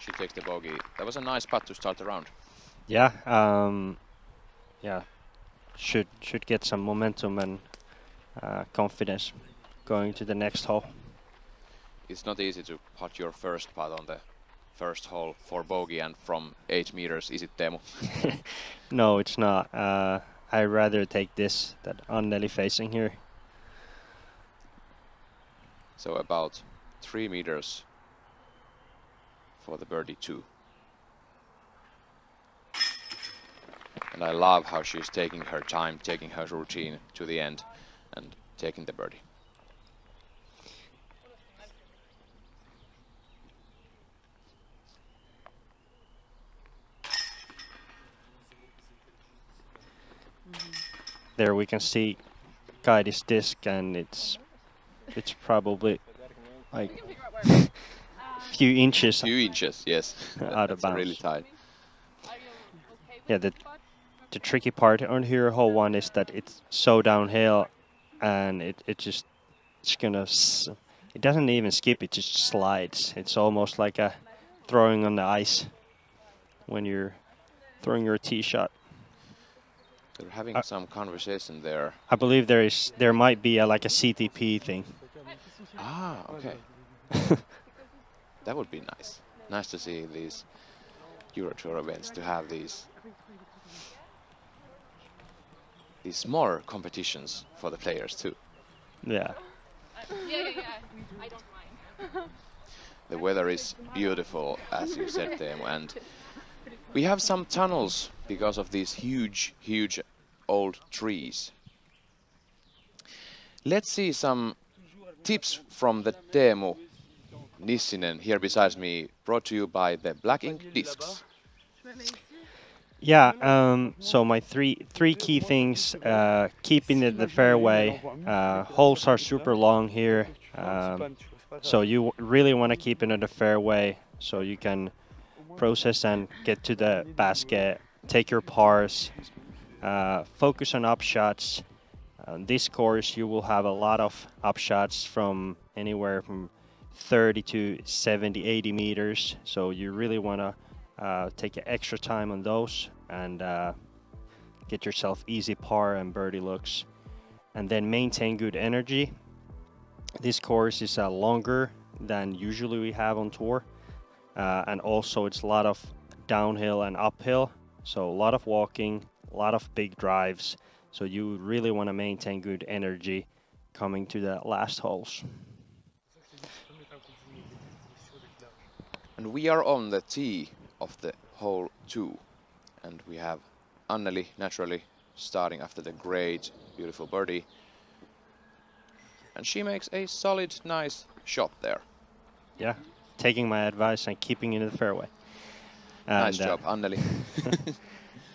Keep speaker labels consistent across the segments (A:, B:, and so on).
A: She takes the bogey. That was a nice putt to start the round.
B: Yeah, yeah. Should get some momentum and confidence going to the next hole.
A: It's not easy to putt your first putt on the first hole for bogey and from 8 meters, is it, Teemu?
B: No, it's not. I'd rather take this than Anneli facing here.
A: So about 3 meters for the birdie 2. And I love how she's taking her time, taking her routine to the end and taking the birdie.
B: There we can see Kaidi's disc, and it's probably like few inches.
A: Few inches, yes.
B: Out of bounds.
A: Really tight.
B: Yeah, the tricky part on here hole 1 is that it's so downhill, and it doesn't even skip, it just slides. It's almost like a throwing on the ice when you're throwing your tee shot.
A: They're having some conversation there.
B: I believe there might be like a CTP thing.
A: Ah, okay. That would be nice. Nice to see these Euro Tour events to have these smaller competitions for the players too.
B: Yeah.
C: I don't mind.
A: The weather is beautiful, as you said, Teemu, and we have some tunnels because of these huge old trees. Let's see some tips from the Teemu Nissinen here beside me, brought to you by the Black Ink Discs.
B: Yeah, so my three key things: keeping it the fairway. Holes are super long here, so you really want to keep it in the fairway so you can process and get to the basket. Take your pars. Focus on upshots. On this course, you will have a lot of upshots from anywhere from 30 to 70, 80 meters. So you really want to take extra time on those and get yourself easy par and birdie looks. And then maintain good energy. This course is longer than usually we have on tour. And also it's a lot of downhill and uphill. So a lot of walking, a lot of big drives. So you really want to maintain good energy coming to the last holes.
A: And we are on the tee of the hole 2. And we have Anneli naturally starting after the great, beautiful birdie. And she makes a solid, nice shot there.
B: Yeah, taking my advice and keeping it in the fairway. And,
A: nice job, Anneli.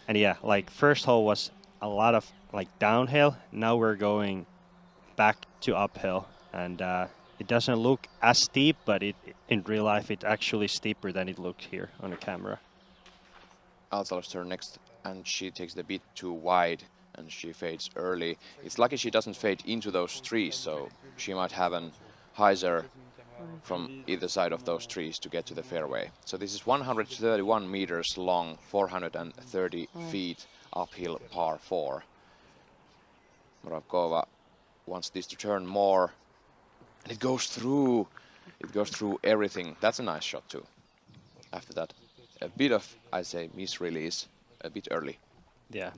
B: And yeah, like first hole was a lot of like downhill. Now we're going back to uphill, and it doesn't look as steep, but in real life it's actually steeper than it looked here on the camera.
A: Altala's turn next, and she takes the bit too wide and she fades early. It's lucky she doesn't fade into those trees, so she might have an hyzer from either side of those trees to get to the fairway. So this is 131 meters long, 430 feet uphill par 4. Muravkova wants this to turn more, and it goes through everything. That's a nice shot too. After that, a bit of, I say, misrelease, a bit early.
B: Yeah.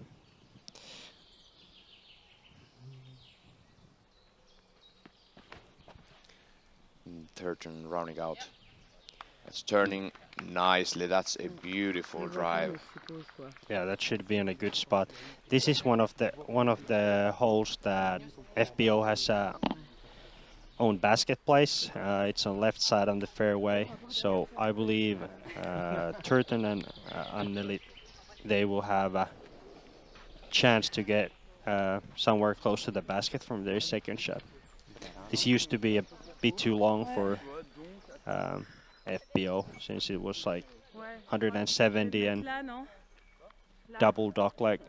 A: Third turn rounding out. It's turning nicely. That's a beautiful drive.
B: Yeah, that should be in a good spot. This is one of the holes that FPO has own basket place. It's on left side on the fairway. So I believe Turton and Anneli, they will have a chance to get somewhere close to the basket from their second shot. This used to be a bit too long for FPO, since it was like 170 and double dock leg.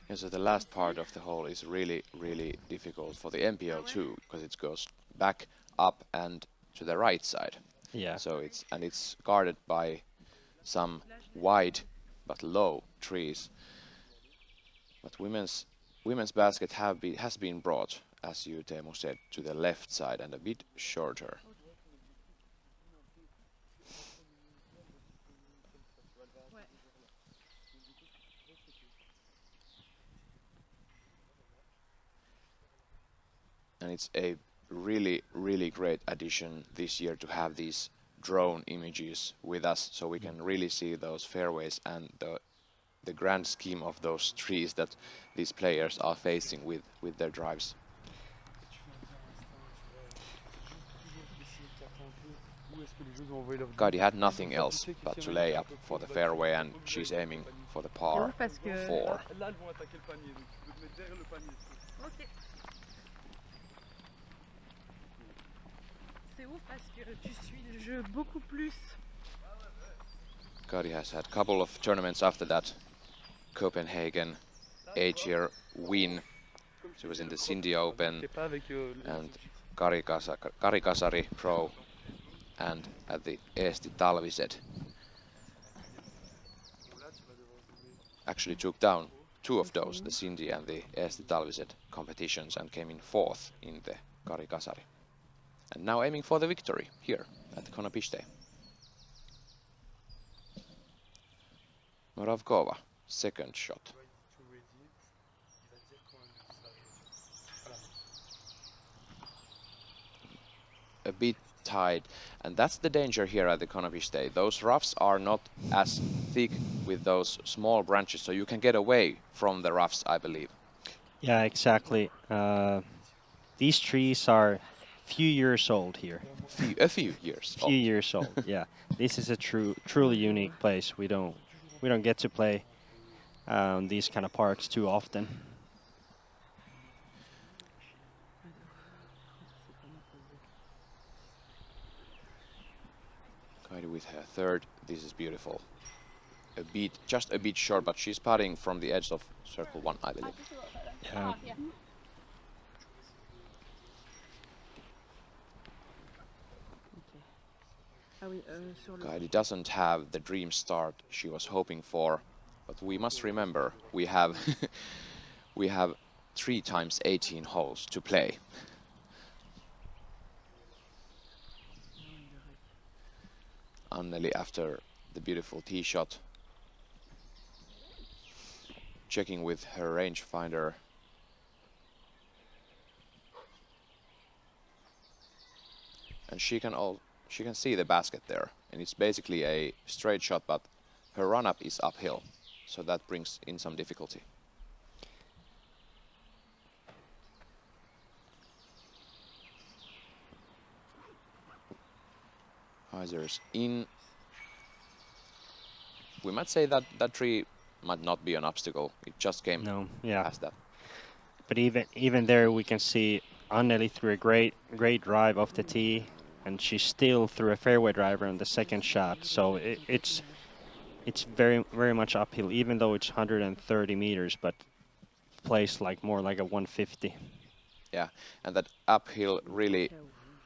A: Yeah, so the last part of the hole is really, really difficult for the MPO too, because it goes back, up and to the right side.
B: Yeah.
A: So it's guarded by some wide but low trees. But women's basket has been brought, as you Teemu said, to the left side and a bit shorter. And it's a really, really great addition this year to have these drone images with us, so we can really see those fairways and the grand scheme of those trees that these players are facing with their drives. Kadi had nothing else but to lay up for the fairway, and she's aiming for the par 4.
D: C'est ouf parce que tu suis le jeu beaucoup plus.
A: Kadi has had a couple of tournaments after that. Copenhagen 8-year win. She was in the Cindy Open and Kari Kasari Pro and at the Eesti Talviset. Actually took down 2 of those, the Cindy and the Eesti Talviset competitions, and came in 4th in the Kari Kasari. And now aiming for the victory here at the Konopište. Moravkova, second shot. A bit tight, and that's the danger here at the Konopište. Those roughs are not as thick with those small branches, so you can get away from the roughs, I believe.
B: Yeah, exactly. These trees are few years old here.
A: A few years old.
B: Few years old. Yeah, this is a truly unique place. We don't get to play these kind of parks too often.
A: Kaidi with her third. This is beautiful. Just a bit short, but she's putting from the edge of circle 1, I believe.
B: Yeah.
A: Kaidi doesn't have the dream start she was hoping for, but we must remember we have we have 3 times 18 holes to play. Anneli, after the beautiful tee shot, checking with her rangefinder. And she can see the basket there, and it's basically a straight shot, but her run-up is uphill, so that brings in some difficulty. Hyzers in. We might say that that tree might not be an obstacle. It just came past that.
B: But even there, we can see Anneli threw a great drive off the tee, and she still threw a fairway driver on the second shot. So it's very much uphill, even though it's 130 meters, but plays like more like a 150.
A: Yeah, and that uphill really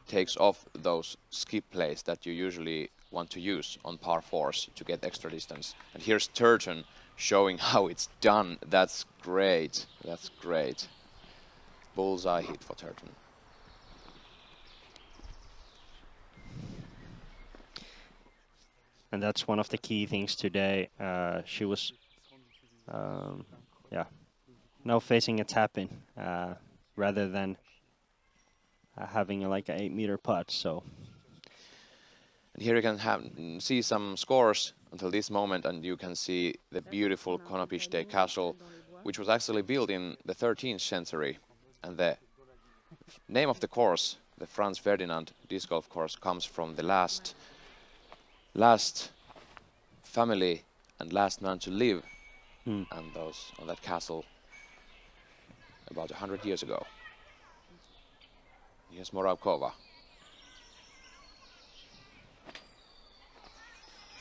A: takes off those skip plays that you usually want to use on par 4s to get extra distance. And here's Turton showing how it's done. That's great. That's great. Bullseye hit for Turton.
B: And that's one of the key things today. She was, now facing a tap-in rather than having like an 8-meter putt. So.
A: And here you can see some scores until this moment, and you can see the beautiful Konopište castle, which was actually built in the 13th century. And the name of the course, the Franz Ferdinand disc golf course, comes from the last family and last man to live on that castle about 100 years ago. Here's Moravkova.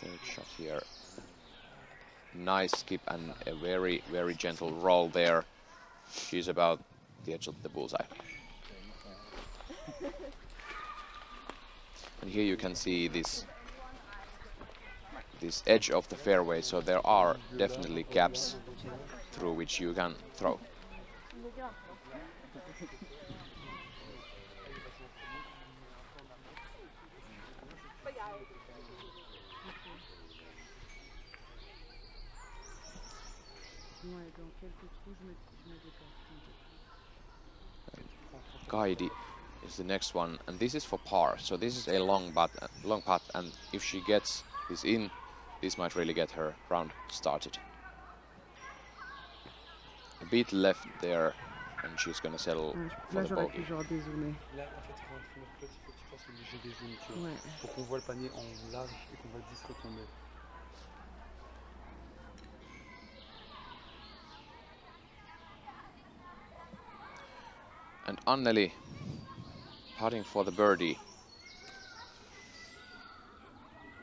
A: Third shot here. Nice skip and a very gentle roll there. She's about the edge of the bullseye. And here you can see this edge of the fairway, so there are definitely gaps through which you can throw. Kaidi is the next one, and this is for par, so this is a long putt, and if she gets this in, this might really get her round started. A bit left there, and she's gonna settle for the bogey.
E: Là, en fait, quand on notre putt, il faut que tu fasses le léger des zooms, tu vois. Pour qu'on voit le panier en large et qu'on voit le 10 retomber.
A: And Anneli putting for the birdie.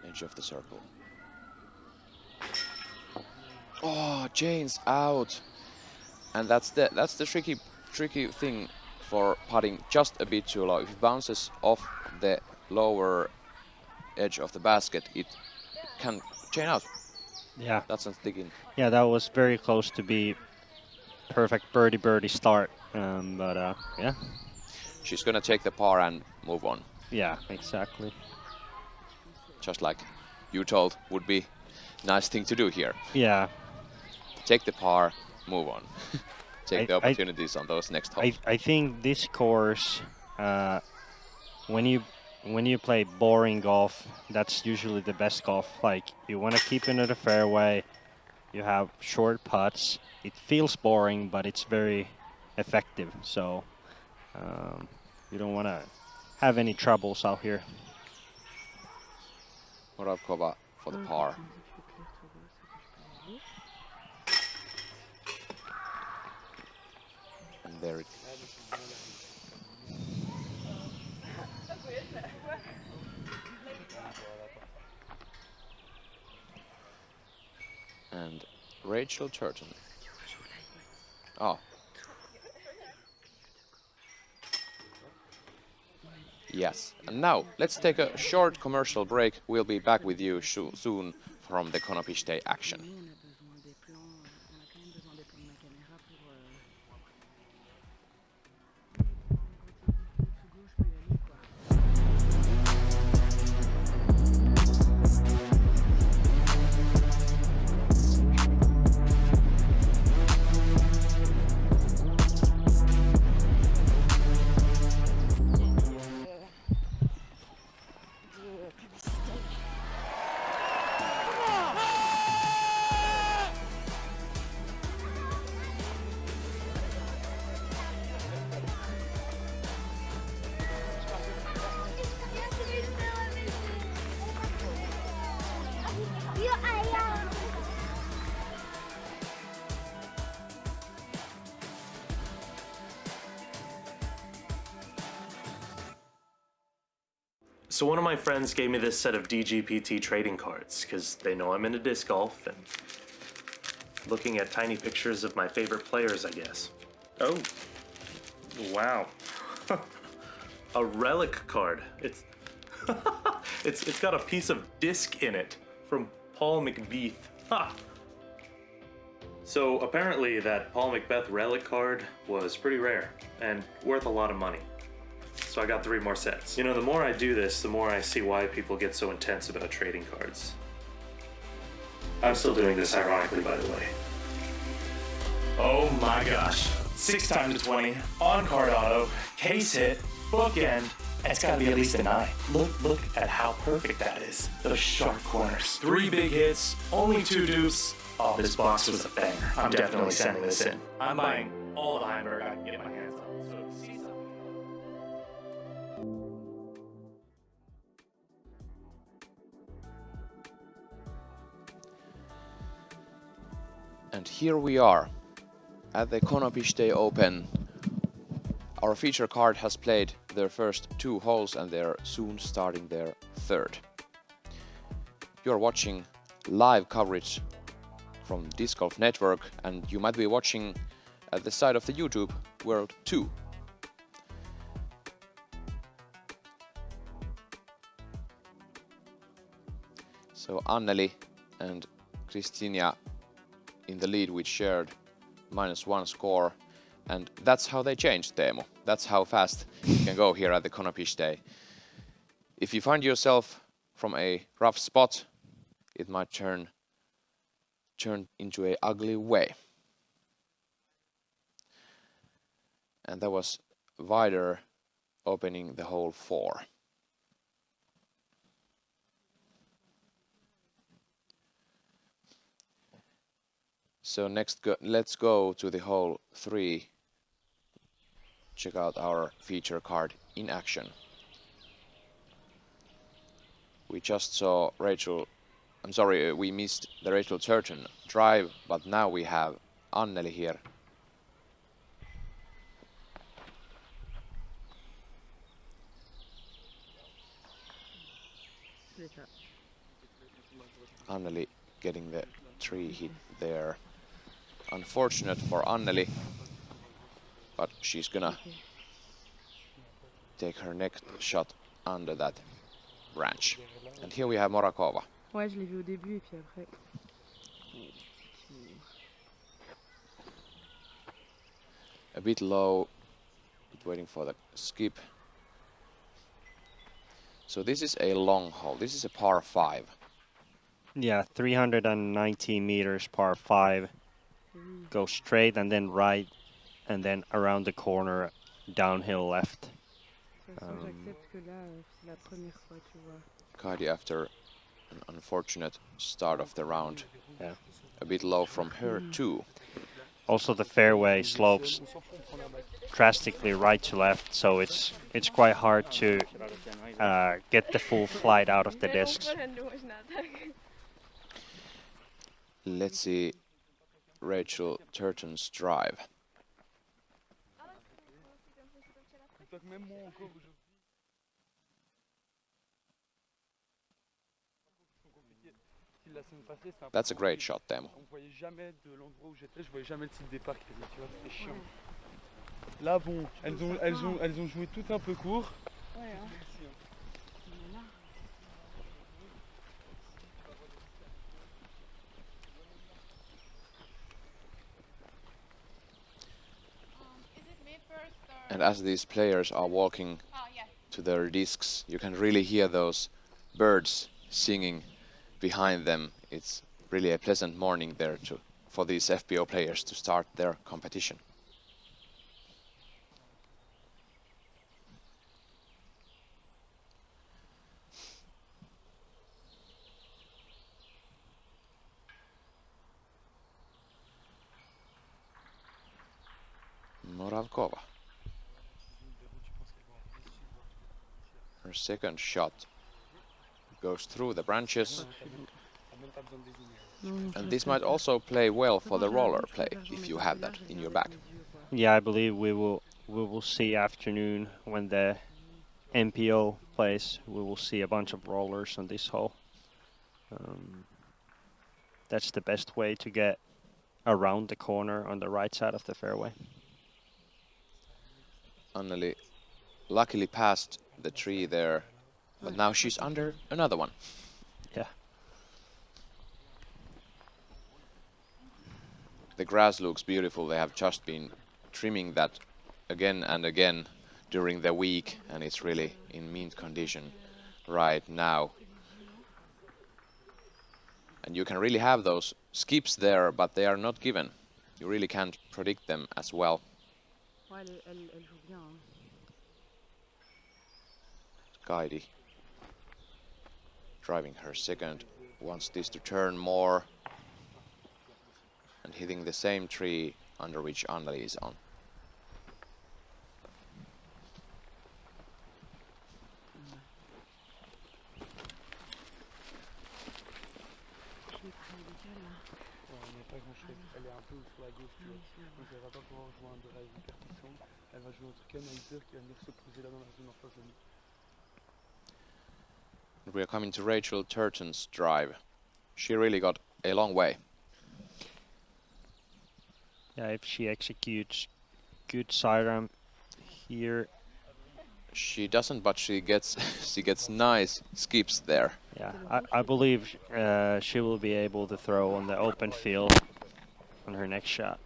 A: Edge of the circle. Oh, Jane's out. And that's the tricky thing for putting just a bit too low. If it bounces off the lower edge of the basket, it can chain out.
B: Yeah.
A: That's not sticking.
B: Yeah, that was very close to be perfect birdie start. But yeah.
A: She's gonna take the par and move on.
B: Yeah, exactly.
A: Just like you told would be nice thing to do here.
B: Yeah.
A: Take the par, move on. Take the opportunities on those next holes.
B: I think this course, when you play boring golf, that's usually the best golf. Like, you want to keep into the fairway, you have short putts. It feels boring, but it's very effective. So you don't want to have any troubles out here.
A: Moravkova for the par. And there it and Rachel Turton. Oh. Yes. And now let's take a short commercial break. We'll be back with you soon from the Konopište action.
F: So one of my friends gave me this set of DGPT trading cards because they know I'm into disc golf and looking at tiny pictures of my favorite players, I guess. Oh, wow. A relic card. It's it's got a piece of disc in it from Paul McBeath. Ha! So apparently that Paul McBeath relic card was pretty rare and worth a lot of money. So I got 3 more sets. You know, the more I do this, the more I see why people get so intense about trading cards. I'm still doing this ironically, by the way. Oh my gosh. 6 times to 20, on-card auto, case hit, bookend. It's gotta be at least a 9. Look at how perfect that is. Those sharp corners. 3 big hits, only 2 dupes. Oh, this box was a banger. I'm definitely sending this in. I'm buying all the Heimberg I can get my hands on. So see something.
A: And here we are at the Konopište Open. Our feature card has played their first 2 holes and they're soon starting their 3rd. You're watching live coverage from Disc Golf Network, and you might be watching at the side of the YouTube world too. So Anneli and Kristina in the lead with shared -1 score. And that's how they changed, Teemu. That's how fast it can go here at the Konopiście. If you find yourself from a rough spot, it might turn into a ugly way. And that was Vider opening the hole 4. So next, let's go to the hole 3. Check out our feature card in action. We just saw we missed the Rachel Turton drive, but now we have Anneli here. Anneli getting the 3 hit there. Unfortunate for Anneli, but she's gonna take her next shot under that branch. And here we have Morakova.
D: Ouais, je l'ai vu au début et puis après.
A: A bit low, waiting for the skip. So this is a long hole. This is a par 5.
B: Yeah, 390 meters par 5. Go straight and then right, and then around the corner, downhill left.
A: Kaidi after an unfortunate start of the round.
B: Yeah.
A: A bit low from her too.
B: Also the fairway slopes drastically right to left, so it's quite hard to get the full flight out of the discs.
A: Let's see Rachel Turton's drive. That's a great shot, Teemu.
E: Là, bon, elles ont joué tout un peu court.
A: And as these players are walking to their discs, you can really hear those birds singing behind them. It's really a pleasant morning there for these FPO players to start their competition. Moravkova. Her second shot goes through the branches. And this might also play well for the roller play if you have that in your bag.
B: Yeah, I believe we will see afternoon when the MPO plays. We will see a bunch of rollers on this hole. That's the best way to get around the corner on the right side of the fairway.
A: Anneli luckily passed the tree there, but now she's under another one.
B: Yeah.
A: The grass looks beautiful. They have just been trimming that again and again during the week, and it's really in mint condition right now. And you can really have those skips there, but they are not given. You really can't predict them as well. Kaidi driving her second, wants this to turn more and hitting the same tree under which Anneli is on. We are coming to Rachel Turton's drive. She really got a long way.
B: Yeah, if she executes good sidearm here.
A: She doesn't, but she gets nice skips there.
B: Yeah, I believe she will be able to throw on the open field on her next shot.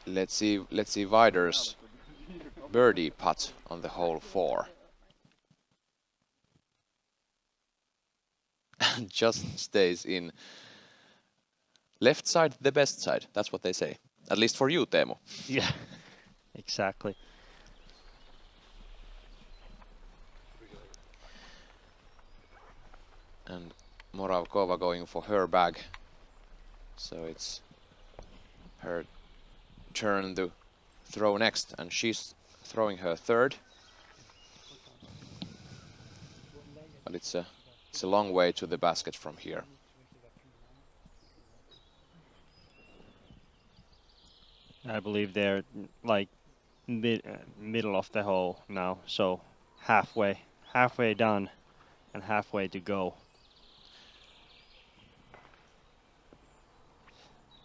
A: Let's see Vider's birdie putt on the hole 4. And just stays in. Left side, the best side. That's what they say. At least for you, Teemu.
B: Yeah, exactly.
A: And Moravkova going for her bag. So it's her turn to throw next, and she's throwing her third. But it's a long way to the basket from here.
B: I believe they're like middle of the hole now, so halfway done and halfway to go.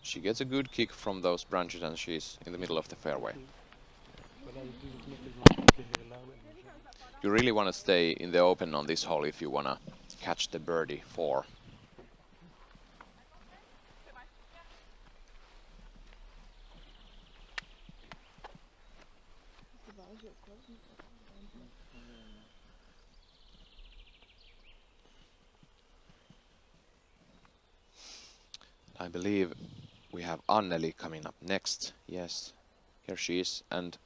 A: She gets a good kick from those branches and she's in the middle of the fairway. You really want to stay in the open on this hole if you want to catch the birdie 4. I believe we have Anneli coming up next. Yes, here she is. And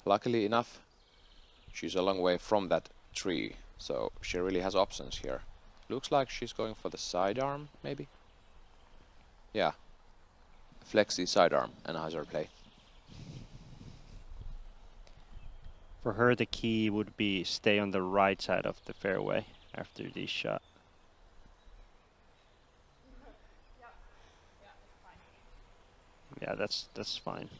A: luckily enough, she's a long way from that tree, so she really has options here. Looks like she's going for the sidearm, maybe? Yeah, flexi sidearm, a nicer play.
B: For her, the key would be stay on the right side of the fairway after this shot. Yeah, that's fine.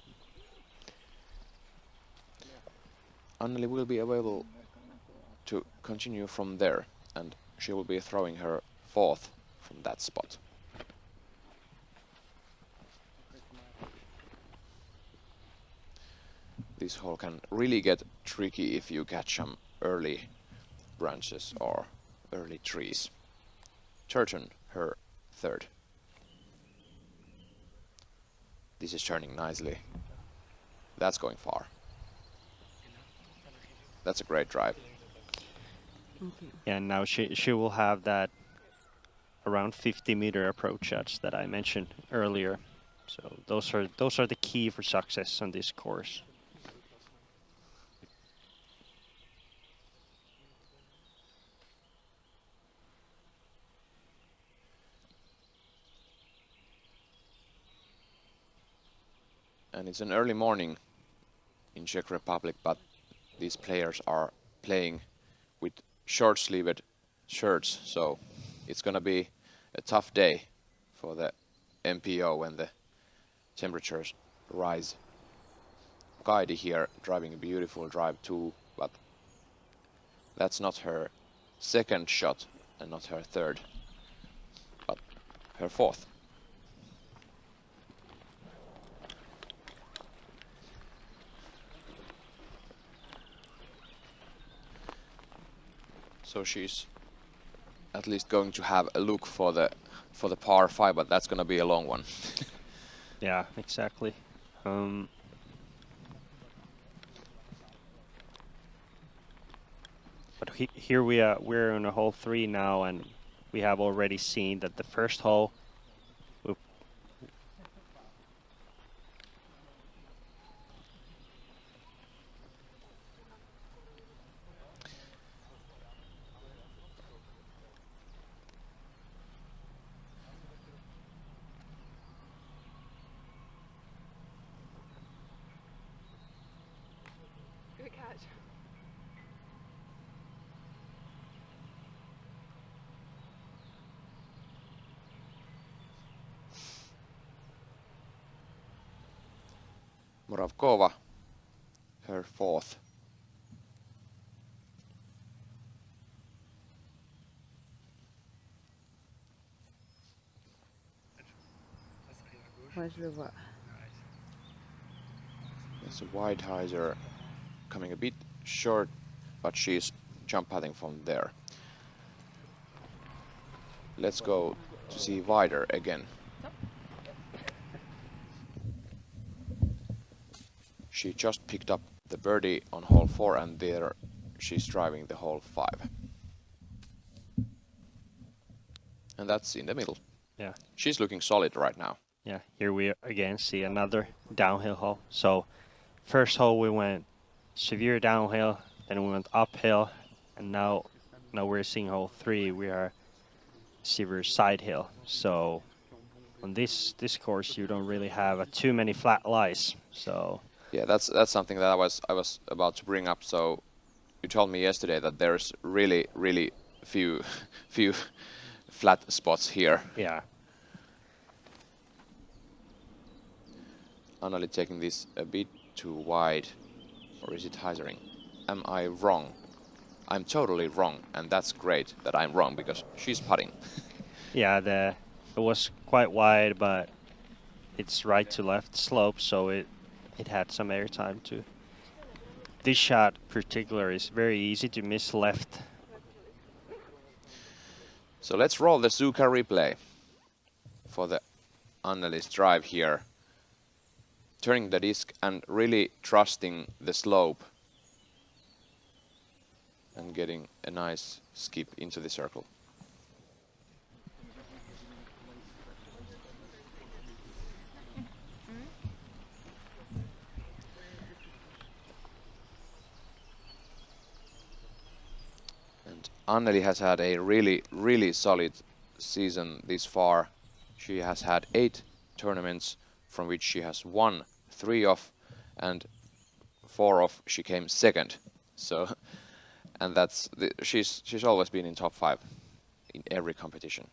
A: Anneli will be able to continue from there, and she will be throwing her 4th from that spot. This hole can really get tricky if you catch some early branches or early trees. Turton, her 3rd. This is turning nicely. That's going far. That's a great drive.
D: Okay.
B: Yeah, and now she will have that around 50-meter approach shots that I mentioned earlier. So those are the key for success on this course.
A: And it's an early morning in Czech Republic, but these players are playing with short-sleeved shirts, so it's gonna be a tough day for the FPO when the temperatures rise. Kaidi here driving a beautiful drive too, but that's not her 2nd shot and not her 3rd, but her 4th. So she's at least going to have a look for the par 5, but that's gonna be a long one.
B: Yeah, exactly. But here we're on a hole 3 now, and we have already seen that the first hole.
C: Good catch.
A: Moravkova, her 4th.
D: Ouais, je le vois.
A: There's a wide hyzer coming a bit short, but she's jump padding from there. Let's go to see wider again. She just picked up the birdie on hole 4 and there she's driving the hole 5. And that's in the middle.
B: Yeah.
A: She's looking solid right now.
B: Yeah, here we again see another downhill hole. So first hole we went severe downhill, then we went uphill, and now we're seeing hole 3, we are severe side hill. So on this course you don't really have too many flat lies. So
A: yeah, that's something that I was about to bring up. So you told me yesterday that there's really few flat spots here.
B: yeah.
A: Anneli taking this a bit too wide, or is it hyzering? Am I wrong? I'm totally wrong, and that's great that I'm wrong because she's putting.
B: Yeah, it was quite wide, but it's right to left slope, so it had some air time too. This shot particular is very easy to miss left.
A: So let's roll the Zuka replay for the Anneli's drive here. Turning the disc and really trusting the slope and getting a nice skip into the circle. And Anneli has had a really solid season this far. She has had 8 tournaments from which she has won 3 of, and 4 of she came second. So, and she's always been in top 5 in every competition.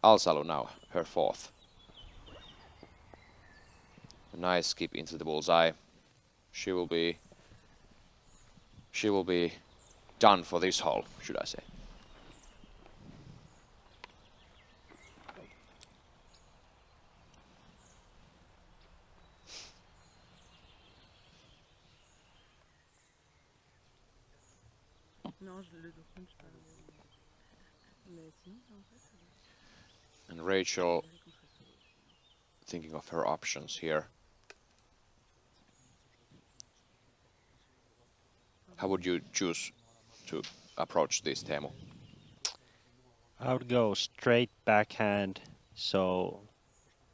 A: Alsalu now, her 4th. A nice skip into the bullseye. She will be done for this hole, should I say. And Rachel thinking of her options here. How would you choose to approach this, Teemu?
B: I would go straight backhand, so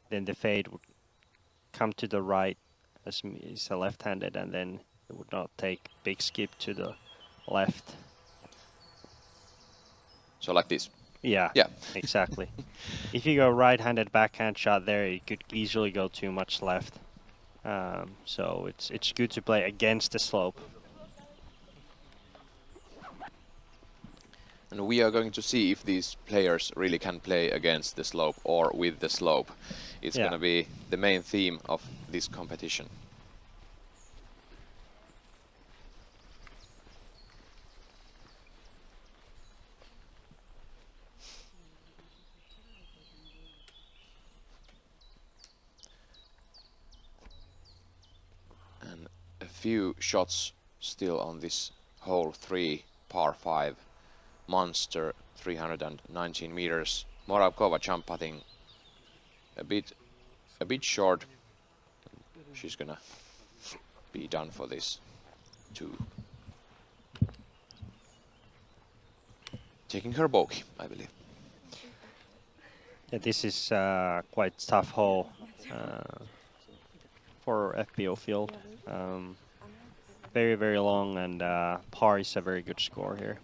B: then the fade would come to the right as he's a left-handed, and then it would not take big skip to the left.
A: So like this?
B: Yeah,
A: Yeah.
B: exactly. If you go right-handed backhand shot there, you could easily go too much left. So it's good to play against the slope.
A: And we are going to see if these players really can play against the slope or with the slope. It's going to be the main theme of this competition. And a few shots still on this hole 3, par 5. Monster, 319 meters. Moravkova jump putting a bit short. She's gonna be done for this too. Taking her bogey, I believe.
B: Yeah, this is quite tough hole for FPO field. Very long, and par is a very good score here.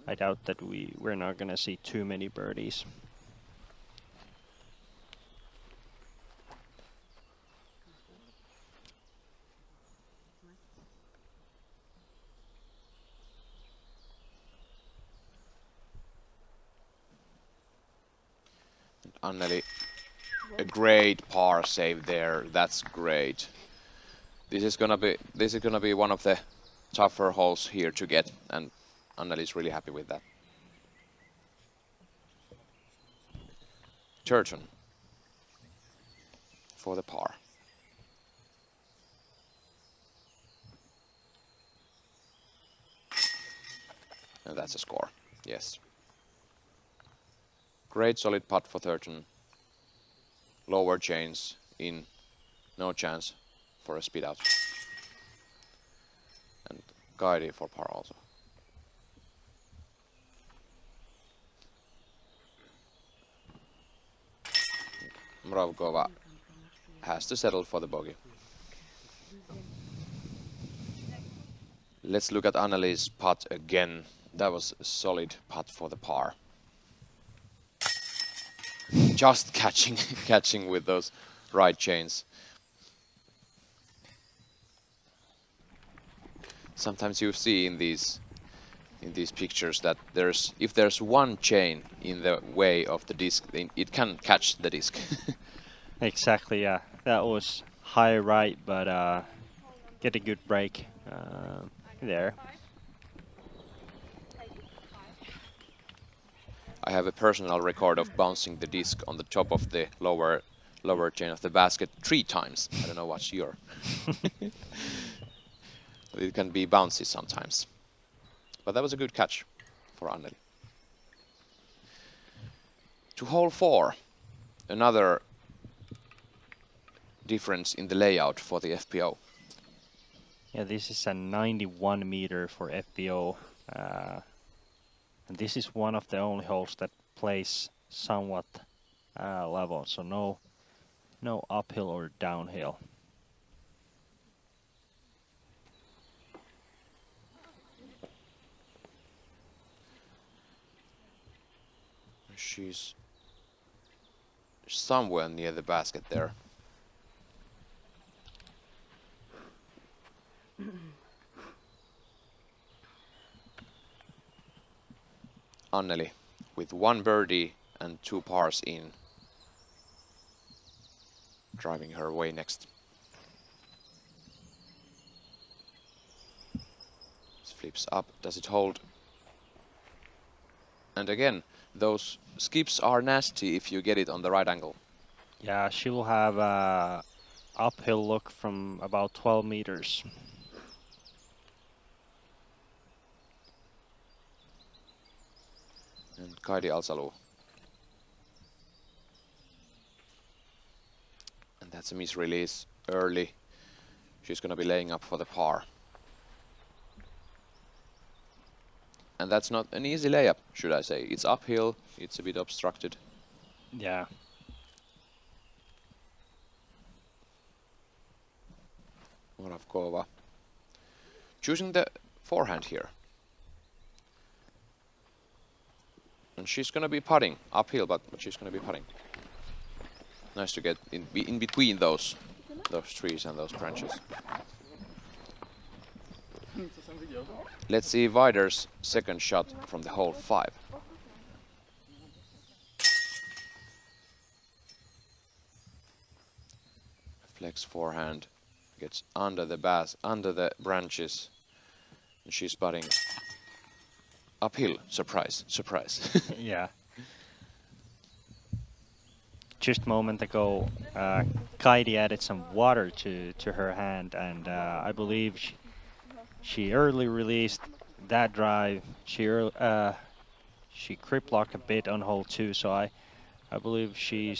B: I doubt that we're not gonna see too many birdies.
A: Anneli, a great par save there. That's great. This is gonna be one of the tougher holes here to get, and Anneli is really happy with that. Turton for the par. And that's a score. Yes. Great solid putt for Thurston. Lower chains in. No chance for a speed out. And Guidi for par also. Mravkova has to settle for the bogey. Let's look at Anneli's putt again. That was a solid putt for the par. Just catching with those right chains. Sometimes you see in these pictures that if there's one chain in the way of the disc, it can catch the disc.
B: Exactly, yeah. That was high right, but get a good break there.
A: I have a personal record of bouncing the disc on the top of the lower chain of the basket 3 times. I don't know what's your. It can be bouncy sometimes. But that was a good catch for Anneli. To hole 4, another difference in the layout for the FPO.
B: Yeah, this is a 91 meter for FPO. And this is one of the only holes that plays somewhat level, so no uphill or downhill.
A: She's somewhere near the basket there. Anneli with 1 birdie and 2 pars in, driving her way next. Flips up, does it hold? And again, those skips are nasty if you get it on the right angle.
B: Yeah, she will have a uphill look from about 12 meters.
A: And Kaidi Alsalu. And that's a misrelease early. She's going to be laying up for the par. And that's not an easy layup, should I say. It's uphill, it's a bit obstructed.
B: Yeah.
A: Mravkova choosing the forehand here. And she's going to be putting uphill, but she's going to be putting. Nice to get in between those trees and those branches. Let's see Weider's second shot from the hole 5. Flex forehand, gets under the branches, and she's putting uphill. Surprise, surprise.
B: Yeah. Just a moment ago, Kaidi added some water to her hand, and I believe she early released that drive. She grip locked a bit on hole 2, so I believe she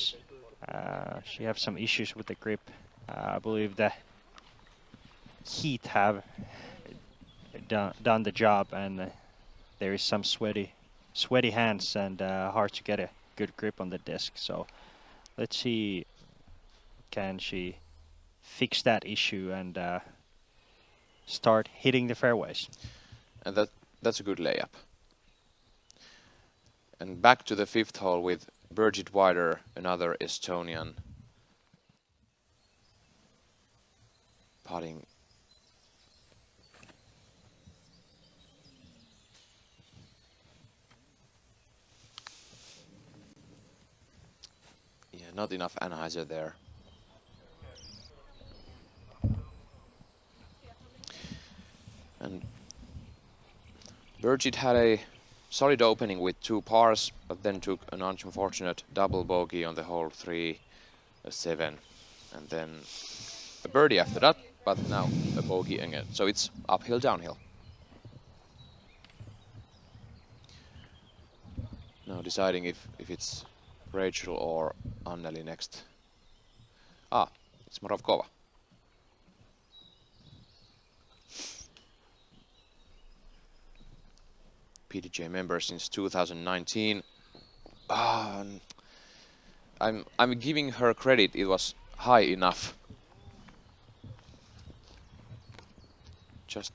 B: have some issues with the grip. I believe the heat have done the job, and there is some sweaty hands and hard to get a good grip on the disc. So let's see, can she fix that issue and start hitting the fairways.
A: And that's a good layup. And back to the 5th hole with Birgit Weider, another Estonian, putting. Yeah, not enough anhyzer there. And Birgit had a solid opening with 2 pars, but then took an unfortunate double bogey on the hole 3, a 7, and then a birdie after that, but now a bogey again. So it's uphill, downhill. deciding if it's Rachel or Anneli next. Ah, it's Moravkova. PDJ member since 2019. I'm giving her credit. It was high enough. Just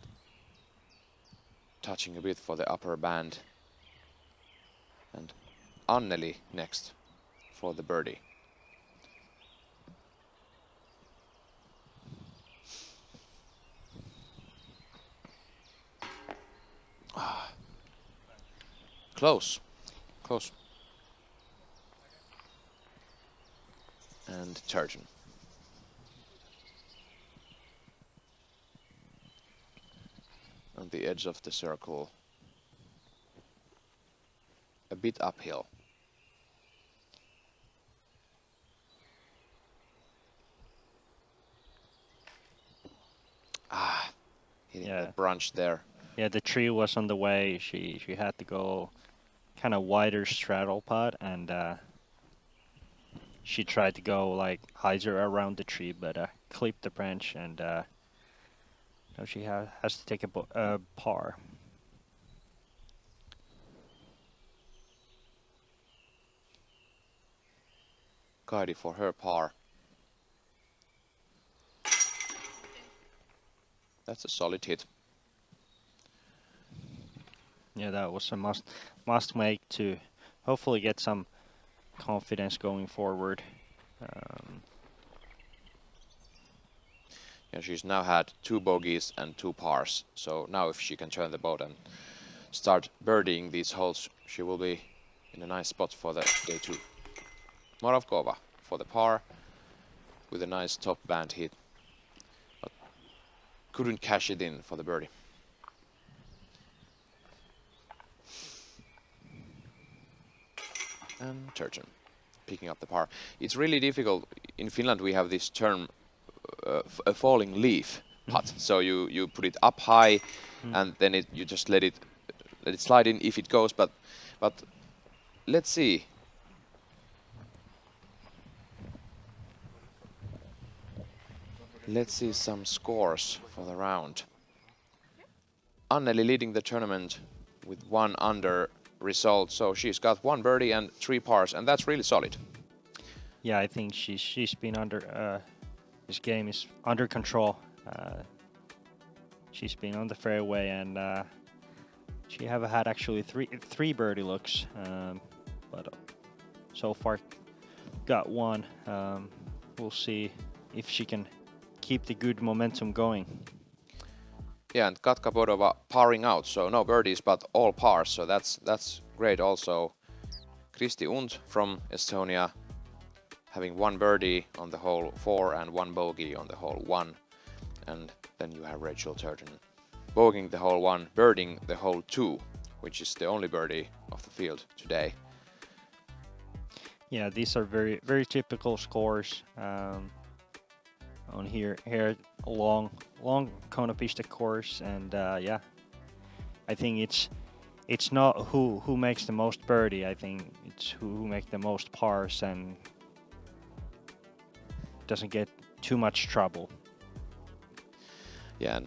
A: touching a bit for the upper band. And Anneli next for the birdie. Close. Close. And Turgeon. On the edge of the circle. A bit uphill. Hitting the branch there.
B: Yeah, the tree was on the way. She had to go kind of wider straddle putt, and she tried to go like hyzer around the tree, but clipped the branch, and now she has to take a par.
A: Guided for her par. That's a solid hit.
B: Yeah, that was a must make to hopefully get some confidence going forward.
A: Yeah, she's now had 2 bogeys and 2 pars. So now if she can turn the boat and start birdieing these holes, she will be in a nice spot for the day 2. Moravkova for the par with a nice top band hit. But couldn't cash it in for the birdie. And Turgeon picking up the par. It's really difficult. In Finland we have this term a falling leaf putt. So you put it up high and then you just let it slide in if it goes. But let's see. Let's see some scores for the round. Anneli leading the tournament with 1 under result, so she's got 1 birdie and 3 pars, and that's really solid.
B: Yeah, I think she's been under this game is under control. She's been on the fairway, and she have had actually three birdie looks, but so far got 1. We'll see if she can keep the good momentum going.
A: Yeah, and Katka Bodova parring out, so no birdies but all pars, so that's great. Also Kristi Und from Estonia having 1 birdie on the hole 4 and 1 bogey on the hole 1, and then you have Rachel Turgeon bogeying the hole 1, birding the hole 2, which is the only birdie of the field today.
B: Yeah, these are very typical scores on here long Konopiště course, and yeah, I think it's not who makes the most birdie. I think it's who make the most pars and doesn't get too much trouble.
A: Yeah,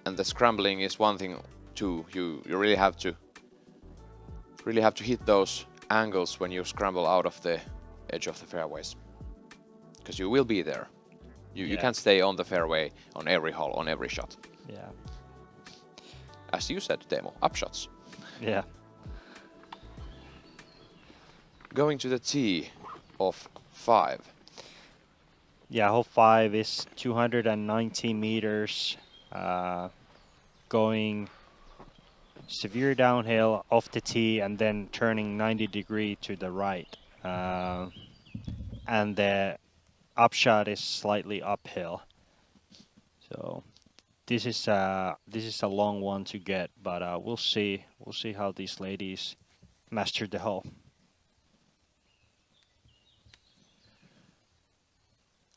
A: and the scrambling is one thing too. You really have to hit those angles when you scramble out of the edge of the fairways, because you will be there. You can't stay on the fairway on every hole, on every shot.
B: Yeah.
A: As you said, Teemu, upshots.
B: Yeah.
A: Going to the tee of 5.
B: Yeah, hole 5 is 219 meters, going severe downhill off the tee and then turning 90 degrees to the right. And the upshot is slightly uphill. So this is a long one to get, but we'll see how these ladies master the hole.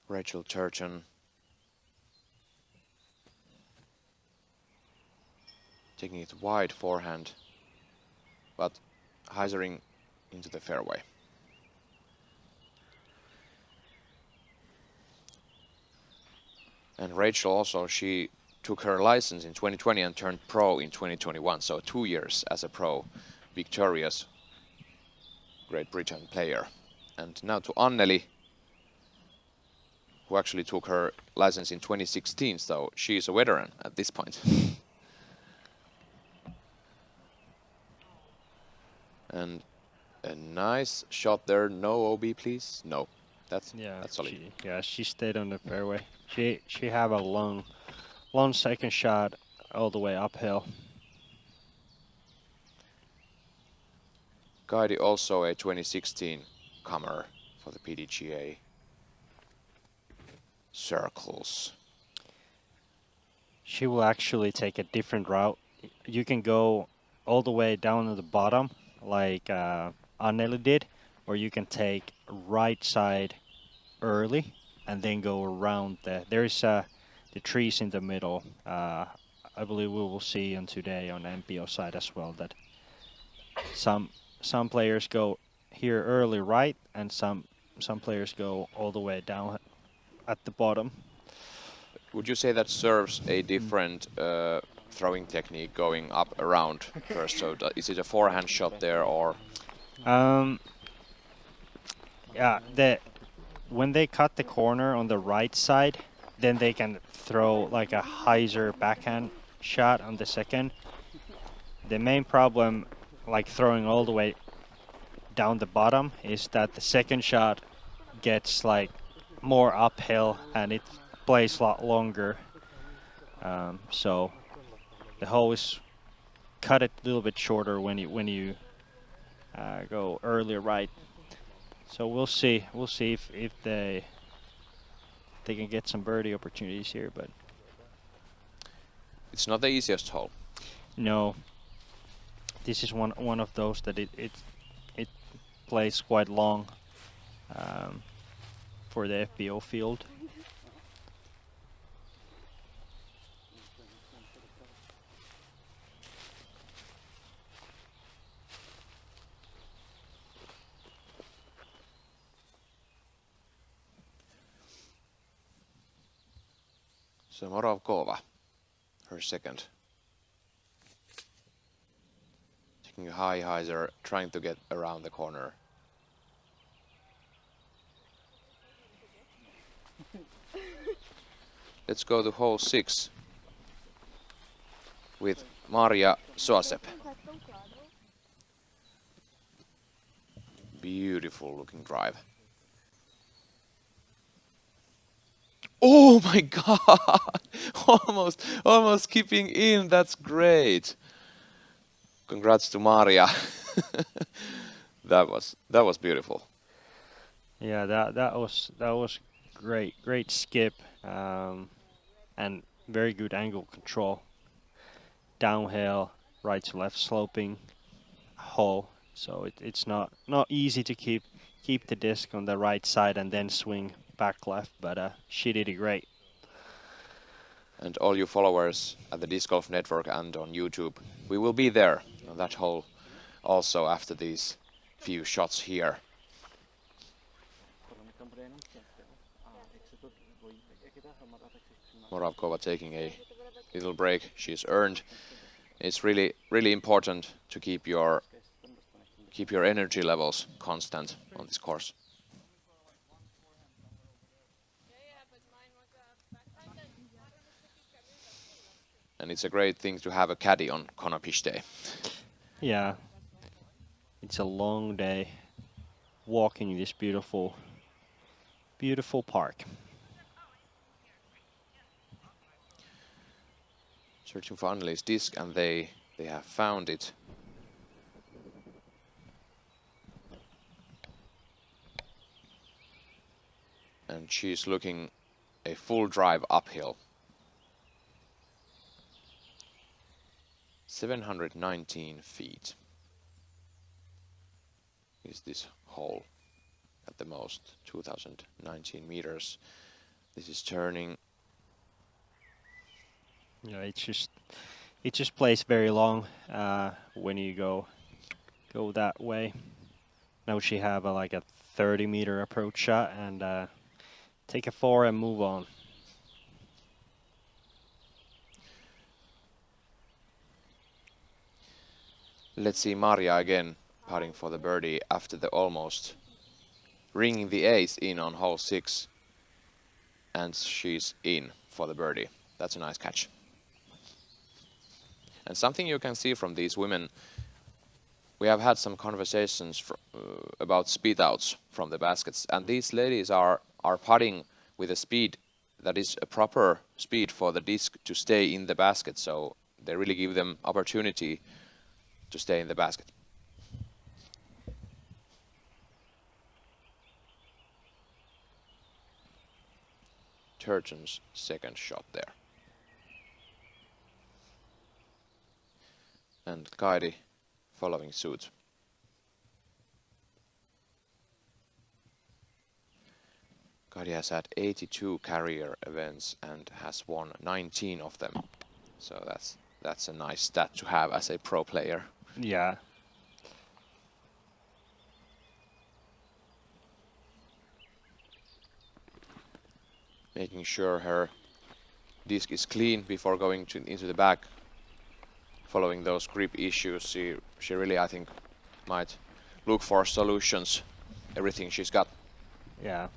A: Rachel Turgeon taking it wide forehand, but hyzering into the fairway. And Rachel also, she took her license in 2020 and turned pro in 2021, so 2 years as a pro, victorious Great Britain player. And now to Anneli, who actually took her license in 2016, so she is a veteran at this point. And a nice shot there. No OB, please. No, that's solid.
B: She stayed on the fairway. She have a long second shot all the way uphill.
A: Kaidi also a 2016 comer for the PDGA circles.
B: She will actually take a different route. You can go all the way down to the bottom, like Anneli did, or you can take right side early and then go around there's the trees in the middle. I believe we will see on today on MPO side as well that some players go here early right, and some players go all the way down at the bottom.
A: Would you say that serves a different throwing technique going up around first? So is it a forehand shot there, or?
B: Yeah, when they cut the corner on the right side, then they can throw like a hyzer backhand shot on the second. The main problem, like throwing all the way down the bottom, is that the second shot gets like more uphill and it plays a lot longer. So the hole is cut it a little bit shorter when you go earlier right. So we'll see if they can get some birdie opportunities here, but
A: it's not the easiest hole.
B: No, this is one of those that it plays quite long for the FPO field.
A: So Moravkova, her second. Taking a high hyzer, trying to get around the corner. Let's go to hole 6 with Maria Soasep. Beautiful looking drive. Oh my God! almost keeping in. That's great. Congrats to Maria. That was beautiful.
B: Yeah, that was great skip, and very good angle control. Downhill, right to left sloping hole, so it's not easy to keep the disc on the right side and then swing back left, but she did it great.
A: And all you followers at the Disc Golf Network and on YouTube, we will be there on that hole also after these few shots here. Moravkova taking a little break. She's earned. It's really important to keep your energy levels constant on this course. And it's a great thing to have a caddy on Konopište.
B: Yeah, it's a long day walking this beautiful park.
A: Searching for Anneli's disc, and they have found it. And she's looking a full drive uphill. 719 feet is this hole at the most, 2019 meters. This is turning.
B: Yeah, it just plays very long when you go that way. Now she have like a 30-meter approach shot and take a 4 and move on.
A: Let's see Maria again putting for the birdie after the almost ringing the ace in on hole 6. And she's in for the birdie. That's a nice catch. And something you can see from these women, we have had some conversations about speed outs from the baskets, and these ladies are putting with a speed that is a proper speed for the disc to stay in the basket, so they really give them opportunity to stay in the basket. Turton's second shot there. And Kaidi following suit. Kaidi has had 82 career events and has won 19 of them. So that's a nice stat to have as a pro player.
B: Yeah.
A: Making sure her disc is clean before going into the back. Following those grip issues, she really, I think, might look for solutions. Everything she's got.
B: Yeah.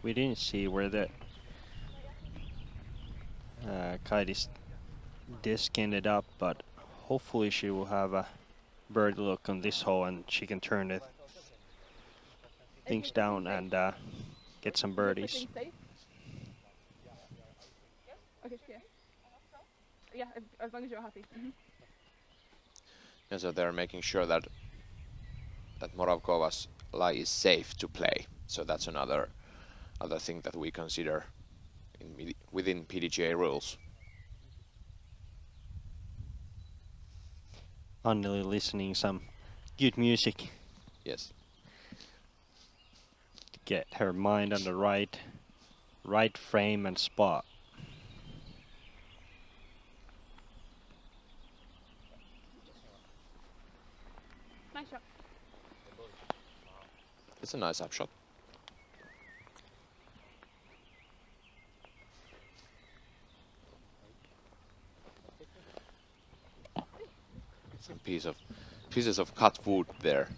B: We didn't see where the Kaidi's disc ended up, but hopefully she will have a bird look on this hole and she can turn it things down and get some birdies.
C: Okay, yeah. Yeah, as long as you're happy.
A: And so they're making sure that Moravkova's lie is safe to play. So that's another thing that we consider within PDGA rules.
B: Anneli listening some good music.
A: Yes.
B: To get her mind on the right frame and spot.
C: Nice shot.
A: It's a nice upshot. Some pieces of cut wood there,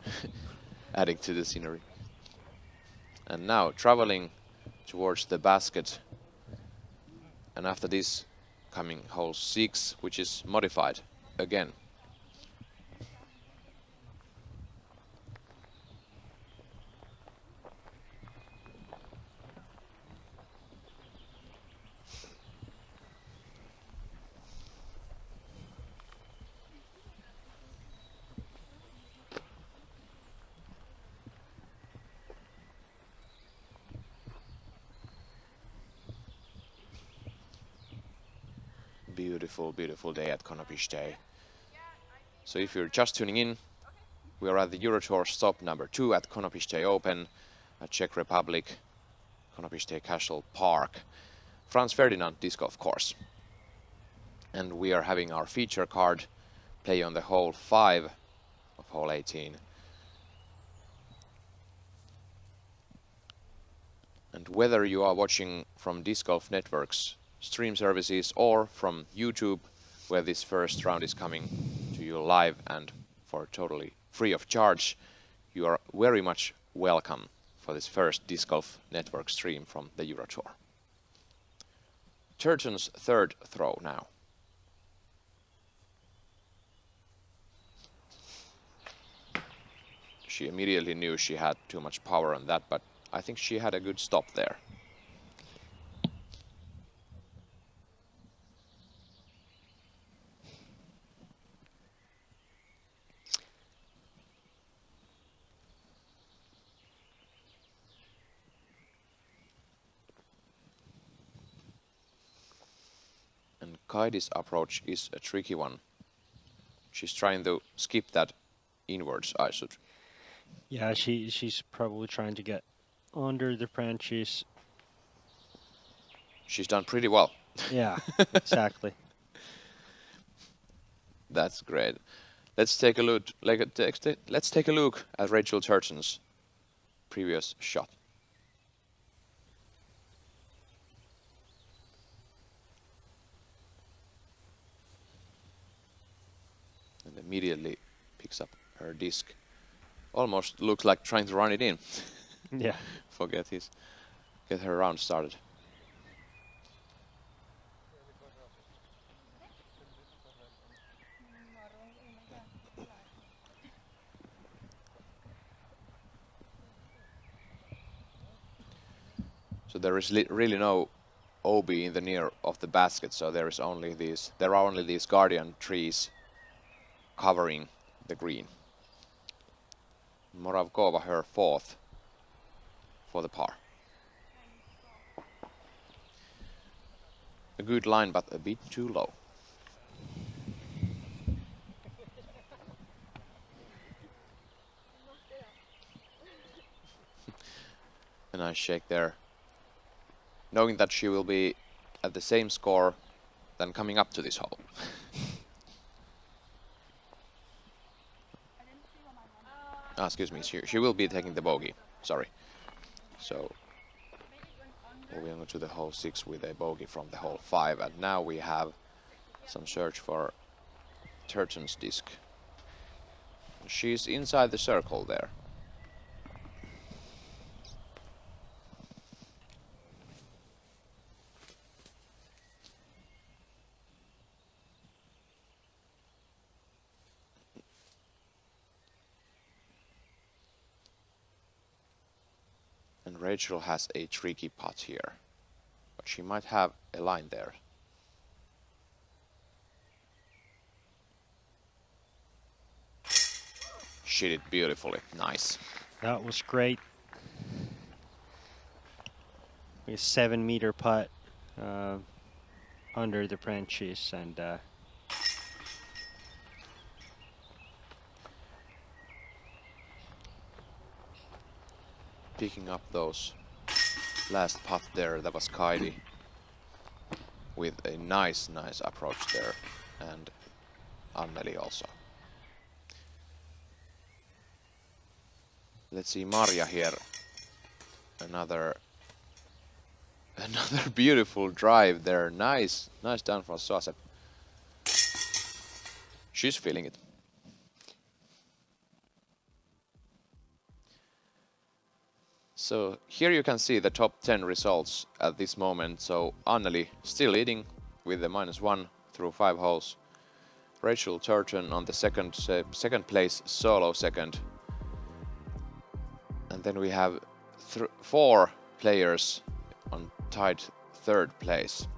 A: adding to the scenery. And now traveling towards the basket. And after this, coming hole 6, which is modified again. Beautiful, beautiful day at Konopiště. So if you're just tuning in, we are at the Eurotour stop number 2 at Konopiště Open at Czech Republic, Konopiště Castle Park. Franz Ferdinand disc golf course. And we are having our feature card play on the hole 5 of hole 18. And whether you are watching from Disc Golf Network's stream services or from YouTube, where this first round is coming to you live and for totally free of charge, you are very much welcome for this first Disc Golf Network stream from the Eurotour. Turton's third throw now. She immediately knew she had too much power on that, but I think she had a good stop there. Kaidi's approach is a tricky one. She's trying to skip that inwards, I should.
B: Yeah, she's probably trying to get under the branches.
A: She's done pretty well.
B: Yeah, exactly.
A: That's great. Let's take a look. Let's take a look at Rachel Turton's previous shot. And immediately picks up her disc. Almost looks like trying to run it in.
B: Yeah.
A: Get her round started. So there is really no OB in the near of the basket, so there are only these guardian trees covering the green. Moravkova her fourth for the par. A good line, but a bit too low. A nice shake there. Knowing that she will be at the same score than coming up to this hole. Excuse me, she will be taking the bogey, sorry. So, moving on to the hole 6 with a bogey from the hole 5, and now we have some search for Turton's disc. She's inside the circle there. And Rachel has a tricky putt here, but she might have a line there. She did beautifully, nice.
B: That was great. A 7-meter putt under the branches, and
A: picking up those last putt there, that was Kaidi with a nice approach there, and Anneli also. Let's see Marja here. Another beautiful drive there. Nice done from Soasep. She's feeling it. So here you can see the top 10 results at this moment. So Anneli still leading with the -1 through 5 holes. Rachel Turton on the second place, solo second. And then we have 4 players on tied 3rd place.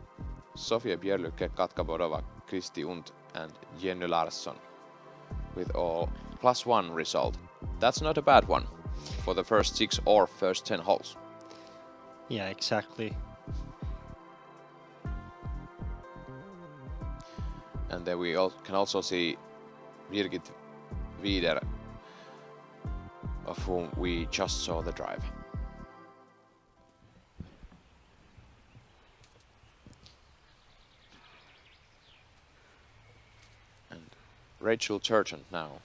A: Sofia Björlycke, Katka Bodova, Kristi Und and Jenny Larsson with all +1 result. That's not a bad one for the first 6 or first 10 holes.
B: yeah, exactly.
A: And then we can also see Birgit Wider, of whom we just saw the drive. And Rachel Turton now.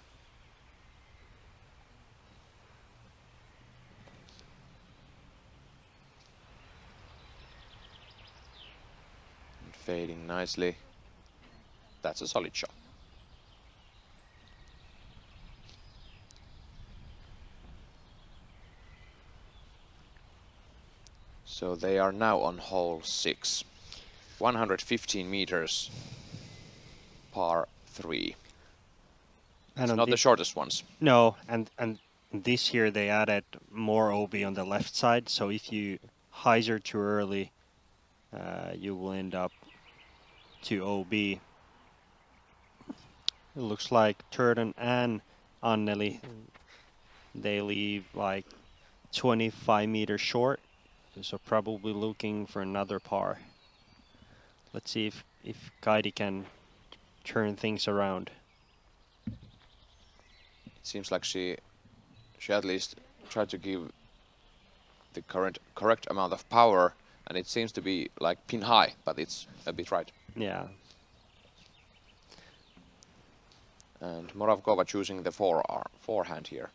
A: And fading nicely. That's a solid shot. So they are now on hole 6. 115 meters, par 3.
B: And
A: It's not the shortest ones.
B: No, and this year they added more OB on the left side, so if you hyzer too early, you will end up to OB. It looks like Turton and Anneli, they leave like 25 meters short, so probably looking for another par. Let's see if Kaidi can turn things around.
A: It seems like she at least tried to give the correct amount of power, and it seems to be like pin high, but it's a bit right.
B: Yeah.
A: And Moravkova choosing the forehand here.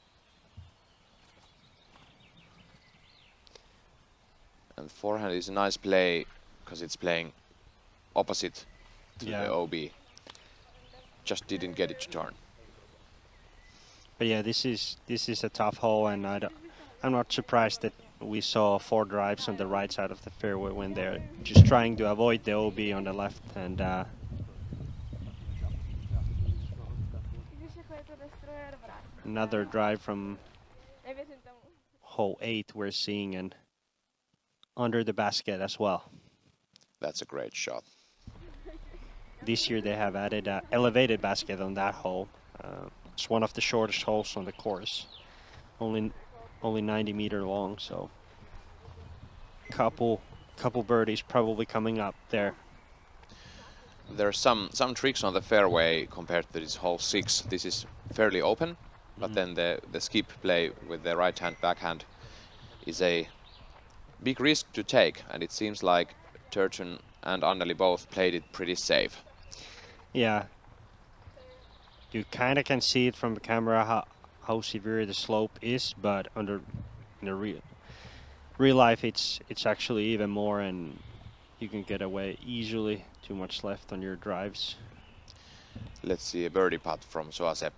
A: And forehand is a nice play because it's playing opposite to the OB. Just didn't get it to turn.
B: But yeah, this is a tough hole, and I'm not surprised that we saw 4 drives on the right side of the fairway when they're just trying to avoid the OB on the left. And another drive from hole 8 we're seeing, and under the basket as well.
A: That's a great shot.
B: This year they have added an elevated basket on that hole. It's one of the shortest holes on the course, only 90-meter long. So, couple birdies probably coming up there.
A: There's some tricks on the fairway compared to this hole 6. This is fairly open, but then the skip play with the right hand backhand is a big risk to take, and it seems like Turton and Anneli both played it pretty safe.
B: Yeah. You kind of can see it from the camera how severe the slope is, but in the real life it's actually even more, and you can get away easily. Too much left on your drives.
A: Let's see a birdie putt from Soasep.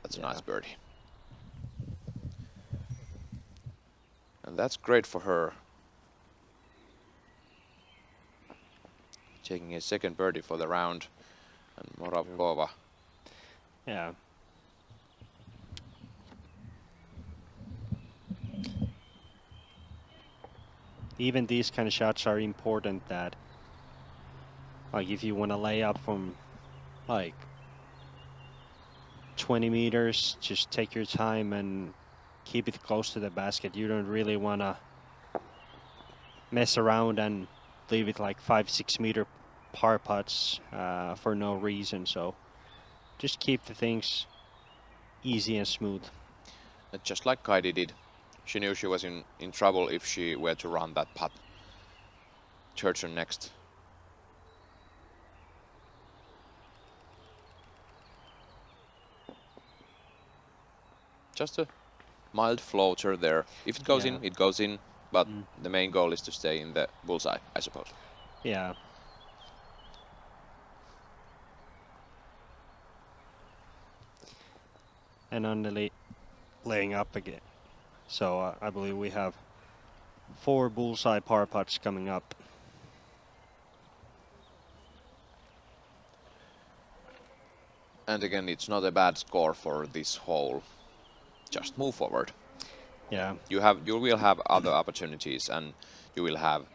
A: That's a nice birdie. And that's great for her. Taking a second birdie for the round. And Moravkova.
B: Yeah. Even these kind of shots are important, that like if you want to lay up from like 20 meters, just take your time and keep it close to the basket. You don't really want to mess around and leave it like 5-6 meter par putts for no reason. So just keep the things easy and smooth.
A: Just like Kaidi did. She knew she was in trouble if she were to run that putt. Turton next. Just a mild floater there. If it goes in, it goes in. But the main goal is to stay in the bullseye, I suppose.
B: Yeah. And Anneli laying up again. So I believe we have 4 bullseye par putts coming up.
A: And again, it's not a bad score for this hole. Just move forward.
B: Yeah.
A: You will have other opportunities, and you will have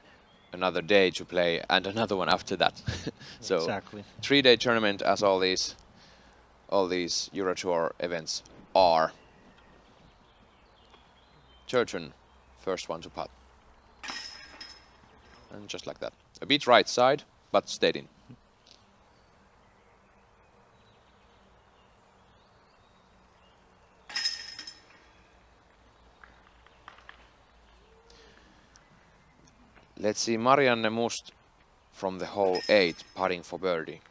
A: another day to play and another one after that. So
B: exactly.
A: 3-day tournament, as all these Euro Tour events are. Turton, first one to putt. And just like that. A bit right side, but stayed in. Let's see Marianne Must from the hole 8 putting for birdie.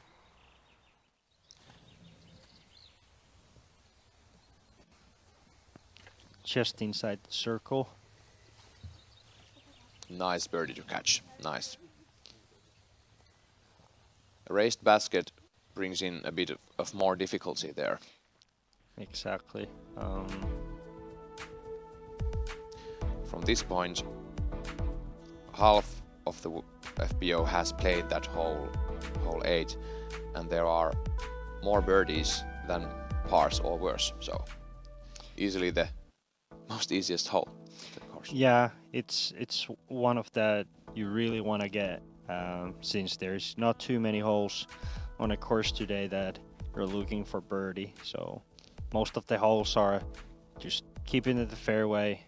B: Just inside the circle.
A: Nice birdie to catch. Nice. A raised basket brings in a bit of more difficulty there.
B: Exactly.
A: From this point, half of the FPO has played that hole 8, and there are more birdies than pars or worse. So easily the most easiest hole, of course.
B: Yeah, it's one of that you really want to get, since there's not too many holes on a course today that you're looking for birdie. So most of the holes are just keep into the fairway,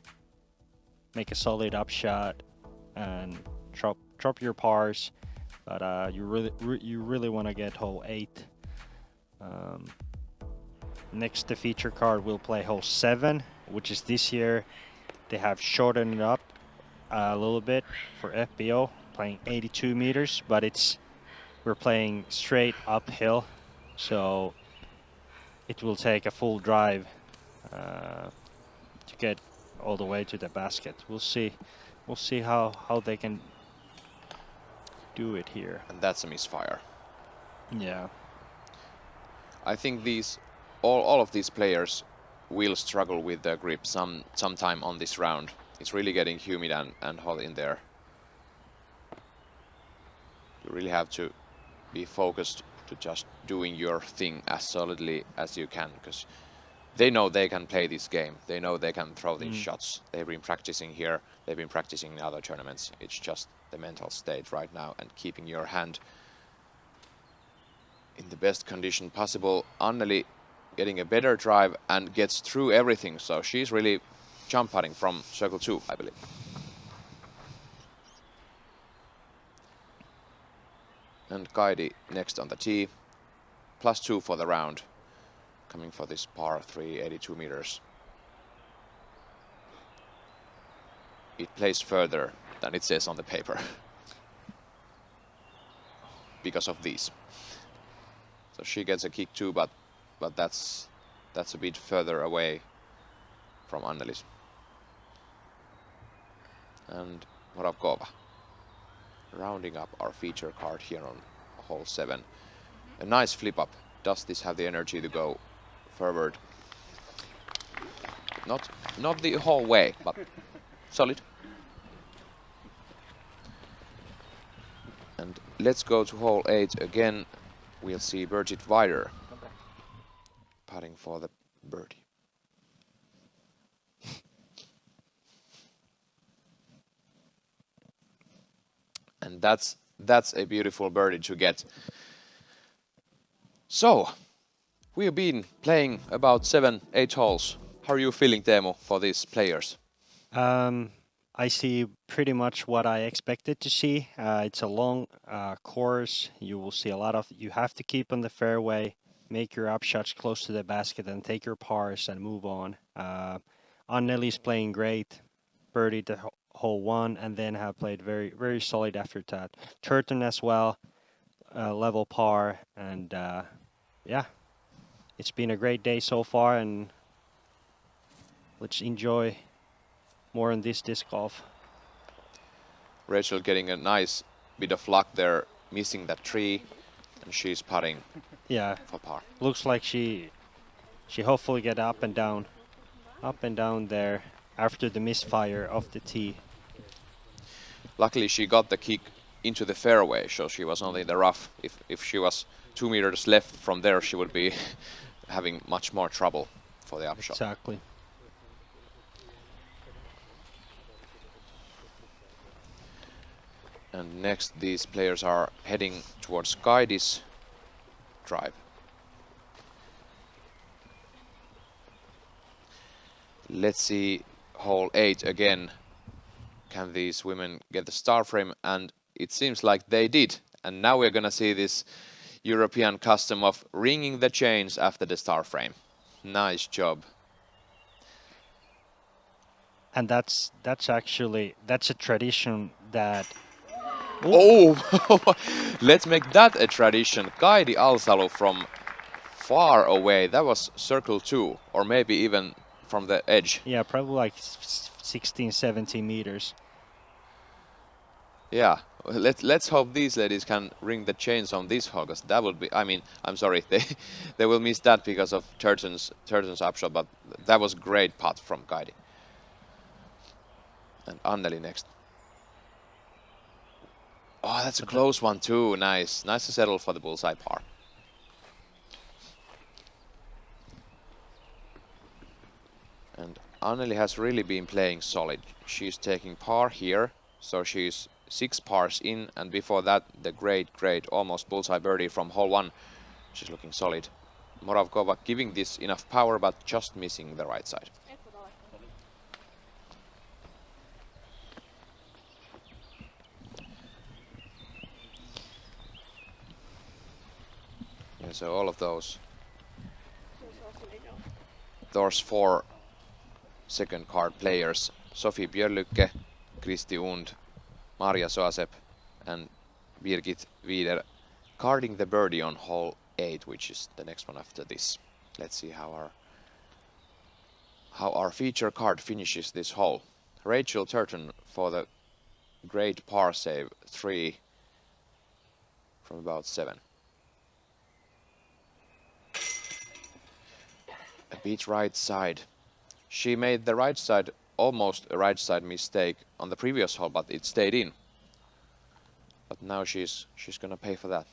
B: make a solid upshot, and drop your pars. But you really want to get hole 8. Next, the feature card will play hole 7, which is this year. They have shortened it up a little bit for FPO, playing 82 meters, but we're playing straight uphill. So it will take a full drive to get all the way to the basket. We'll see. We'll see how they can do it here.
A: And that's a misfire.
B: Yeah.
A: I think all of these players will struggle with their grip sometime on this round. It's really getting humid and hot in there. You really have to be focused to just doing your thing as solidly as you can, because they know they can play this game. They know they can throw these shots. They've been practicing here. They've been practicing in other tournaments. It's just the mental state right now and keeping your hand in the best condition possible. Anneli getting a better drive and gets through everything. So she's really jump putting from circle 2, I believe. And Kaidi next on the tee. +2 for the round. Coming for this par 3, 82 meters. It plays further than it says on the paper. Because of these. So she gets a kick too, but that's a bit further away from Anneli's. And Moravkova rounding up our feature card here on hole 7. A nice flip up. Does this have the energy to go forward? Not the whole way, but solid. And let's go to hole 8 again. We'll see Birgit Weider putting for the birdie. And that's a beautiful birdie to get. So, we've been playing about 7-8 holes. How are you feeling, Teemu, for these players?
B: I see pretty much what I expected to see. It's a long course. You will see a lot of, you have to keep on the fairway, make your up shots close to the basket and take your pars and move on. Anneli's playing great. Birdied the hole 1 and then have played very, very solid after that. Turton as well, level par, and yeah, it's been a great day so far, and let's enjoy more on this disc golf.
A: Rachel getting a nice bit of luck there, missing that tree, and she's putting for par.
B: Looks like she hopefully get up and down there after the misfire of the tee.
A: Luckily she got the kick into the fairway, so she was only in the rough. If she was 2 meters left from there, she would be having much more trouble for the upshot.
B: Exactly.
A: And next these players are heading towards Kaidi's drive. Let's see hole 8 again. Can these women get the star frame? And it seems like they did. And now we're gonna see this European custom of ringing the chains after the star frame. Nice job.
B: And that's a tradition that.
A: Oh, let's make that a tradition. Kaidi Alsalu from far away. That was circle 2, or maybe even from the edge.
B: Yeah, probably like 16, 17 meters.
A: Yeah, let's hope these ladies can ring the chains on this hole, because that would be, I mean, I'm sorry, they will miss that because of Turton's upshot, but that was great putt from Kaidi. And Anneli next. Oh, that's a close one too. Nice. Nice to settle for the bullseye par. And Anneli has really been playing solid. She's taking par here, so she's 6 pars in, and before that the great almost bullseye birdie from hole 1. She's looking solid. Moravkova giving this enough power but just missing the right side. Yeah, so all of those 4 second card players, Sophie Björlycke, Kristi Und, Maria Soasep and Birgit Weider, carding the birdie on hole 8, which is the next one after this. Let's see how our feature card finishes this hole. Rachel Turton for the great par save 3 from about 7. A bit right side. She made the right side, almost a right side mistake on the previous hole, but it stayed in. But now she's gonna pay for that.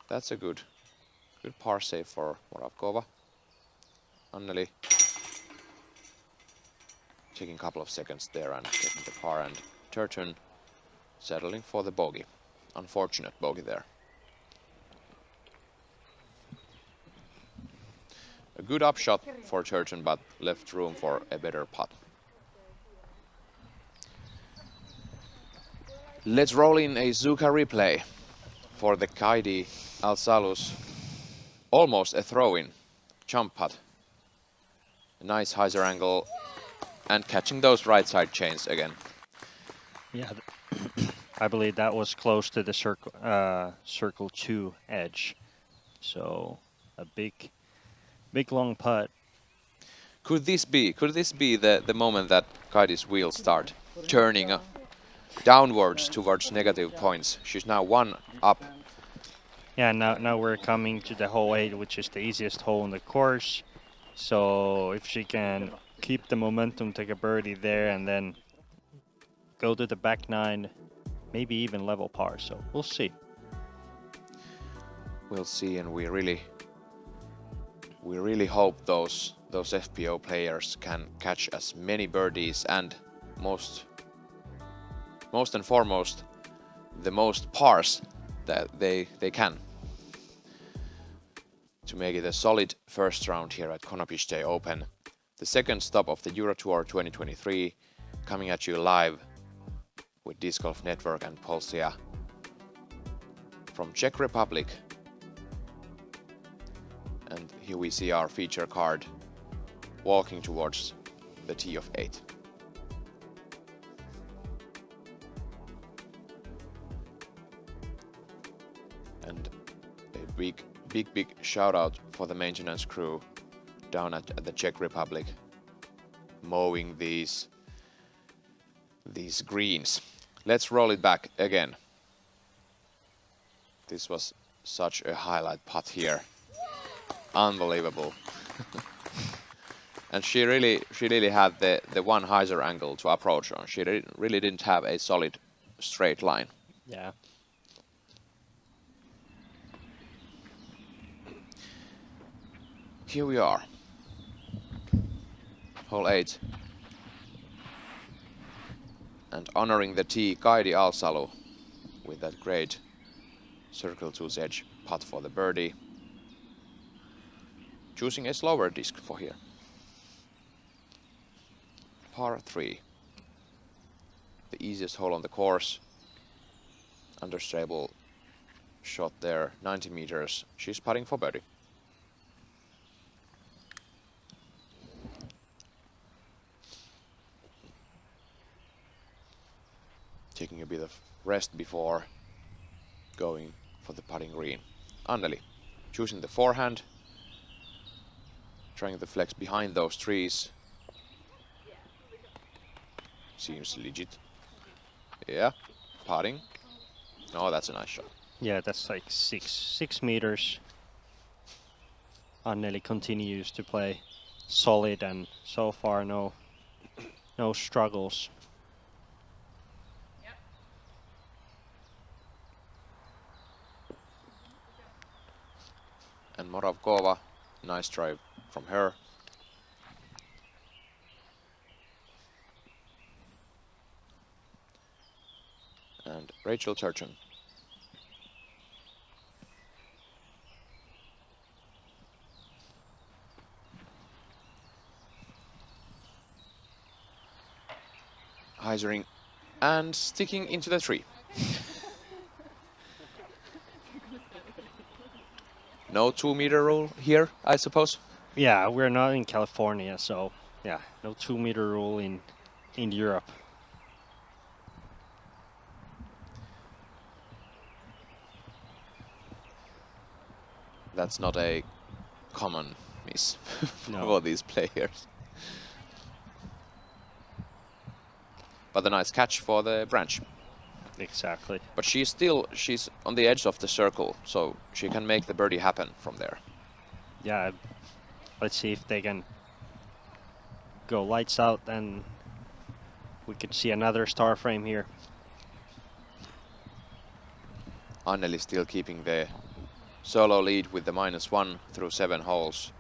A: That's a good par save for Moravkova. Anneli taking a couple of seconds there and getting the par, and Turton settling for the bogey. Unfortunate bogey there. A good upshot for Turton, but left room for a better putt. Let's roll in a Zuka replay for the Kaidi Al-Salus. Almost a throw-in jump putt. A nice hyzer angle and catching those right side chains again.
B: Yeah, I believe that was close to the circle 2 edge. So a big long putt.
A: Could this be the moment that Kaidi's wheels start turning downwards towards negative points? She's now 1 up.
B: Yeah, now we're coming to the hole 8, which is the easiest hole in the course. So if she can keep the momentum, take a birdie there, and then go to the back 9, maybe even level par. So we'll see.
A: We'll see, and we really hope those FPO players can catch as many birdies and most and foremost the most pars that they can to make it a solid first round here at Konopiście Open. The second stop of the Euro Tour 2023, coming at you live with Disc Golf Network and Polsia from Czech Republic. And here we see our feature card walking towards the tee of 8. And a big shout out for the maintenance crew down at the Czech Republic, mowing these greens. Let's roll it back again. This was such a highlight putt here. Unbelievable. And she really had the one hyzer angle to approach on. She really didn't have a solid straight line.
B: Yeah.
A: Here we are. Hole 8. And honoring the tee, Kaidi Al-Salu with that great circle 2's edge putt for the birdie. Choosing a slower disc for here. Par 3. The easiest hole on the course. Understable shot there, 90 meters. She's putting for birdie. Taking a bit of rest before going for the putting green. Anneli choosing the forehand, trying to flex behind those trees. Seems legit. Yeah, putting. Oh, that's a nice shot.
B: Yeah, that's like six meters. Anneli continues to play solid, and so far no struggles.
A: And Moravkova, nice drive from her. And Rachel Turton. Hyzering and sticking into the tree. No 2 meter rule here, I suppose?
B: Yeah, we're not in California, so Yeah, no 2-meter rule in Europe.
A: That's not a common miss
B: No.
A: for these players. But a nice catch for the branch.
B: Exactly.
A: But she's on the edge of the circle, so she can make the birdie happen from there.
B: Yeah, let's see if they can go lights out, and we could see another star frame here.
A: Anneli still keeping the solo lead with the -1 through 7 holes.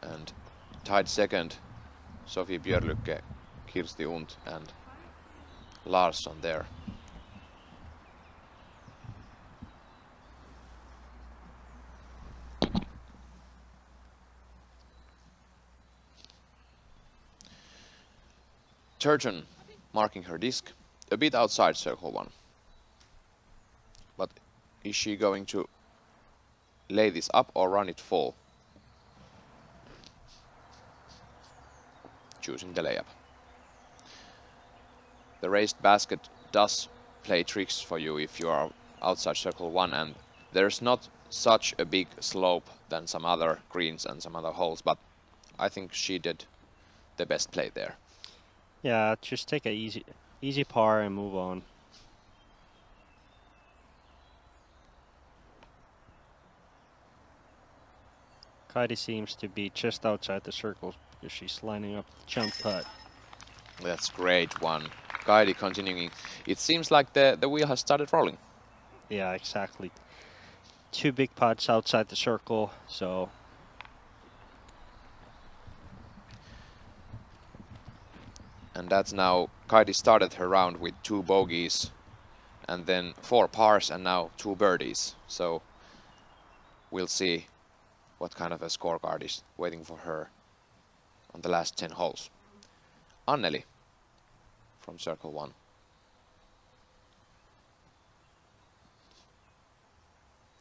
A: And tied second, Sophie Björlycke, Kirsti Unt and Larsson there. Turgeon marking her disc, a bit outside circle 1. But is she going to lay this up or run it full? Choosing the layup. The raised basket does play tricks for you if you are outside circle 1, and there's not such a big slope than some other greens and some other holes, but I think she did the best play there.
B: Yeah, just take a easy par and move on. Kaidi seems to be just outside the circle because she's lining up the jump putt.
A: That's great one. Kaidi continuing. It seems like the wheel has started rolling.
B: Yeah, exactly. 2 big putts outside the circle, so
A: And that's now, Kaidi started her round with 2 bogeys and then 4 pars and now 2 birdies. So we'll see what kind of a scorecard is waiting for her on the last 10 holes. Anneli from circle 1.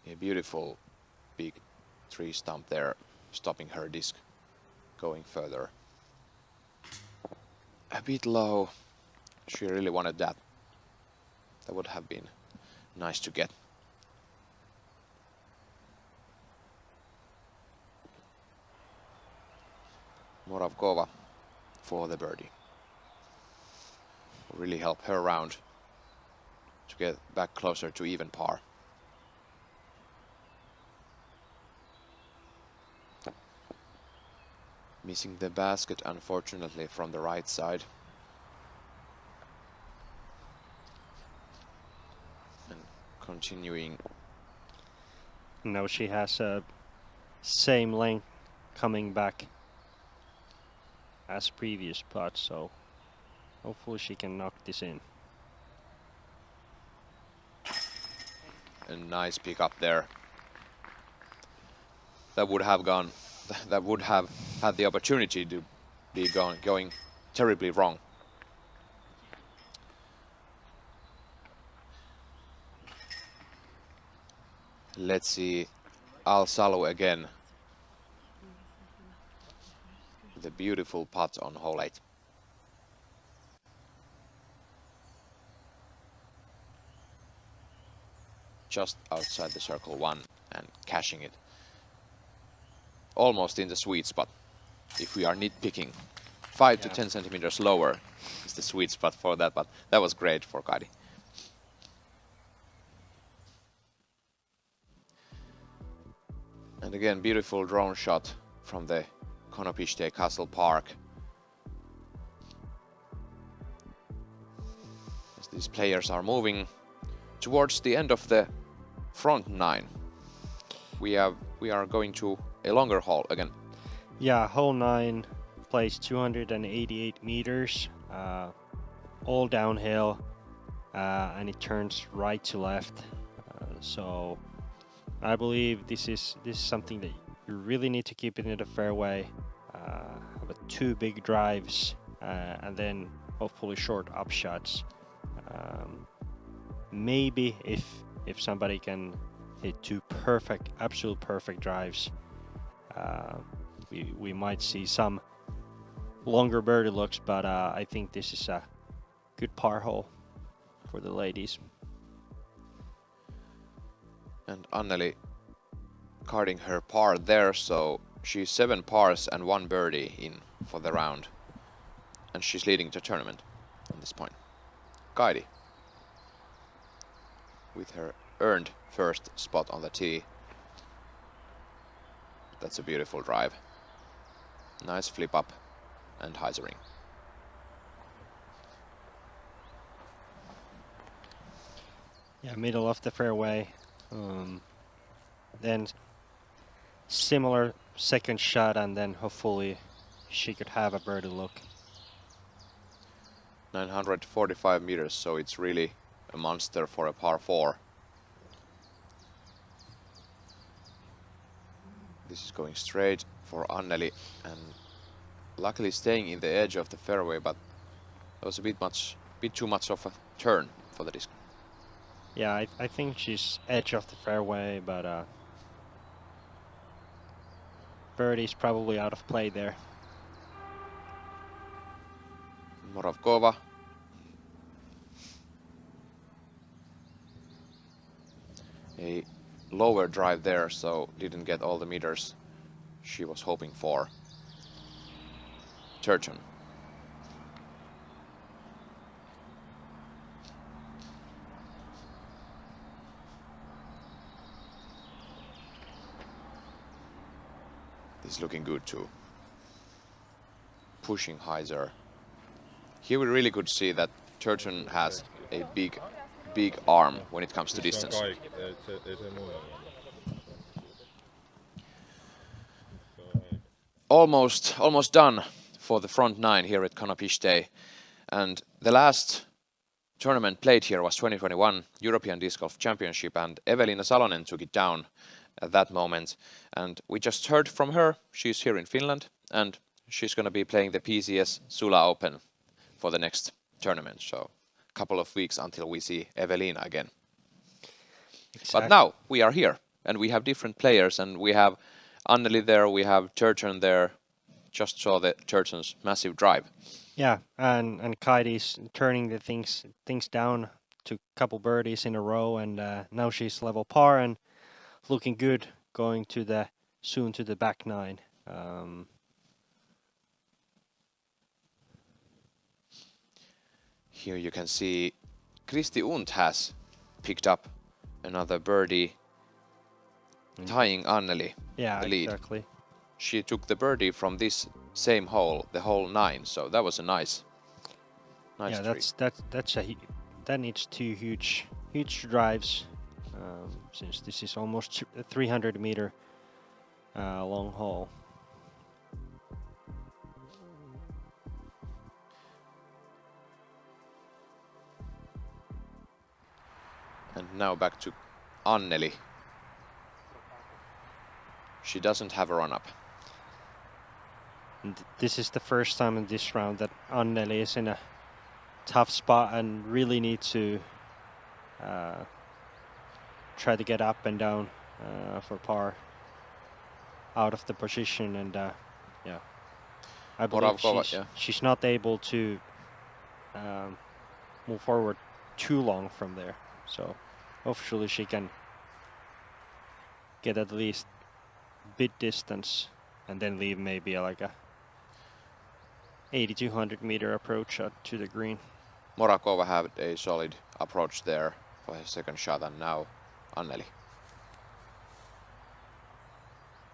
A: A beautiful big tree stump there, stopping her disc going further. A bit low. She really wanted that. That would have been nice to get. Moravkova for the birdie. Will really help her round to get back closer to even par. Missing the basket, unfortunately, from the right side. And continuing.
B: now she has a same length coming back as previous putt, so hopefully she can knock this in.
A: A nice pick up there. That would have gone. That would have had the opportunity to be going terribly wrong. Let's see Al-Salu again. The beautiful putt on hole 8. Just outside the circle 1 and cashing it. Almost in the sweet spot, if we are nitpicking. 5 to 10 centimeters lower is the sweet spot for that, but that was great for Kaidi. And again, beautiful drone shot from the Konopiście Castle Park. As these players are moving towards the end of the front 9. We are going to a longer hole again.
B: Yeah, hole 9 plays 288 meters, all downhill, and it turns right to left. So I believe this is something that you really need to keep it in the fairway. Have 2 big drives, and then hopefully short up shots. Maybe if somebody can hit 2 perfect, absolute perfect drives, we might see some longer birdie looks, but I think this is a good par hole for the ladies.
A: And Anneli carding her par there, so she's 7 pars and 1 birdie in for the round. And she's leading the tournament at this point. Kaidi with her earned first spot on the tee. That's a beautiful drive. Nice flip up and hyzering.
B: Yeah, middle of the fairway. Then similar second shot, and then hopefully she could have a birdie look.
A: 945 meters, so it's really a monster for a par 4. This is going straight for Anneli, and luckily staying in the edge of the fairway, but that was a bit too much of a turn for the disc.
B: Yeah, I think she's edge of the fairway, but birdie's probably out of play there.
A: Moravkova. A lower drive there, so didn't get all the meters she was hoping for. Turgeon. This is looking good too. Pushing hyzer. Here we really could see that Turgeon has a big arm when it comes to distance. Almost done for the front 9 here at Konopiście, and the last tournament played here was 2021 European Disc Golf Championship, and Evelina Salonen took it down at that moment, and we just heard from her. She's here in Finland, and she's going to be playing the PCS Sula Open for the next tournament, so a couple of weeks until we see Evelina again. Exactly. But now we are here, and we have different players, and we have Anneli there, we have Turgeon there. Just saw the Turgeon's massive drive. Yeah,
B: and Kaidi's turning the things down to a couple birdies in a row, and now she's level par and looking good, going to soon to the back 9.
A: Here you can see Kristi Unt has picked up another birdie, tying Anneli the lead.
B: Exactly.
A: She took the birdie from this same hole, the hole 9, so that was a nice tree.
B: That needs 2 huge drives, since this is almost a 300 meter long hole.
A: And now back to Anneli. She doesn't have a run-up.
B: This is the first time in this round that Anneli is in a tough spot and really needs to try to get up and down for par out of the position, and I believe she's not able to move forward too long from there, so hopefully she can get at least bit distance and then leave maybe like a 80-200 meter approach to the green.
A: Morakova had a solid approach there for his second shot, and now Anneli.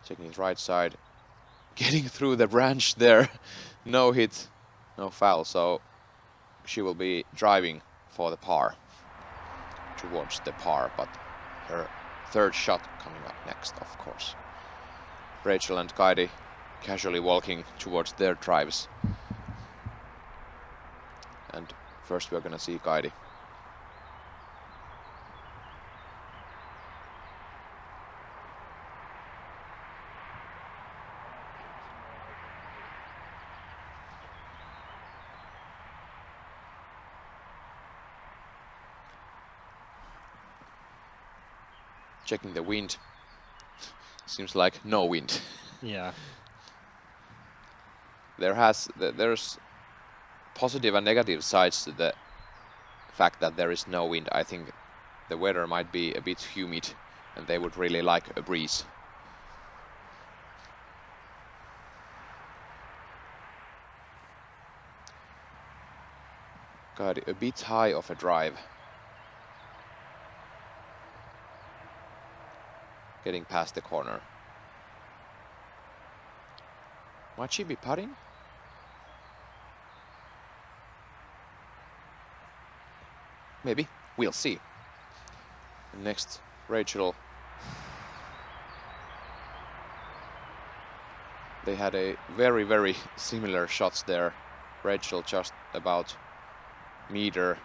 A: Taking his right side, getting through the branch there. No hit, no foul, so she will be driving for the par, towards the par, but her third shot coming up next, of course. Rachel and Kaidi casually walking towards their drives. And first we're gonna see Kaidi. Checking the wind. Seems like no wind.
B: Yeah.
A: there's positive and negative sides to the fact that there is no wind. I think the weather might be a bit humid and they would really like a breeze. Got a bit high of a drive. Getting past the corner. Might she be putting? Maybe. We'll see. Next, Rachel. They had a very similar shots there. Rachel just about meter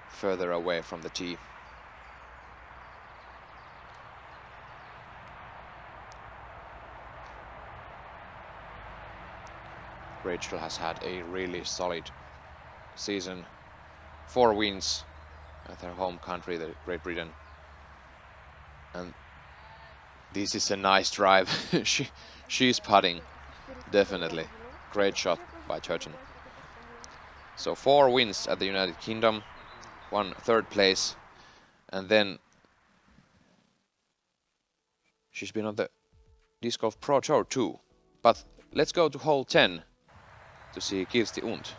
A: further away from the tee. Rachel has had a really solid season. 4 wins at her home country, the Great Britain. And this is a nice drive. She's putting, definitely. Great shot by Churchin. So 4 wins at the United Kingdom, 1 third place, and then she's been on the Disc Golf Pro Tour too. But let's go to hole 10 to see Kirsti Und.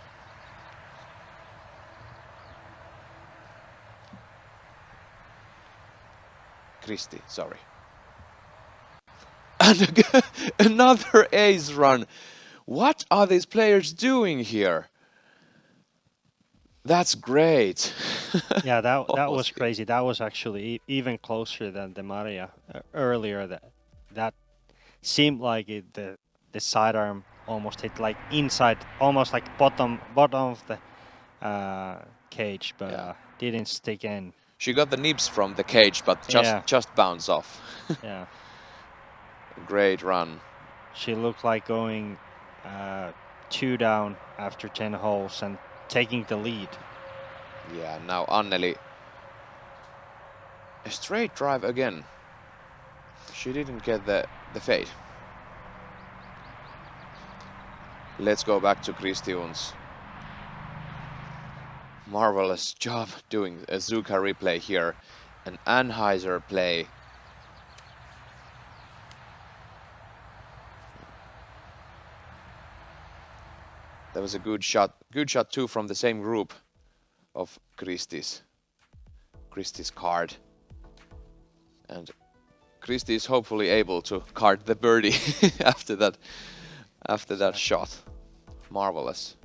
A: Kristi, sorry. And another ace run. What are these players doing here? That's great.
B: Yeah, that was crazy. That was actually even closer than the Maria earlier. That seemed like the sidearm almost hit like inside, almost like bottom of the cage, but didn't stick in.
A: She got the nibs from the cage, but just bounced off.
B: Yeah.
A: Great run.
B: She looked like going 2 down after 10 holes and taking the lead.
A: Yeah, now Anneli. A straight drive again. She didn't get the fade. Let's go back to Kristi Und's. Marvelous job doing a Zuka replay here. An Anheuser play. That was a good shot too from the same group of Kristi's card. And Kristi is hopefully able to card the birdie after that shot. Marvelous.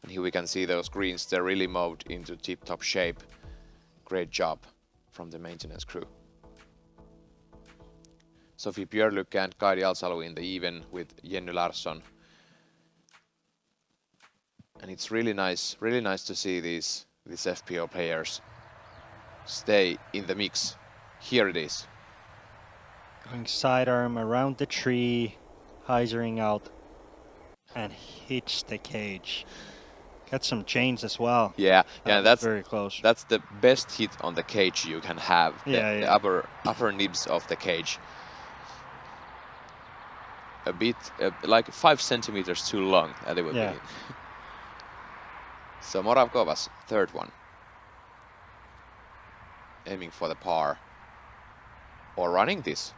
A: And here we can see those greens, they're really mowed into tip-top shape. Great job from the maintenance crew. Sophie Björlycke and Kairi Alsalu in the even with Jenny Larsson. And it's really nice to see these FPO players stay in the mix. Here it is.
B: Going sidearm around the tree, hyzering out, and hits the cage. Got some chains as well.
A: Yeah, that's
B: very close.
A: That's the best hit on the cage you can have.
B: The
A: upper nibs of the cage. A bit like 5 centimeters too long, and it would be. So Moravkova's third one. Aiming for the par. Or running this.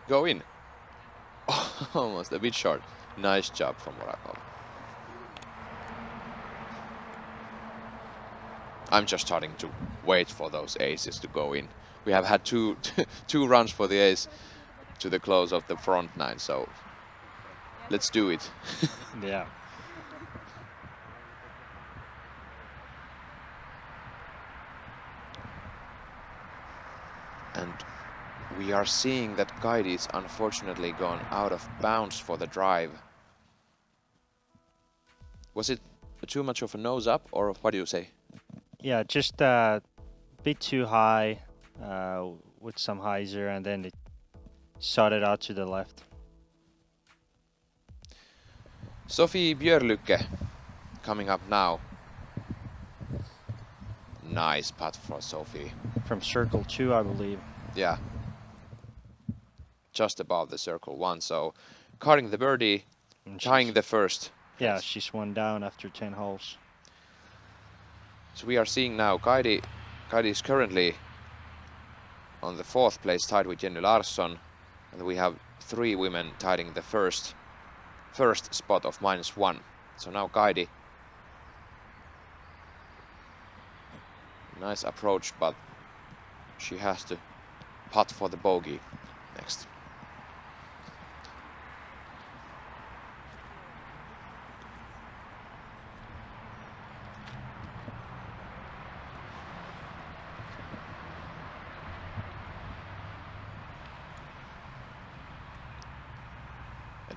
A: Go in. Almost a bit short. Nice job from Moravkova. I'm just starting to wait for those aces to go in. We have had two runs for the ace to the close of the front 9, so let's do it.
B: Yeah.
A: And we are seeing that Kaidi's unfortunately gone out of bounds for the drive. Was it too much of a nose up, or what do you say?
B: Yeah, just a bit too high with some hyzer, and then it shot it out to the left.
A: Sophie Björlycke coming up now. Nice putt for Sophie.
B: From circle 2, I believe.
A: Yeah. Just above the circle 1, so carding the birdie
B: And
A: tying
B: she's-
A: the first.
B: Yeah,
A: place.
B: she's 1 down after 10 holes.
A: So we are seeing now Kaidi is currently on the 4th place, tied with Jenny Larsson, and we have 3 women tying the first spot of -1. So now Kaidi, nice approach, but she has to putt for the bogey next.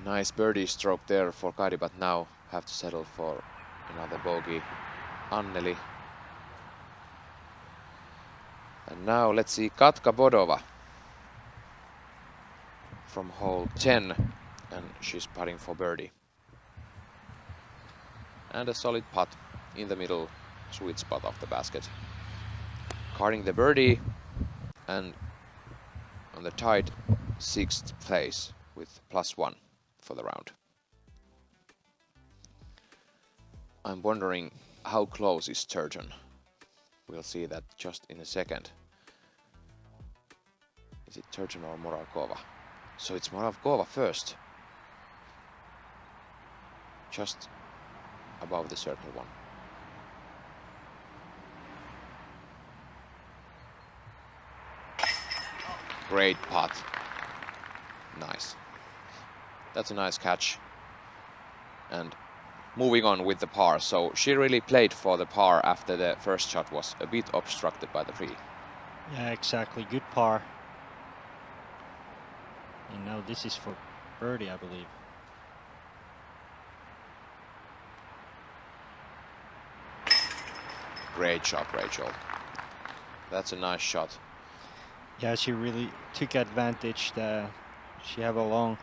A: Nice birdie stroke there for Kaidi, but now have to settle for another bogey. Anneli. And now let's see Katka Bodova from hole 10, and she's putting for birdie. And a solid putt in the middle, sweet spot of the basket. Carding the birdie, and on the tied 6th place with +1 for the round. I'm wondering how close is Turgeon. We'll see that just in a second. Is it Turgeon or Moravkova? So it's Moravkova first. Just above the circle one. Great putt. Nice. That's a nice catch. And moving on with the par. So she really played for the par after the first shot was a bit obstructed by the tree.
B: Yeah, exactly. Good par. And now this is for birdie, I believe.
A: Great shot, Rachel. That's a nice shot.
B: Yeah, she really took advantage. She have a long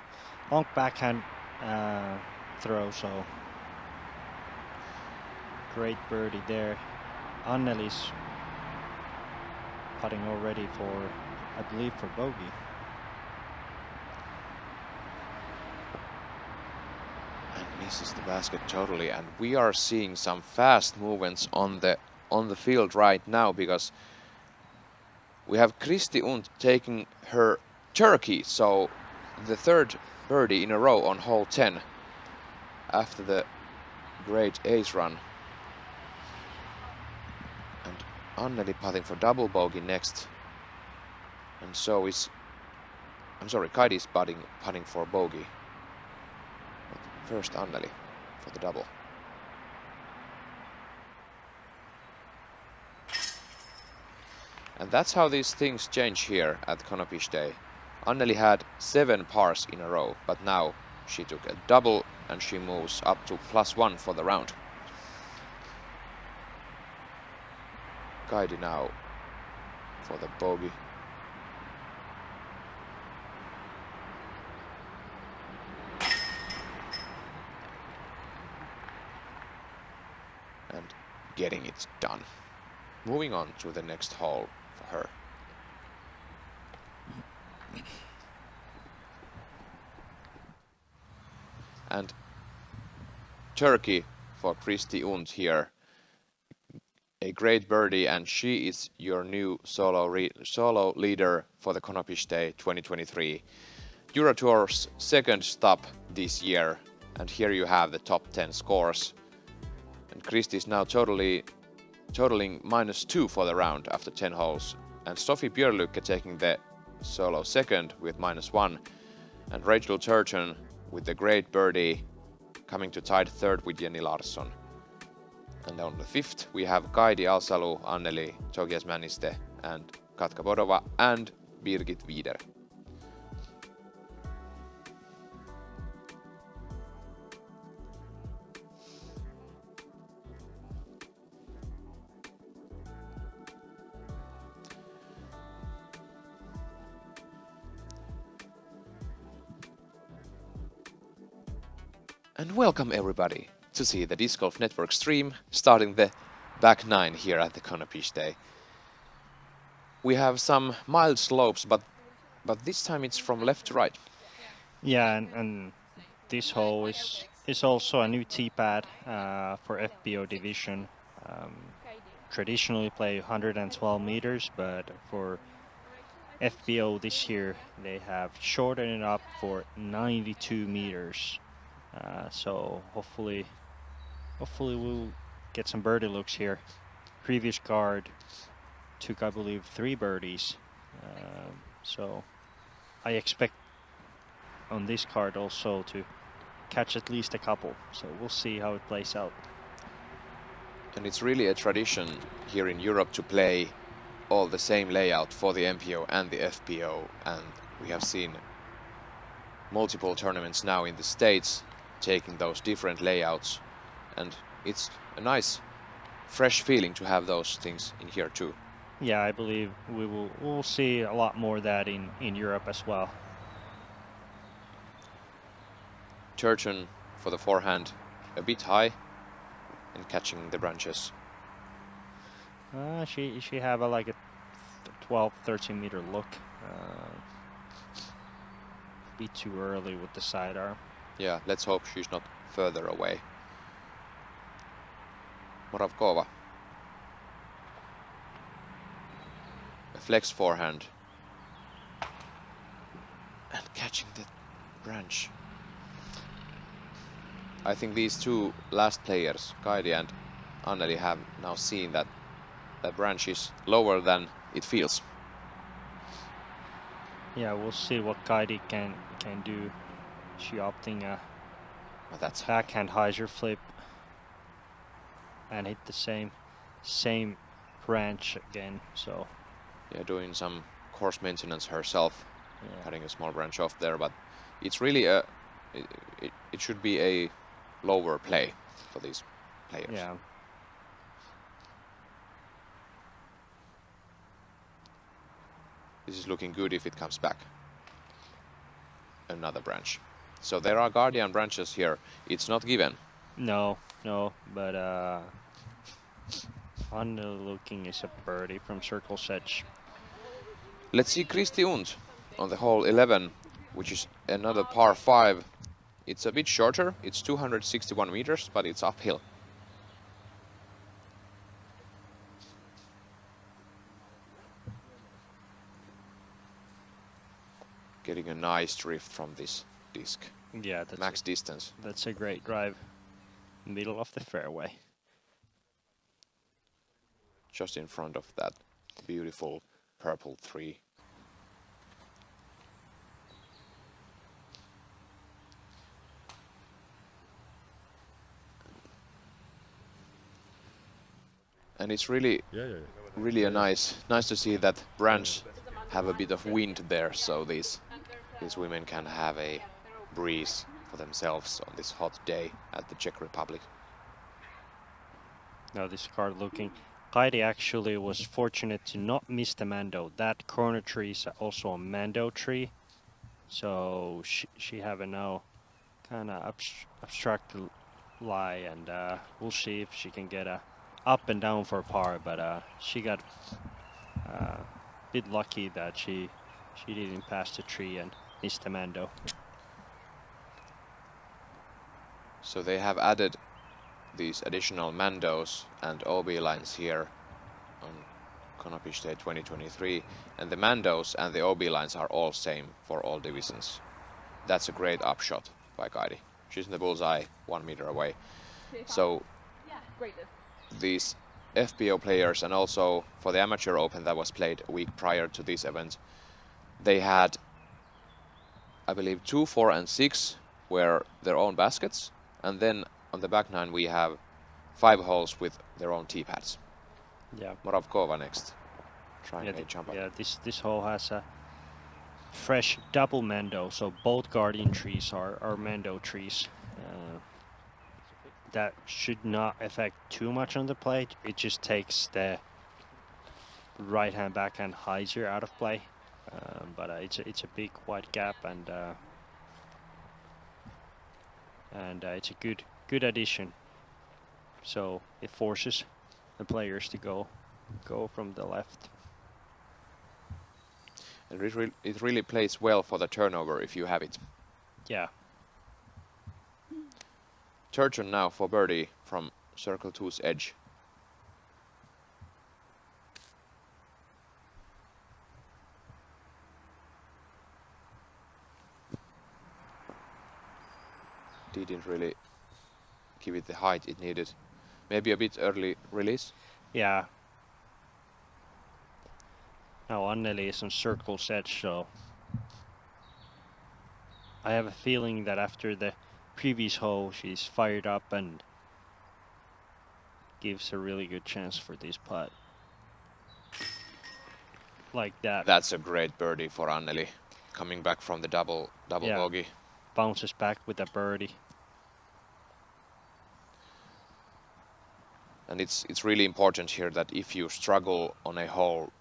B: backhand throw, so great birdie there. Anneli's putting already for, I believe, for bogey.
A: And misses the basket totally. And we are seeing some fast movements on the field right now, because we have Kristi Und taking her turkey, so the 3rd birdie in a row on hole 10 after the great ace run. And Anneli putting for double bogey next. And so is, I'm sorry, Kaidi is putting for bogey. But first Anneli for the double. And that's how these things change here at Konopište. Anneli had 7 pars in a row, but now she took a double and she moves up to +1 for the round. Kaidi now for the bogey. And getting it done. Moving on to the next hole for her. And turkey for Kristi Und here. A great birdie, and she is your new solo leader for the Konopište 2023. Eurotour's 2nd stop this year, and here you have the top 10 scores. And Kristi is now totaling -2 for the round after 10 holes. And Sophie Björlycke taking the solo 2nd with -1. And Rachel Turgeon with the great birdie coming to tied 3rd with Jenny Larsson. And on the 5th we have Kaidi Alsalu, Anneli Togias Mäniste, and Katka Bodova and Birgit Wider. And welcome everybody to see the Disc Golf Network stream, starting the back 9 here at the Konopište. We have some mild slopes, but this time it's from left to right.
B: Yeah, and this hole is also a new tee pad for FPO division. Traditionally play 112 meters, but for FPO this year they have shortened it up for 92 meters. So hopefully we'll get some birdie looks here. Previous card took, I believe, 3 birdies. So I expect on this card also to catch at least a couple. So we'll see how it plays out.
A: And it's really a tradition here in Europe to play all the same layout for the MPO and the FPO, and we have seen multiple tournaments now in the States taking those different layouts, and it's a nice fresh feeling to have those things in here too.
B: Yeah, I believe we'll see a lot more of that in Europe as well.
A: Turton for the forehand a bit high and catching the branches.
B: She have like a 12-13 meter look. Be too early with the sidearm.
A: Yeah, let's hope she's not further away. Moravkova. A flex forehand. And catching the branch. I think these two last players, Kaidi and Anneli, have now seen that the branch is lower than it feels.
B: Yeah, we'll see what Kaidi can do. She opting a
A: That's
B: backhand hyzer flip and hit the same branch again. So
A: yeah, doing some course maintenance herself,
B: yeah.
A: cutting a small branch off there, but it's really a it should be a lower play for these players.
B: Yeah.
A: This is looking good if it comes back. Another branch. So there are guardian branches here. It's not given.
B: No, but Anneli looking is a birdie from Circle's Edge.
A: Let's see Kristi Und on the hole 11, which is another par 5. It's a bit shorter. It's 261 meters, but it's uphill. Getting a nice drift from this disc.
B: Yeah, that's
A: Max distance.
B: That's a great drive. Middle of the fairway.
A: Just in front of that beautiful purple tree. And it's really, really a nice to see that branch have a bit of wind there, so these women can have a breeze for themselves on this hot day at the Czech Republic.
B: Now this card looking. Kaidi actually was fortunate to not miss the Mando. That corner tree is also a Mando tree, so she have a now kind of abstracted lie, and we'll see if she can get a up and down for par. But she got a bit lucky that she didn't pass the tree and miss the Mando.
A: So they have added these additional Mandos and OB lines here on Konopište 2023, and the Mandos and the OB lines are all same for all divisions. That's a great upshot by Kaidi. She's in the bullseye 1 meter away. So these FPO players, and also for the Amateur Open that was played a week prior to this event, they had, I believe, 2, 4 and 6 were their own baskets, and then on the back nine we have 5 holes with their own tee pads.
B: Yeah.
A: Moravkova next, trying a jump up.
B: Yeah, this hole has a fresh double Mando, so both guardian trees are Mando trees. That should not affect too much on the play. It just takes the right hand backhand hyzer out of play. But it's a big wide gap, and it's a good addition. So it forces the players to go from the left.
A: And it really plays well for the turnover if you have it.
B: Yeah.
A: Turgeon now for birdie from circle 2's edge. Didn't really give it the height it needed. Maybe a bit early release.
B: Yeah. Now Anneli is on circle's edge, so I have a feeling that after the previous hole she's fired up and gives a really good chance for this putt. Like that.
A: That's a great birdie for Anneli, coming back from the double
B: Yeah.
A: bogey.
B: Bounces back with a birdie.
A: And it's really important here that if you struggle on a hole,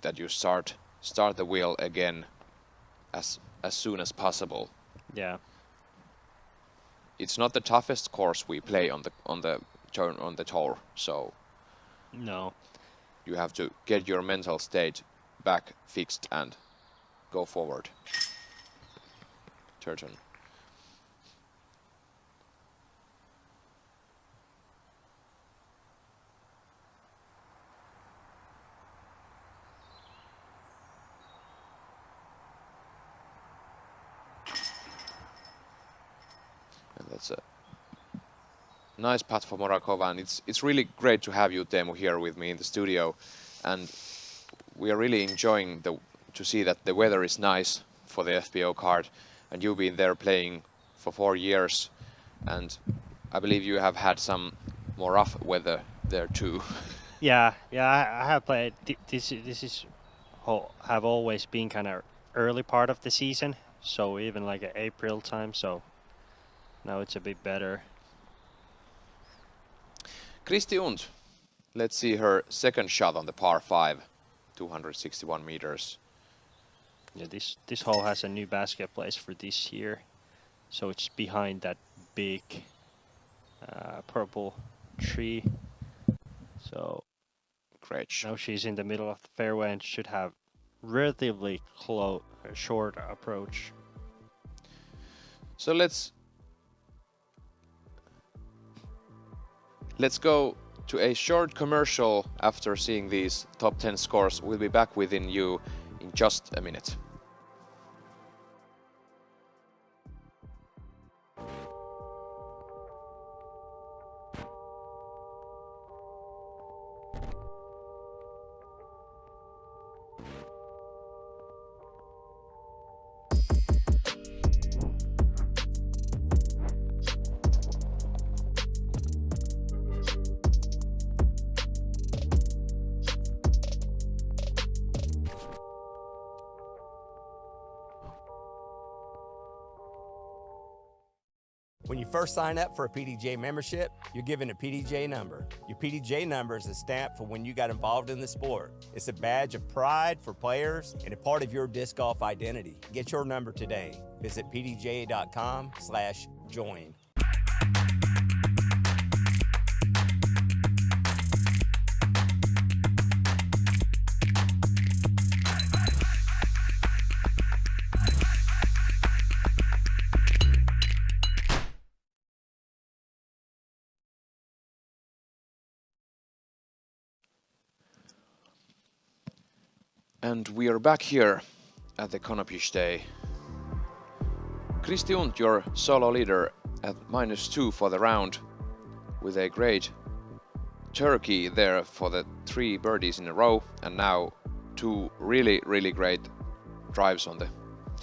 A: that you start the wheel again as soon as possible.
B: Yeah.
A: It's not the toughest course we play on the tour, so
B: No.
A: you have to get your mental state back fixed and go forward. Turgeon. And that's a nice putt for Morakova, and it's really great to have you, Teemu, here with me in the studio, and we are really enjoying to see that the weather is nice for the FPO card, and you've been there playing for 4 years, and I believe you have had some more rough weather there too.
B: Yeah, I have played. This have always been kind of early part of the season, so even like April time. So now it's a bit better.
A: Kristi Und, let's see her second shot on the par 5, 261 meters.
B: Yeah, this hole has a new basket place for this year, so it's behind that big purple tree. So
A: Great shot.
B: now she's in the middle of the fairway and should have relatively short approach.
A: So let's go to a short commercial after seeing these top 10 scores. We'll be back within you in just a minute.
G: When you first sign up for a PDJ membership, you're given a PDJ number. Your PDJ number is a stamp for when you got involved in the sport. It's a badge of pride for players and a part of your disc golf identity. Get your number today. Visit pdj.com/join.
A: And we are back here at the Konopiště. Kristi Und, your solo leader at -2 for the round, with a great turkey there for the 3 birdies in a row, and now 2 really great drives on the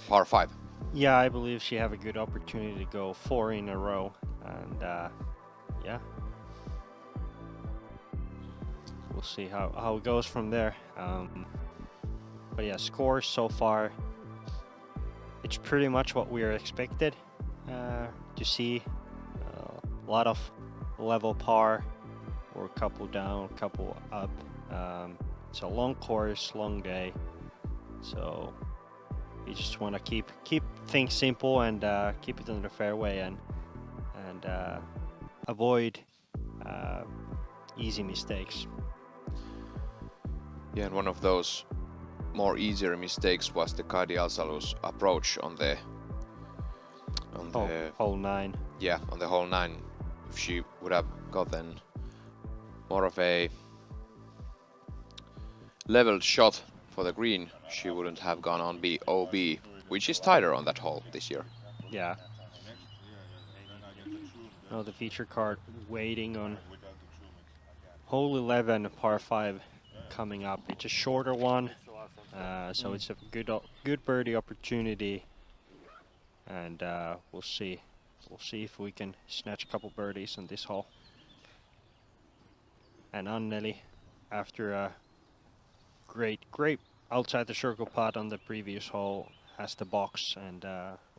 A: par 5.
B: Yeah, I believe she have a good opportunity to go 4 in a row, and yeah, we'll see how it goes from there. But yeah, scores so far, it's pretty much what we are expected to see. A lot of level par, or a couple down, a couple up. It's a long course, long day, so you just want to keep things simple and keep it in the fairway and avoid easy mistakes.
A: Yeah, and one of those more easier mistakes was the Kadi Alsalu's approach on the
B: hole 9.
A: Yeah, on the hole 9. if she would have gotten more of a leveled shot for the green, she wouldn't have gone on OB, which is tighter on that hole this year.
B: Yeah. Now the feature card waiting on hole 11, par 5 coming up. It's a shorter one, so it's a good birdie opportunity, and we'll see. We'll see if we can snatch a couple birdies on this hole. And Anneli, after a great outside the circle putt on the previous hole, has the box, and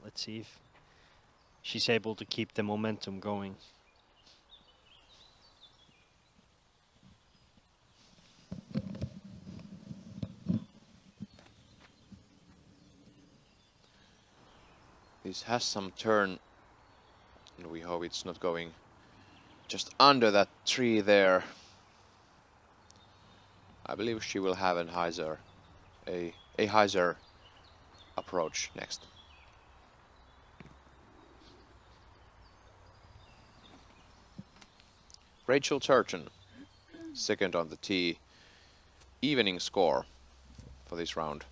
B: let's see if she's able to keep the momentum going.
A: This has some turn, and we hope it's not going just under that tree there. I believe she will have a hyzer approach next. Rachel Turton, second on the tee, evening score for this round.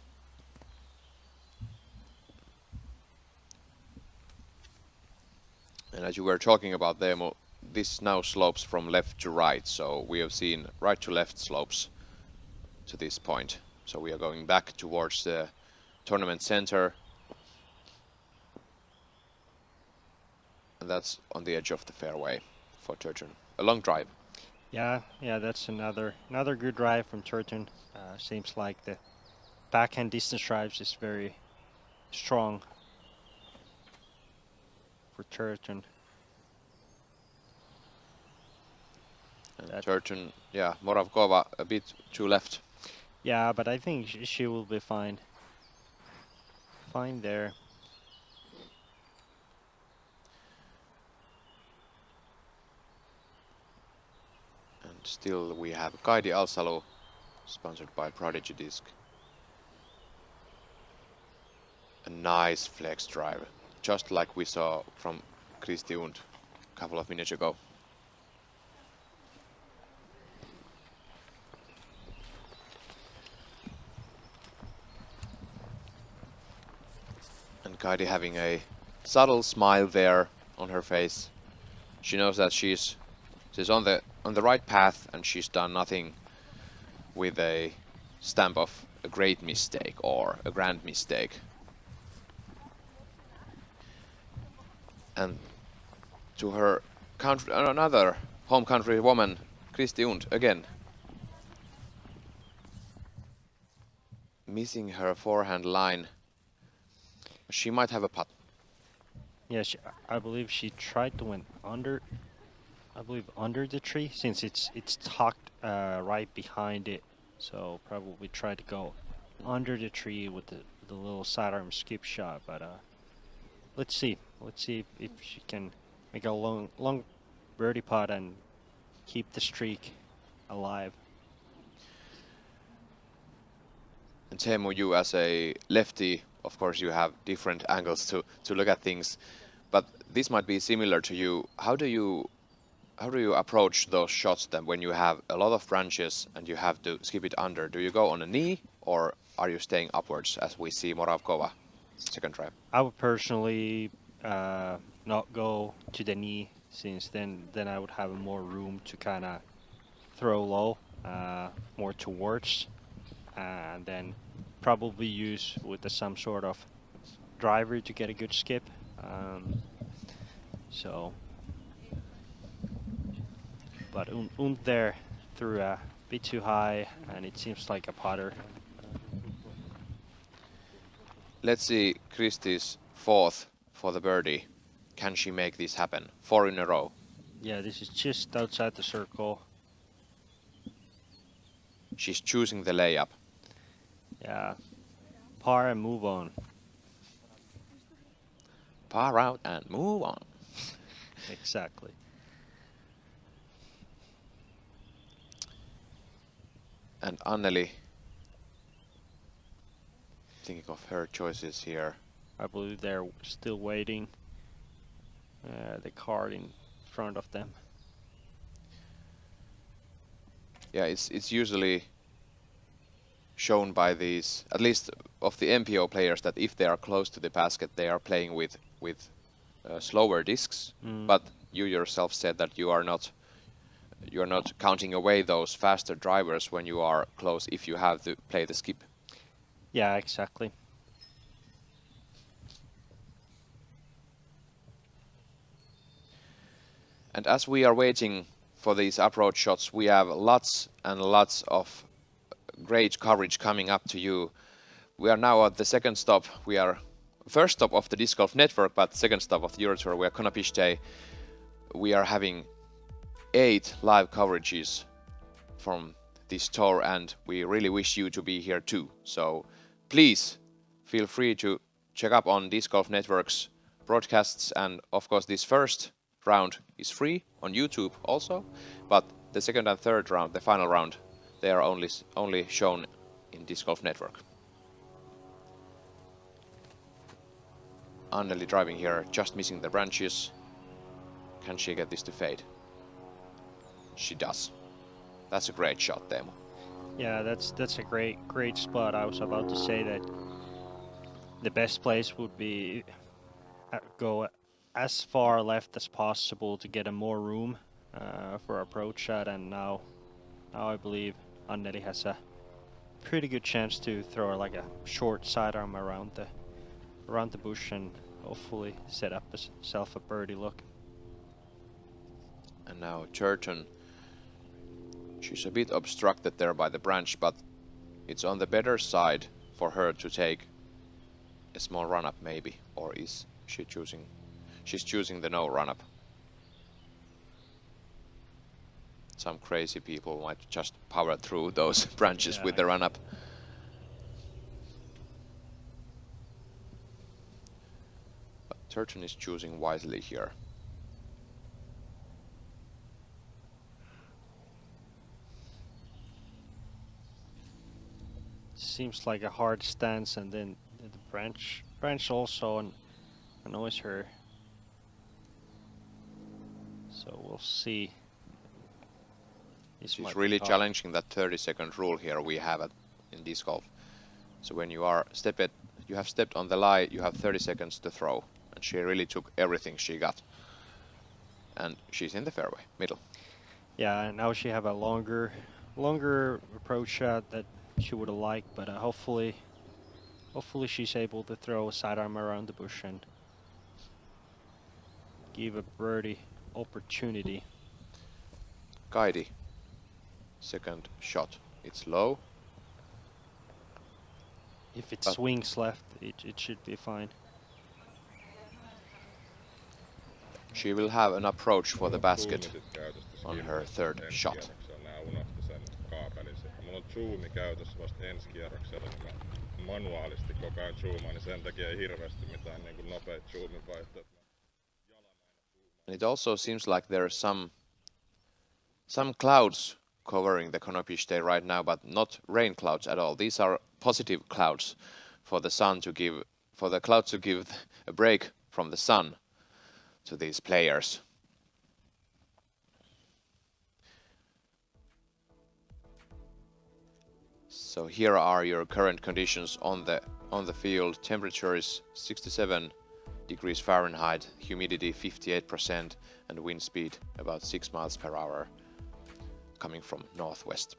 A: And as you were talking about, Teemu, this now slopes from left to right, so we have seen right to left slopes to this point. So we are going back towards the tournament center, and that's on the edge of the fairway for Turton. A long drive.
B: Yeah, that's another good drive from Turton. Seems like the backhand distance drives is very strong for Turton.
A: And Turton, yeah, Moravkova a bit too left.
B: Yeah, but I think she will be fine. Fine there.
A: And still we have Kaidi Alsalu, sponsored by Prodigy Disc. A nice flex drive, just like we saw from Kristi Unt a couple of minutes ago. And Kaidi having a subtle smile there on her face. She knows that she's on the right path, and she's done nothing with a stamp of a great mistake or a grand mistake. And to her country, another home country woman, Kristi Unt, again missing her forehand line. She might have a putt.
B: Yeah, I believe she tried to went under. I believe under the tree, since it's tucked right behind it. So probably try to go under the tree with the little sidearm skip shot. But let's see if she can make a long birdie putt and keep the streak alive.
A: And Teemu, you as a lefty, of course you have different angles to look at things, but this might be similar to you. How do you approach those shots then when you have a lot of branches and you have to skip it under? Do you go on a knee, or are you staying upwards as we see Moravkova second drive?
B: I would personally not go to the knee, since then I would have more room to kind of throw low, more towards, and then probably use with some sort of driver to get a good skip. But Unt there threw a bit too high, and it seems like a putter.
A: Let's see Kristi's fourth for the birdie. Can she make this happen? 4 in a row.
B: Yeah, this is just outside the circle.
A: She's choosing the layup.
B: Yeah, par and move on.
A: Par out and move on.
B: Exactly.
A: And Anneli, thinking of her choices here.
B: I believe they're still waiting. The card in front of them.
A: Yeah, it's usually shown by these, at least of the MPO players, that if they are close to the basket, they are playing with slower discs. But you yourself said that you are not counting away those faster drivers when you are close if you have to play the skip.
B: Yeah, exactly.
A: And as we are waiting for these approach shots, we have lots and lots of great coverage coming up to you. We are now at the second stop. We are first stop of the Disc Golf Network, but second stop of the Euro Tour. We are Konopiště. We are having 8 live coverages from this tour, and we really wish you to be here too. So please feel free to check up on Disc Golf Network's broadcasts, and of course this first round is free on YouTube also, but the second and third round, the final round, they are only shown in Disc Golf Network. Anneli driving here, just missing the branches. Can she get this to fade? She does. That's a great shot, Teemu.
B: Yeah, that's a great spot. I was about to say that the best place would be go as far left as possible to get a more room for approach shot, and now I believe Anneli has a pretty good chance to throw like a short sidearm around the bush and hopefully set up herself a birdie look.
A: And now Churton, she's a bit obstructed there by the branch, but it's on the better side for her to take a small run-up maybe, or is she choosing? She's choosing the no run-up. Some crazy people might just power through those branches with the run-up. But Turton is choosing wisely here.
B: Seems like a hard stance, and then the branch also annoys her. So we'll see.
A: She's really challenging that 30-second rule here we have in disc golf. So when you are you have stepped on the lie, you have 30 seconds to throw, and she really took everything she got. And she's in the fairway, middle.
B: Yeah, and now she have a longer approach shot that she would have liked, but hopefully she's able to throw a sidearm around the bush and give a birdie opportunity.
A: Kaidi, second shot. It's low.
B: If it swings left, it should be fine.
A: She will have an approach for the basket on her third shot.
H: Mulla on zoomi käytössä vasta ensi kierroksella, niin mä manuaalisti koko ajan zoomaan, niin sen takia ei hirveästi mitään niin kuin nopeat zoomin vaihtoehtoja.
A: And it also seems like there are some clouds covering the Konopište right now, but not rain clouds at all. These are positive clouds for the sun to give, for the clouds to give a break from the sun to these players. So here are your current conditions on the field. Temperature is 67 degrees Fahrenheit, humidity 58%, and wind speed about 6 miles per hour, coming from northwest.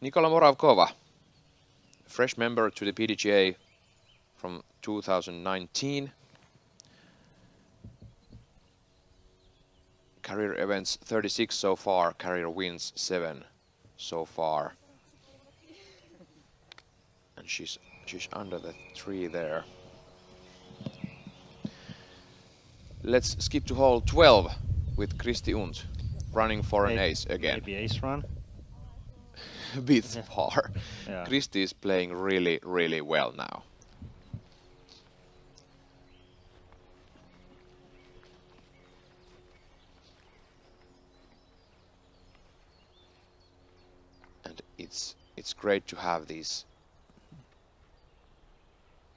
A: Nikola Moravkova, fresh member to the PDGA from 2019. Career events 36 so far, career wins 7 so far. And she's under the tree there. Let's skip to hole 12 with Kristi Unt running for an ace again.
B: Maybe ace run?
A: A bit far.
B: Yeah.
A: Kristi is playing really, really well now. it's great to have these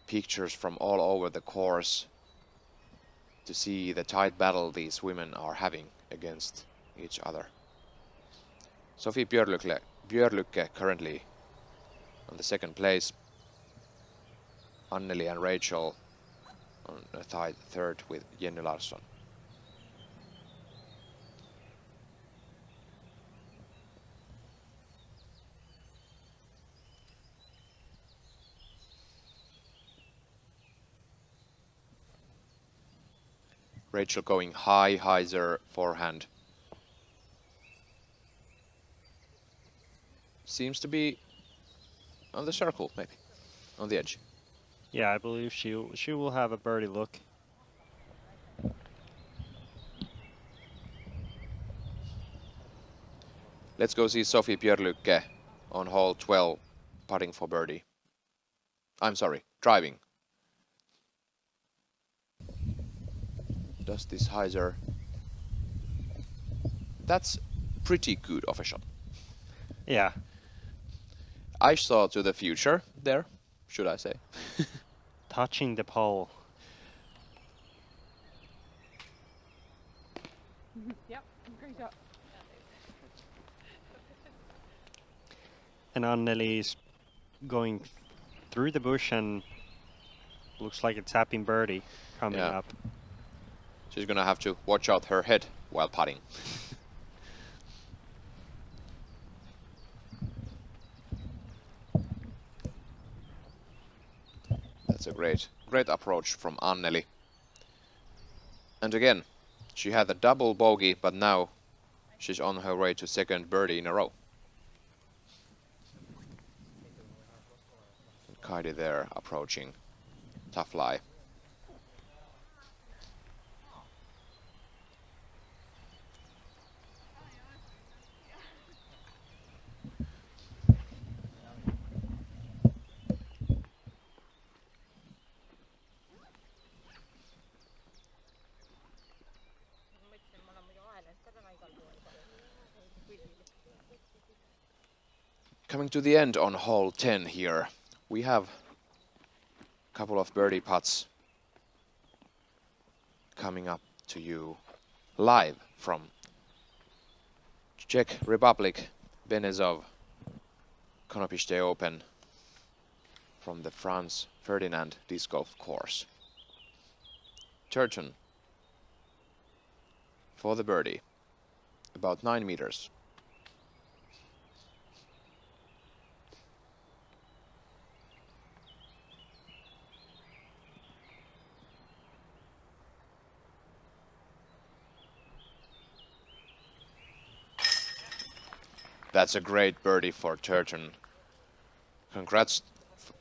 A: pictures from all over the course to see the tight battle these women are having against each other. Sophie Björlycke currently on the second place. Anneli and Rachel on a tied third with Jenny Larsson. Rachel going high, hyzer forehand. Seems to be on the circle, maybe, on the edge.
B: Yeah, I believe she will have a birdie look.
A: Let's go see Sophie Björlycke on hole 12, putting for birdie. I'm sorry, driving. Does this hyzer? That's pretty good of a shot.
B: Yeah.
A: I saw to the future there, should I say.
B: Touching the pole.
C: Yep, great shot.
B: And Anneli's going through the bush and looks like a tapping birdie coming up.
A: She's gonna have to watch out her head while putting. That's a great approach from Anneli. And again, she had a double bogey, but now she's on her way to second birdie in a row. And Kaidi there approaching. Tough lie. Coming to the end on hole 10 here, we have a couple of birdie putts coming up to you live from Czech Republic, Benezov, Konopiště Open from the Franz Ferdinand disc golf course. Turton for the birdie, about 9 meters. That's a great birdie for Turton. Congrats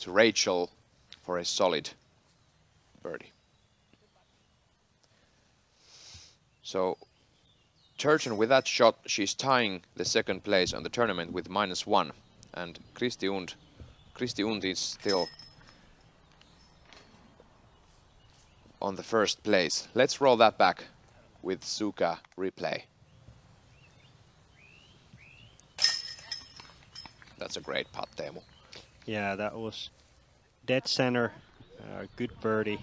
A: to Rachel for a solid birdie. So Turton, with that shot, she's tying the second place on the tournament with -1, and Kristi Und is still on the first place. Let's roll that back with Suka replay. That's a great putt, Teemu.
B: Yeah, that was dead center, good birdie.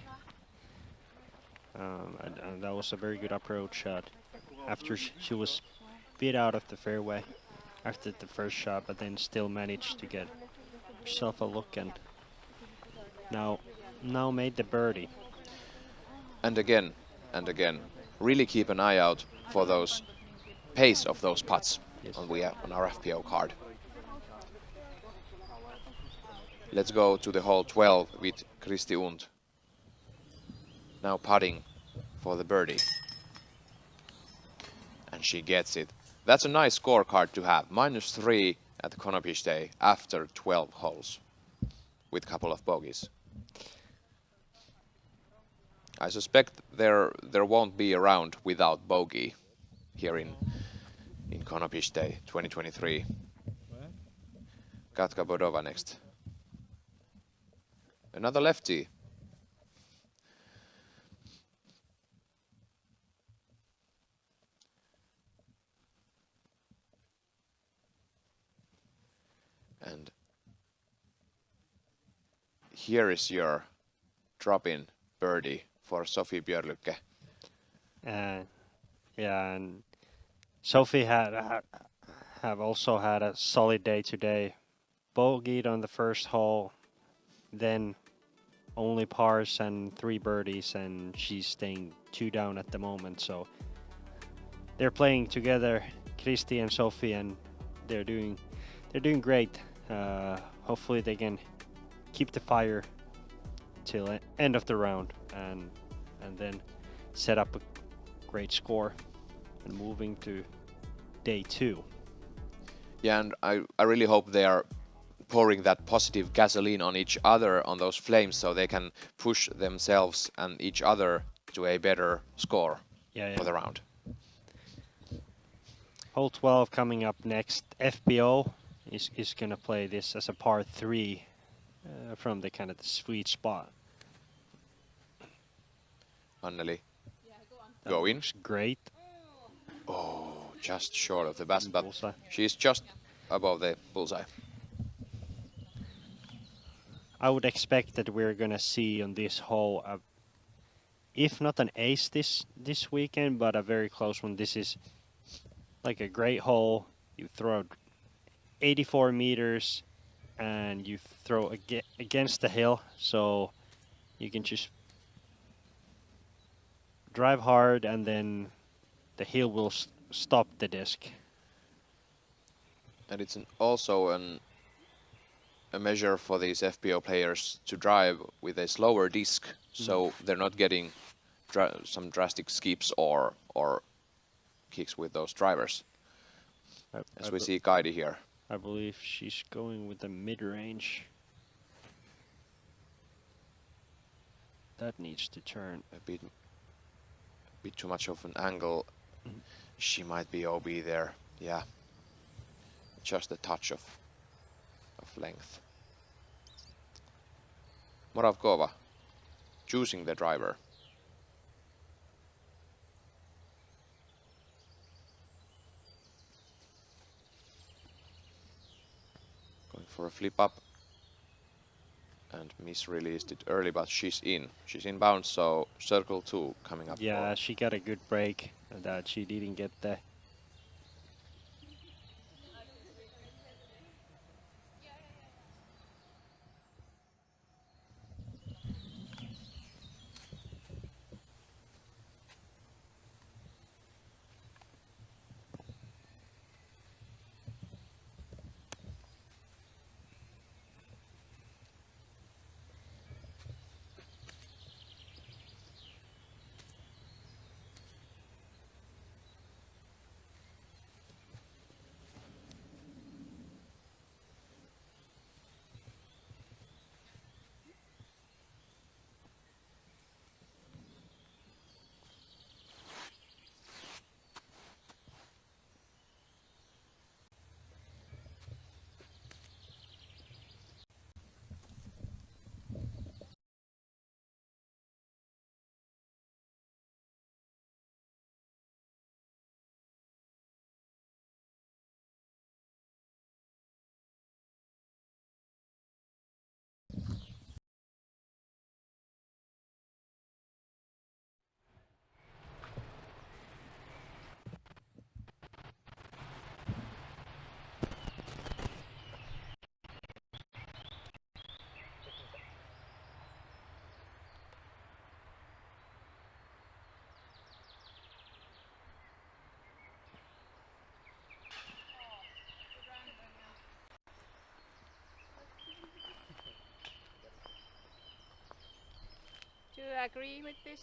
B: And that was a very good approach shot after she was beat out of the fairway after the first shot, but then still managed to get herself a look and now made the birdie.
A: And again, really keep an eye out for those pace of those putts on our FPO card. Let's go to the hole 12 with Kristi Und. Now putting for the birdie. And she gets it. That's a nice scorecard to have. -3 at the Konopište after 12 holes with a couple of bogeys. I suspect there won't be a round without bogey here in Konopište 2023. Katka Bodova next. Another lefty. here is your drop-in birdie for Sophie Björlycke.
B: Yeah, and Sophie have also had a solid day today. Bogeyed on the first hole, then only pars and 3 birdies, and she's staying 2 down at the moment. So they're playing together, Christy and Sophie, and they're doing great. Hopefully they can keep the fire till end of the round and then set up a great score and moving to day 2.
A: Yeah, and I really hope they are pouring that positive gasoline on each other on those flames so they can push themselves and each other to a better score for the round.
B: Hole 12 coming up next. FPO is going to play this as a par 3 from the kind of the sweet spot.
A: Anneli, go in.
B: Great.
A: Oh, just short of the basket, but
B: Bullseye.
A: she's just above the bullseye.
B: I would expect that we're going to see on this hole, if not an ace this weekend, but a very close one. This is like a great hole. You throw 84 meters and you throw against the hill, so you can just drive hard and then the hill will stop the disc.
A: And it's also a measure for these FPO players to drive with a slower disc, so they're not getting some drastic skips or kicks with those drivers. As we see Kaidi here.
B: I believe she's going with the mid-range. That needs to turn.
A: A bit too much of an angle. She might be OB there. Yeah. Just a touch of length. Moravkova choosing the driver. Going for a flip up and misreleased it early, but she's in. She's inbound, so circle 2 coming up.
B: Yeah, she got a good break that she didn't get the.
C: Do you agree with this?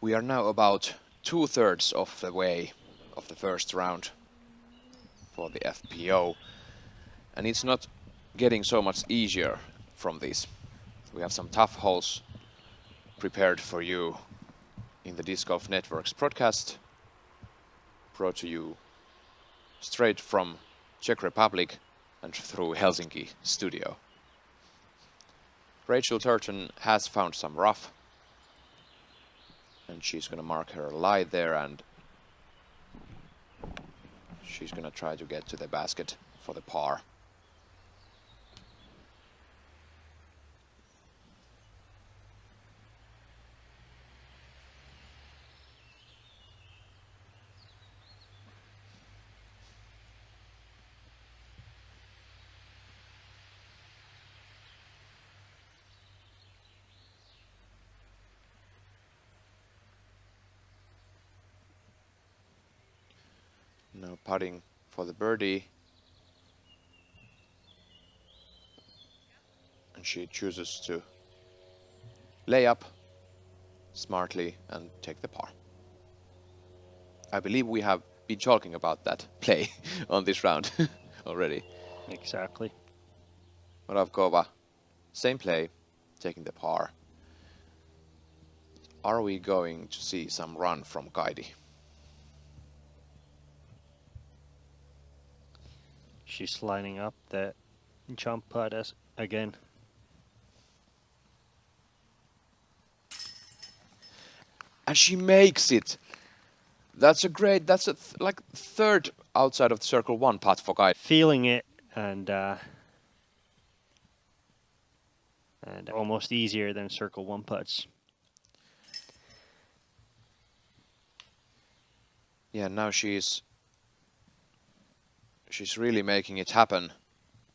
A: We are now about 2/3 of the way of the first round for the FPO, and it's not getting so much easier from this. We have some tough holes prepared for you in the Disc Golf Network's broadcast, brought to you straight from Czech Republic and through Helsinki studio. Rachel Turton has found some rough, and she's gonna mark her lie there, and she's gonna try to get to the basket for the par. Now putting for the birdie. And she chooses to lay up smartly and take the par. I believe we have been talking about that play on this round already.
B: Exactly.
A: Moravkova, same play, taking the par. Are we going to see some run from Kaidi?
B: She's lining up the jump putt again.
A: And she makes it. That's a like third outside of the circle one putt for Kaidi.
B: Feeling it and almost easier than circle one putts.
A: Yeah, now she's really making it happen.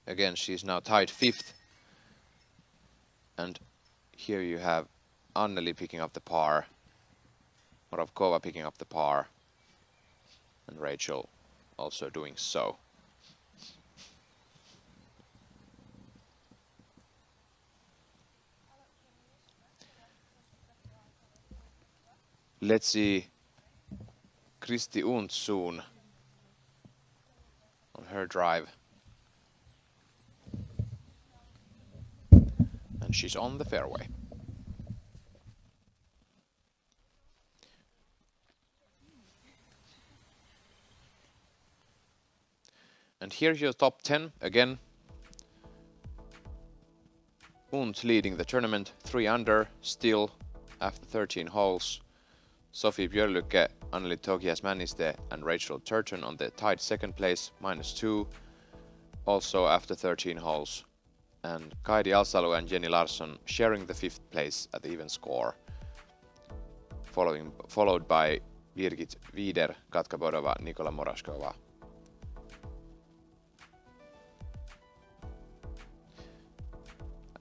A: Again, she's now tied 5th. And here you have Anneli picking up the par, Moravkova picking up the par, and Rachel also doing so. Let's see Kristi Unt soon on her drive. And she's on the fairway. And here's your top 10 again. Unt leading the tournament, 3 under, still after 13 holes. Sophie Björlycke, Anneli Tokias-Männistö and Rachel Turton on the tied second place, -2, also after 13 holes. And Kaidi Alsalu and Jenny Larsson sharing the 5th place at the even score. Followed by Birgit Wider, Katka Bodova, Nikola Morashkova.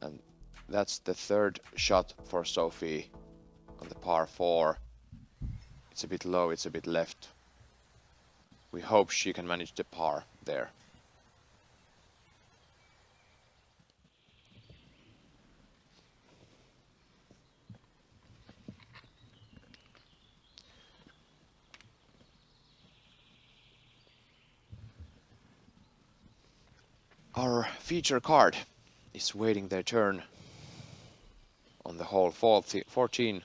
A: And that's the 3rd shot for Sophie on the par 4. It's a bit low, it's a bit left. We hope she can manage the par there. Our feature card is waiting their turn on the hole 14,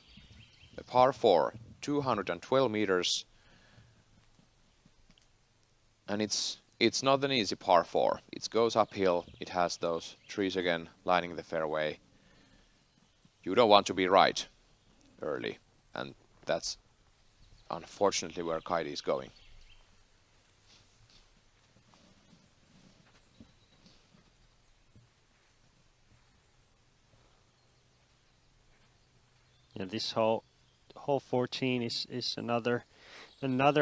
A: the par 4, 212 meters, and it's not an easy par 4. It goes uphill, it has those trees again lining the fairway. You don't want to be right early, and that's unfortunately where Kaidi is going.
B: Yeah, this hole 14 is another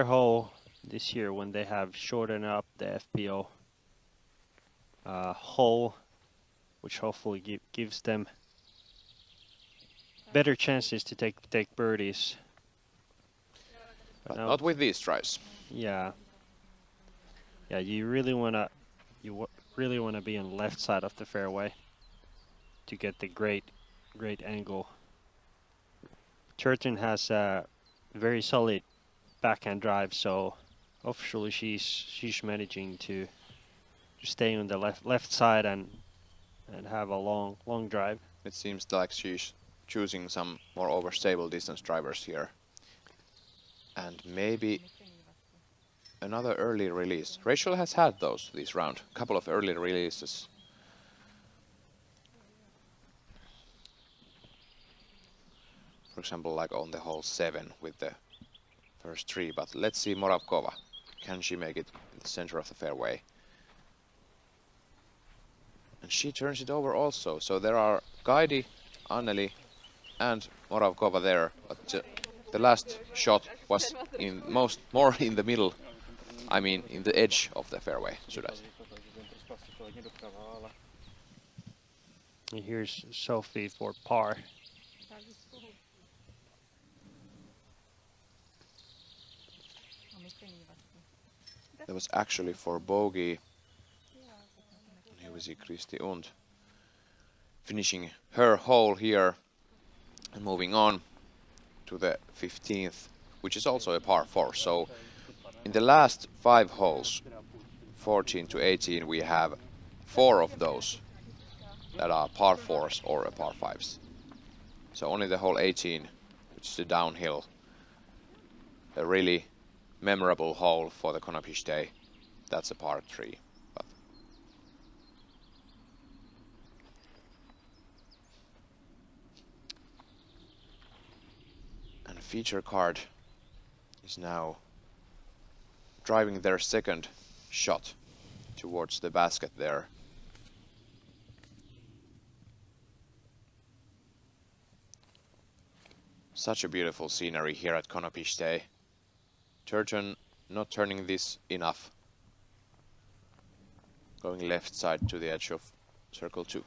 B: hole this year when they have shortened up the FPO hole, which hopefully gives them better chances to take birdies.
A: But not with these tries.
B: Yeah. Yeah, you really wanna be on the left side of the fairway to get the great angle. Turton has very solid backhand drive. So officially she's managing to stay on the left side and have a long drive.
A: It seems like she's choosing some more overstable distance drivers here. And maybe another early release. Rachel has had those this round. A couple of early releases. For example, like on the hole 7 with the first 3. But let's see Moravkova. Can she make it in the center of the fairway? And she turns it over also. So there are Kaidi, Anneli and Moravkova there. But the last shot was more in the middle. I mean, in the edge of the fairway, should I say.
B: And here's Sophie for par.
A: That was actually for bogey. And here we see Kristi Und finishing her hole here and moving on to the 15th, which is also a par 4. So in the last 5 holes, 14 to 18, we have 4 of those that are par 4s or a par 5s. So only the hole 18, which is the downhill, a really memorable hole for the Konopiště, that's a par 3. But and feature card is now driving their second shot towards the basket there. Such a beautiful scenery here at Konopište. Turton not turning this enough. Going left side to the edge of circle 2.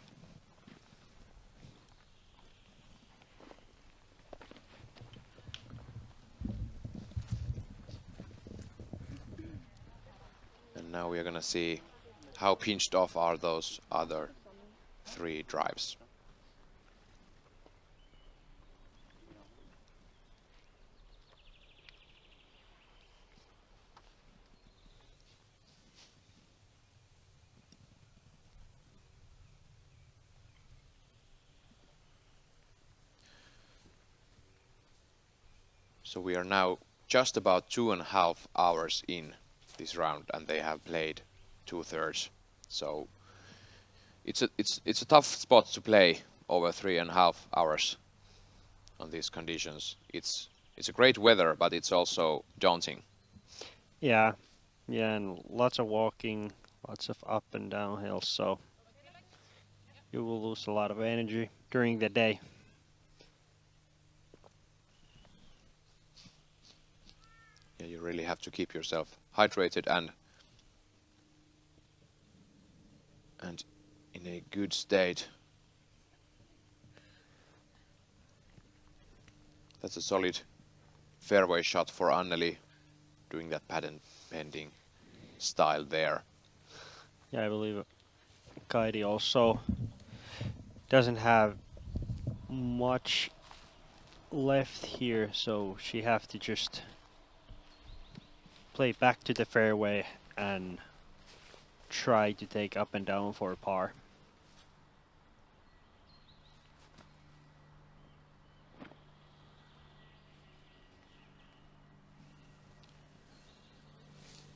A: And now we are gonna see how pinched off are those other 3 drives. So we are now just about 2.5 hours in this round, and they have played 2/3. So it's a tough spot to play over 3.5 hours on these conditions. It's a great weather, but it's also daunting.
B: Yeah, and lots of walking, lots of up and down hills, so you will lose a lot of energy during the day.
A: Yeah, you really have to keep yourself hydrated and in a good state. That's a solid fairway shot for Anneli, doing that pattern bending style there.
B: Yeah, I believe Kaidi also doesn't have much left here, so she have to just play back to the fairway and try to take up and down for a par.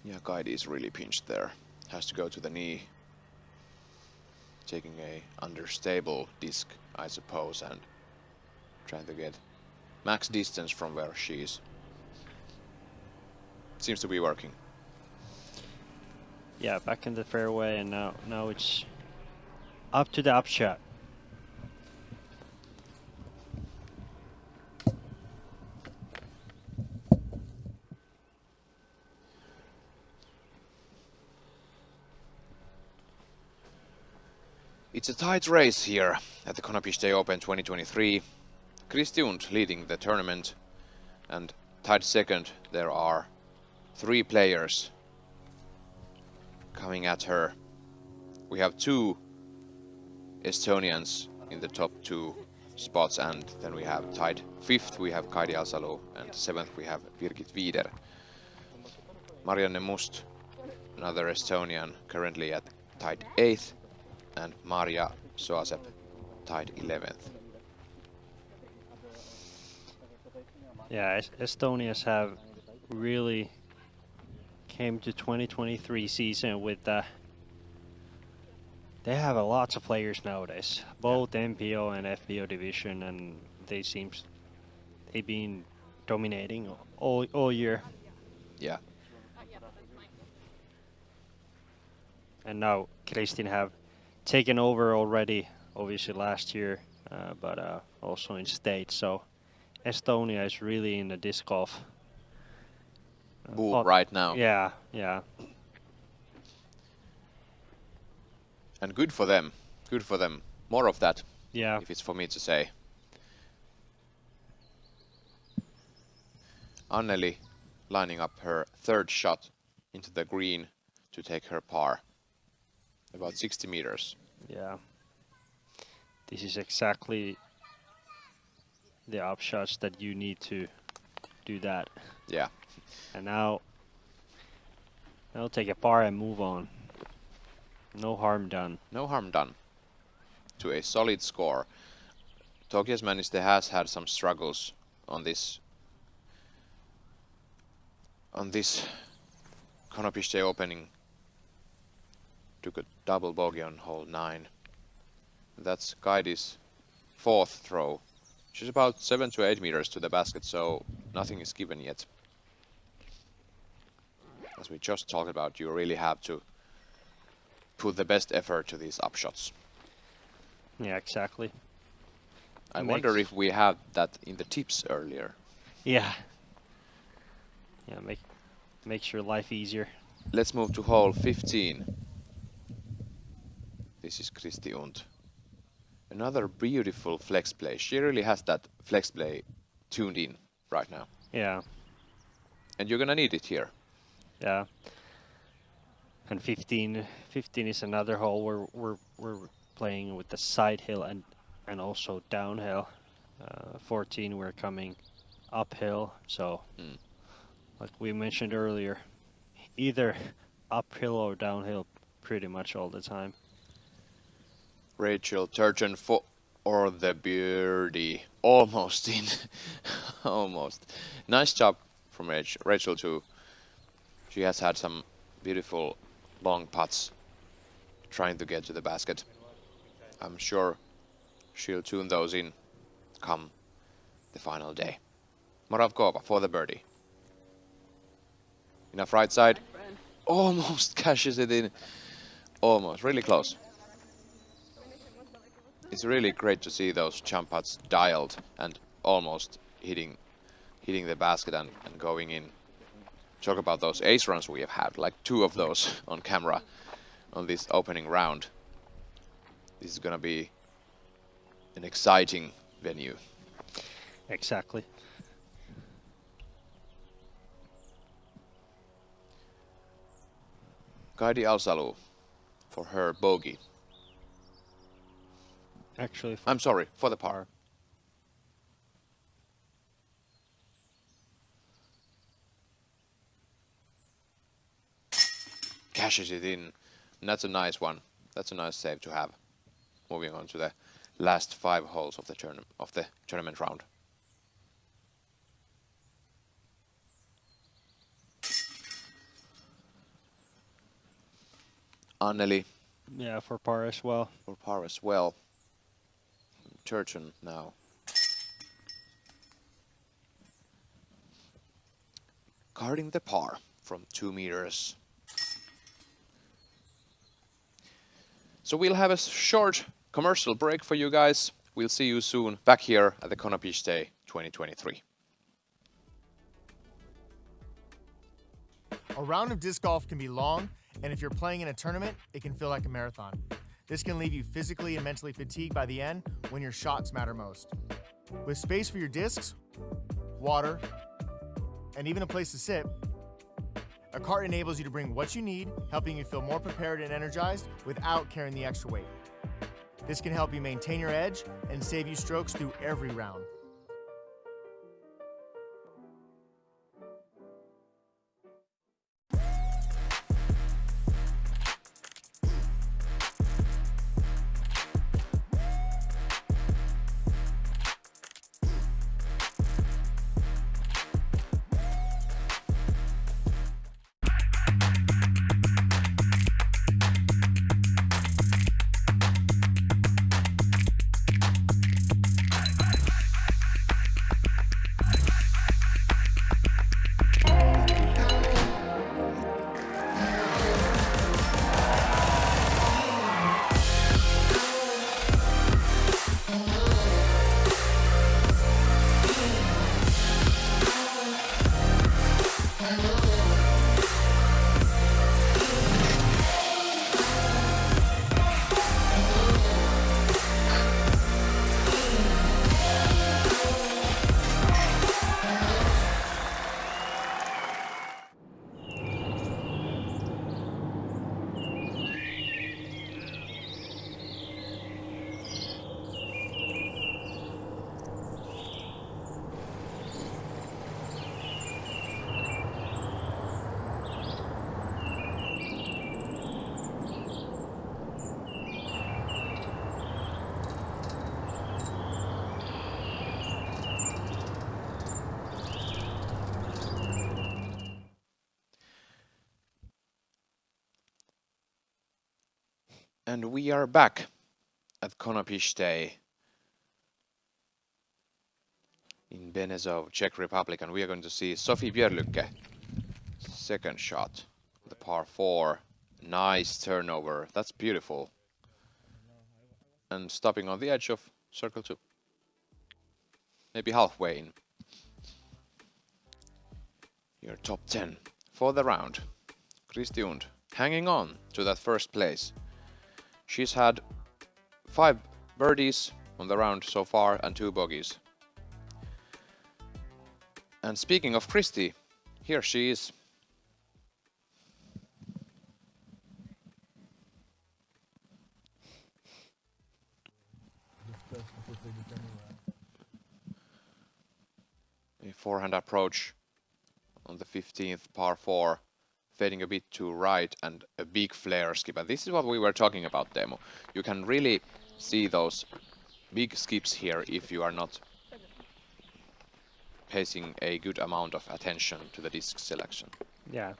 A: Yeah, Kaidi is really pinched there. Has to go to the knee. Taking a understable disc, I suppose, and trying to get max distance from where she is. Seems to be working.
B: Yeah, back in the fairway, and now it's up to the upshot.
A: It's a tight race here at the Konopište Open 2023. Kristi Und leading the tournament, and tied second there are 3 players coming at her. We have 2 Estonians in the top 2 spots, and then we have tied 5th we have Kaidi Alsalu, and 7th we have Birgit Wider. Marianne Must, another Estonian, currently at tied 8th, and Maria Soasep tied 11th.
B: Yeah, Estonians have really came to 2023 season with they have a lots of players nowadays, both MPO and FPO division, and they've been dominating all year.
A: Yeah.
B: And now Kristin have taken over already, obviously last year, but also in state. So Estonia is really in the disc golf
A: boom right now.
B: Yeah, yeah.
A: And good for them. Good for them. More of that.
B: Yeah.
A: If it's for me to say. Anneli lining up her 3rd shot into the green to take her par. About 60 meters.
B: Yeah. This is exactly the upshots that you need to do that.
A: Yeah.
B: And now take a par and move on. No harm done.
A: No harm done. To a solid score. Tokias Männistö has had some struggles on this Konopiště opening. Took a double bogey on hole 9. That's Kaidi's 4th throw. She's about 7 to 8 meters to the basket, so nothing is given yet. As we just talked about, you really have to put the best effort to these upshots.
B: Yeah, exactly.
A: I wonder if we have that in the tips earlier.
B: Yeah. Yeah, makes your life easier.
A: Let's move to hole 15. This is Kristi Und. Another beautiful flex play. She really has that flex play tuned in right now.
B: Yeah.
A: And you're gonna need it here.
B: Yeah. And 15 is another hole where we're playing with the side hill and also downhill. 14 we're coming uphill, so like we mentioned earlier, either uphill or downhill pretty much all the time.
A: Rachel Turgeon for the birdie. Almost in. Almost. Nice job from Rachel too. She has had some beautiful long putts trying to get to the basket. I'm sure she'll tune those in come the final day. Moravkova for the birdie. Enough right side. Almost cashes it in. Almost. Really close. It's really great to see those jump putts dialed and almost hitting the basket and going in. Talk about those ace runs we have had, like 2 of those on camera on this opening round. This is gonna be an exciting venue.
B: Exactly.
A: Kaidi Alsalu for her bogey.
B: Actually,
A: I'm sorry, for the par. Cashes it in. And that's a nice one. That's a nice save to have. Moving on to the last 5 holes of the tournament round. Anneli.
B: Yeah, for par as well.
A: For par as well. Turgeon now. Guarding the par from 2 meters. So we'll have a short commercial break for you guys. We'll see you soon back here at the Konopište 2023.
I: A round of disc golf can be long, and if you're playing in a tournament, it can feel like a marathon. This can leave you physically and mentally fatigued by the end when your shots matter most. With space for your discs, water, and even a place to sit, a cart enables you to bring what you need, helping you feel more prepared and energized without carrying the extra weight. This can help you maintain your edge and save you strokes through every round.
A: And we are back at Konopište in Benezov, Czech Republic, and we are going to see Sophie Björlycke. Second shot, the par 4. Nice turnover, that's beautiful. And stopping on the edge of circle 2. Maybe halfway in. Your top 10 for the round. Kristi Und hanging on to that first place. She's had 5 birdies on the round so far and 2 bogeys. And speaking of Kristi, here she is. A forehand approach on the 15th par 4. Fading a bit to right and a big flare skip. And this is what we were talking about, Teemu. You can really see those big skips here if you are not paying a good amount of attention to the disc selection.
B: Yeah.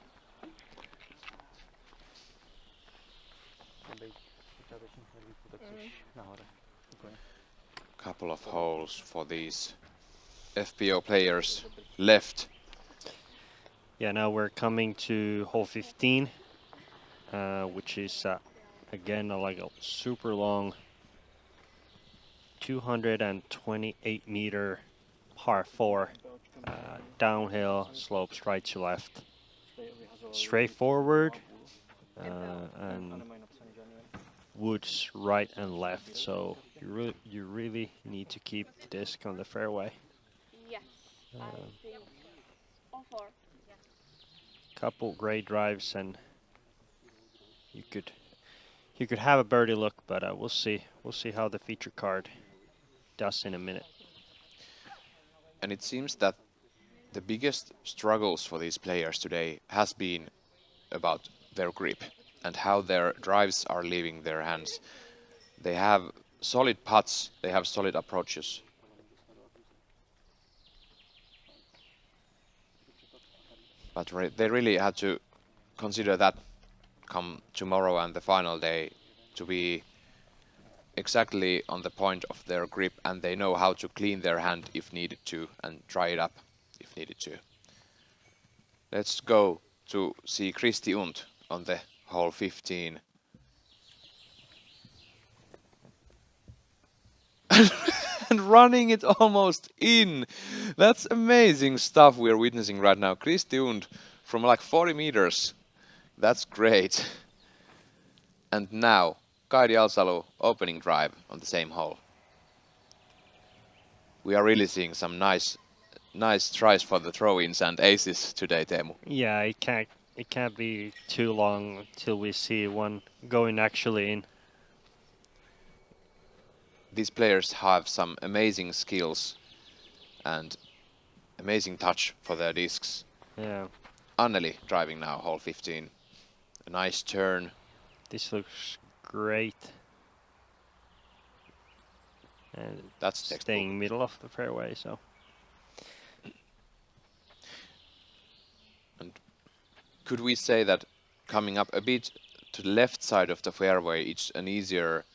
A: Couple of holes for these FPO players left.
B: Yeah, now we're coming to hole 15, which is again like a super long 228 meter par 4, downhill, slopes right to left, straightforward, and woods right and left. So you really need to keep the disc on the fairway.
C: Yes, I think all 4.
B: Couple great drives, and you could have a birdie look, but we'll see how the feature card does in a minute.
A: And it seems that the biggest struggles for these players today has been about their grip and how their drives are leaving their hands. They have solid putts, they have solid approaches. But they really had to consider that come tomorrow and the final day to be exactly on the point of their grip, and they know how to clean their hand if needed to and dry it up if needed to. Let's go to see Kristi Und on the hole 15. And running it almost in. That's amazing stuff we're witnessing right now. Kristi Und from like 40 meters. That's great. And now Kaidi Alsalu opening drive on the same hole. We are really seeing some nice tries for the throw-ins and aces today, Teemu.
B: Yeah, it can't be too long till we see one going actually in.
A: these players have some amazing skills and amazing touch for their discs.
B: Yeah.
A: Anneli driving now, hole 15. A nice turn.
B: This looks great. And
A: That's
B: staying middle of the fairway, so.
A: And could we say that coming up a bit to the left side of the fairway, it's an easier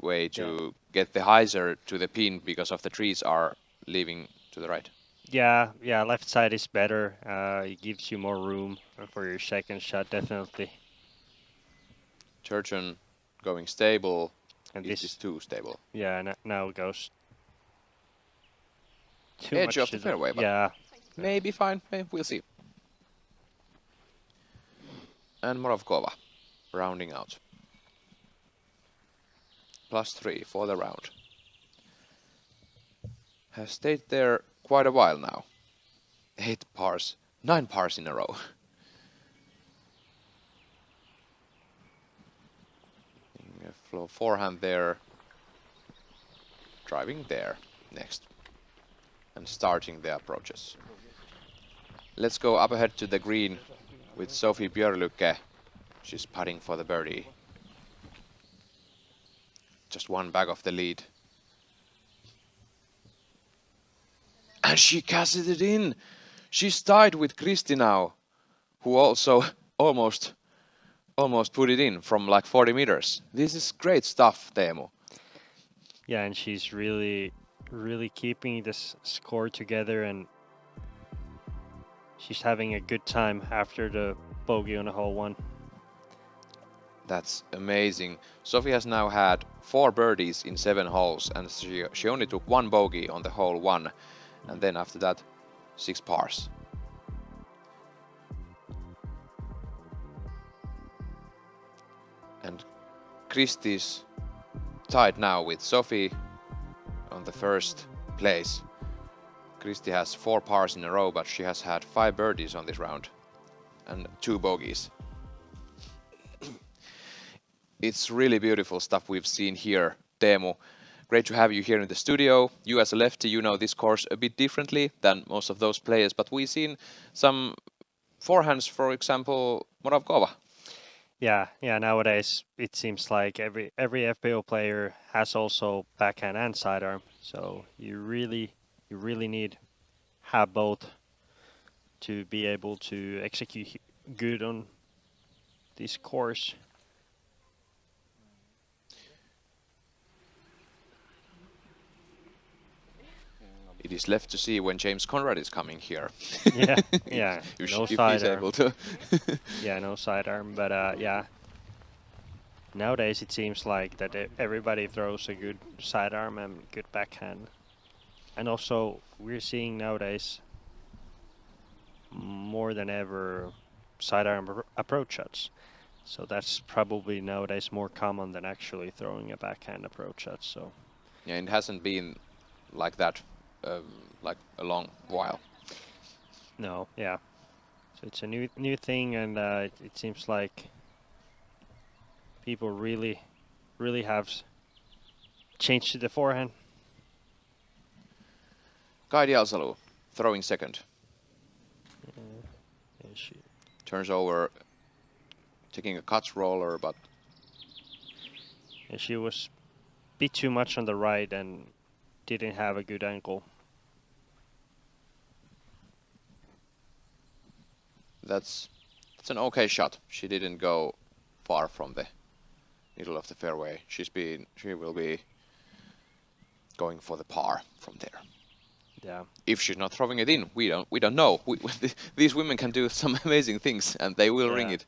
A: way to get the hyzer to the pin because of the trees are leaving to the right?
B: Yeah, left side is better. It gives you more room for your second shot, definitely.
A: Turgeon going stable.
B: And
A: this
B: this
A: is too stable.
B: Yeah, now it goes too
A: Edge
B: much
A: of the fairway, but
B: yeah.
A: maybe fine. Maybe we'll see. And Moravkova rounding out. +3 for the round. Has stayed there quite a while now. 8 pars, 9 pars in a row. Flow forehand there. Driving there next. And starting the approaches. Let's go up ahead to the green with Sophie Björlycke. She's putting for the birdie. Just one back of the lead. And she casted it in. She's tied with Kristi now, who also almost put it in from like 40 meters. This is great stuff, Teemu.
B: Yeah, and she's really keeping this score together, and she's having a good time after the bogey on the hole 1.
A: That's amazing. Sophie has now had 4 birdies in 7 holes, and she only took 1 bogey on the hole 1, and then after that 6 pars. And Kristi's tied now with Sophie on the first place. Kristi has 4 pars in a row, but she has had 5 birdies on this round and 2 bogeys. It's really beautiful stuff we've seen here, Teemu. Great to have you here in the studio. You as a lefty, you know this course a bit differently than most of those players, but we've seen some forehands, for example, Moravkova.
B: Yeah, nowadays it seems like every FPO player has also backhand and sidearm, so you really need have both to be able to execute good on this course.
A: It is left to see when James Conrad is coming here.
B: Yeah. No
A: if he's
B: sidearm.
A: able to.
B: Yeah, no sidearm, but yeah. Nowadays it seems like that everybody throws a good sidearm and good backhand. And also we're seeing nowadays more than ever sidearm approach shots. So that's probably nowadays more common than actually throwing a backhand approach shot. So
A: yeah, it hasn't been like that like a long while.
B: no, yeah. So it's a new thing, and it seems like people really have changed to the forehand.
A: Kaidi Alsalu throwing second.
B: And she
A: Turns over, taking a cut roller, but
B: she was a bit too much on the right and didn't have a good angle.
A: that's an okay shot. She didn't go far from the middle of the fairway. She will be going for the par from there.
B: Yeah.
A: If she's not throwing it in, we don't know. These women can do some amazing things, and they will ring it.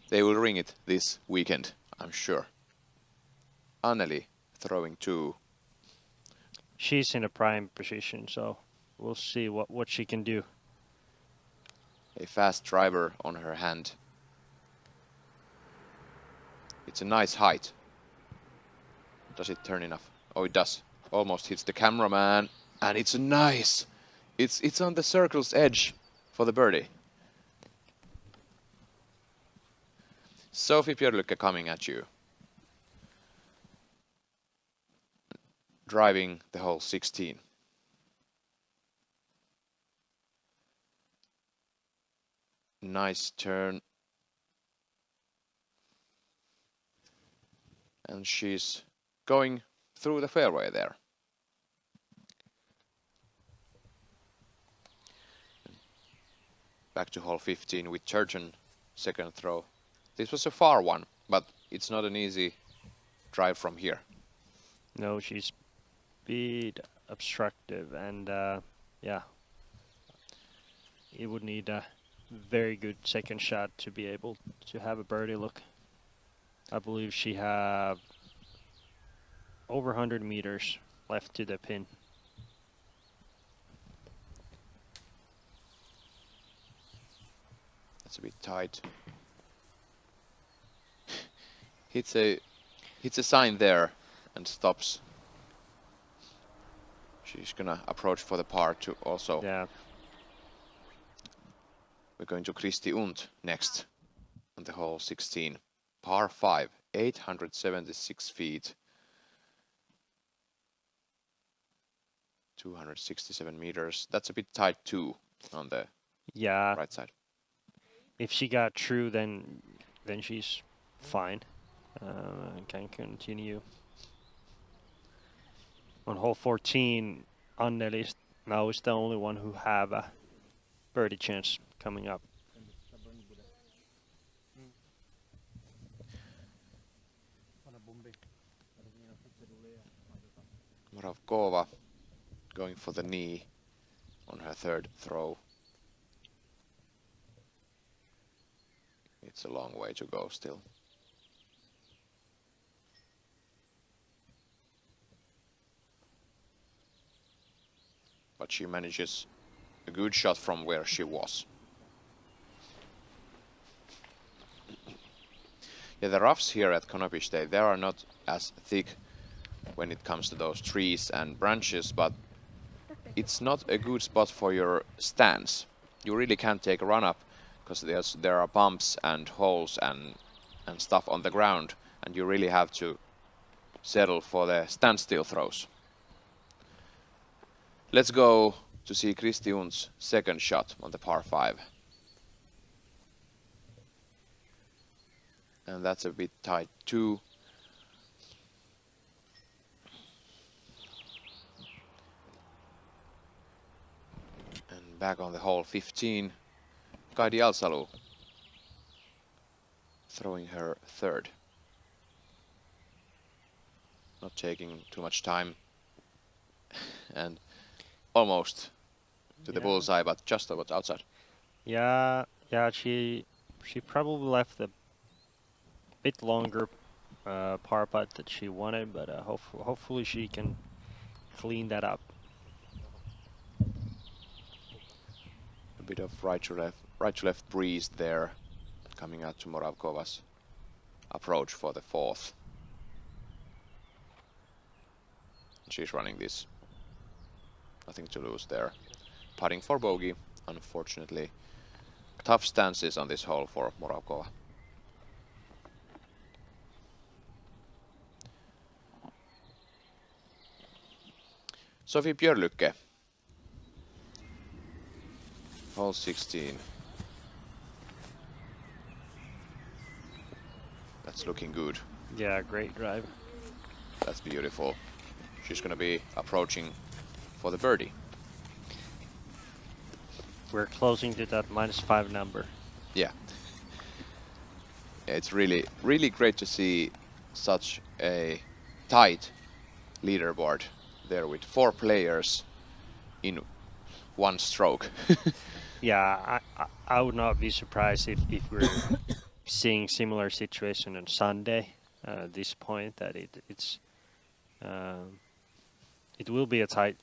A: They will ring it this weekend, I'm sure. Anneli throwing 2.
B: She's in a prime position, so we'll see what she can do.
A: A fast driver on her hand. It's a nice height. Does it turn enough? Oh, it does. Almost hits the cameraman. And it's a nice. It's on the circle's edge for the birdie. Sophie Björlycke coming at you. driving the hole 16. Nice turn. And she's going through the fairway there. Back to hole 15 with Turgeon, second throw. This was a far one, but it's not an easy drive from here.
B: No, she's speed obstructive, and yeah, it would need a very good second shot to be able to have a birdie look. I believe she have over 100 meters left to the pin.
A: That's a bit tight. hits a sign there and stops. She's gonna approach for the par to also.
B: Yeah.
A: We're going to Kristi Und next on the hole 16. Par 5, 876 feet. 267 meters. That's a bit tight too on the right side.
B: If she got through, then she's fine and can continue. On hole 14, Anneli now is the only one who have a birdie chance coming up.
A: Moravkova going for the knee on her third throw. It's a long way to go still. But she manages a good shot from where she was. Yeah, the roughs here at Konopište, they are not as thick when it comes to those trees and branches, but it's not a good spot for your stance. You really can't take a run up because there are bumps and holes and stuff on the ground, and you really have to settle for the standstill throws. Let's go to see Kristi Und's second shot on the par 5. And that's a bit tight too. And back on the hole 15, Kaidi Alsalu throwing her third. Not taking too much time. And almost to the bullseye, but just about outside.
B: Yeah, she probably left a bit longer par putt that she wanted, but hopefully she can clean that up.
A: A bit of right to left breeze there, coming out to Moravkova's approach for the fourth. She's running this. Nothing to lose there. Putting for bogey, unfortunately. Tough stances on this hole for Moravkova. Sophie Björlycke. Hole 16. That's looking good.
B: Yeah, great drive.
A: That's beautiful. She's gonna be approaching for the birdie.
B: We're closing to that -5 number.
A: Yeah. It's really, really great to see such a tight leaderboard there with 4 players in one stroke.
B: Yeah, I would not be surprised if we're seeing similar situation on Sunday at this point, that it will be a tight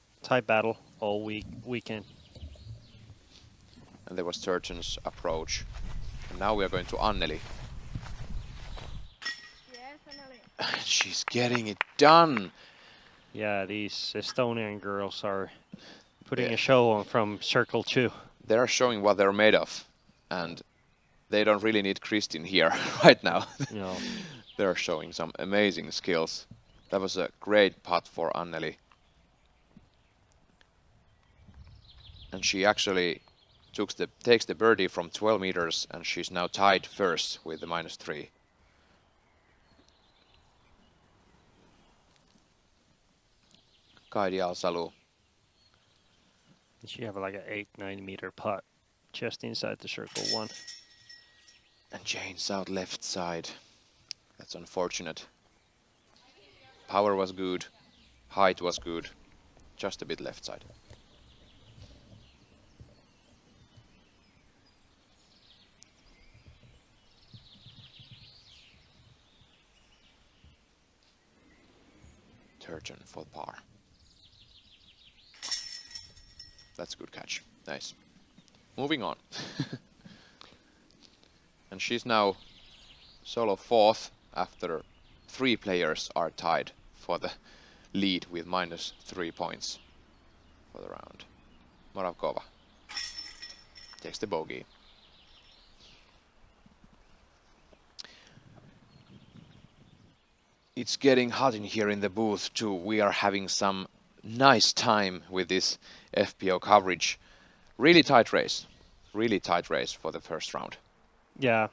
B: battle all weekend.
A: And there was Turgeon's approach. And now we are going to Anneli.
C: Yes, Anneli.
A: She's getting it done.
B: Yeah, these Estonian girls are putting a show on from circle 2.
A: They're showing what they're made of. And they don't really need Kristin here right now.
B: No.
A: They're showing some amazing skills. That was a great putt for Anneli. And she actually takes the birdie from 12 meters, and she's now tied first with the -3. Kaidi Alsalu.
B: She have like an 8-9 meter putt just inside the circle 1.
A: And Jane's out left side. That's unfortunate. Power was good, height was good, just a bit left side. Turgeon for par. That's a good catch. Nice. Moving on. And she's now solo 4th after 3 players are tied for the lead with -3 points for the round. Moravkova takes the bogey. It's getting hot in here in the booth too. We are having some nice time with this FPO coverage. Really tight race for the first round.
B: Yeah.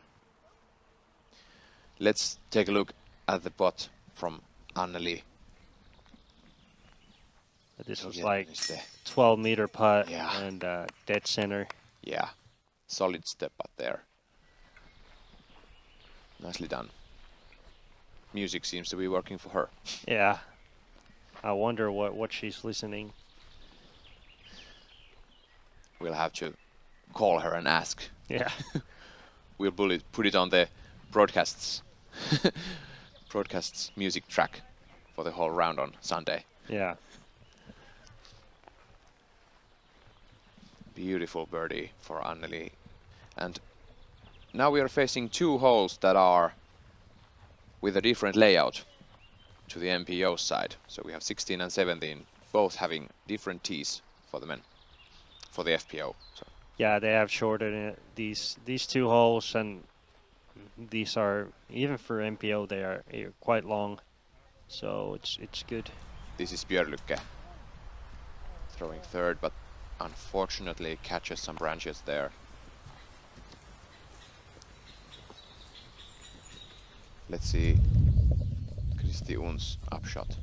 A: Let's take a look at the putt from Anneli.
B: This was like 12 meter putt and dead center.
A: Yeah, solid step putt there. Nicely done. Music seems to be working for her.
B: Yeah. I wonder what she's listening.
A: We'll have to call her and ask.
B: Yeah.
A: We'll put it on the broadcasts music track for the whole round on Sunday.
B: Yeah.
A: Beautiful birdie for Anneli. And now we are facing 2 holes that are with a different layout to the MPO side. So we have 16 and 17, both having different tees for the men, for the FPO. So.
B: Yeah, they have shortened these 2 holes, and these are, even for MPO, they are quite long. So it's good.
A: This is Björlykke throwing 3rd, but unfortunately catches some branches there. Let's see Kristi Un's upshot.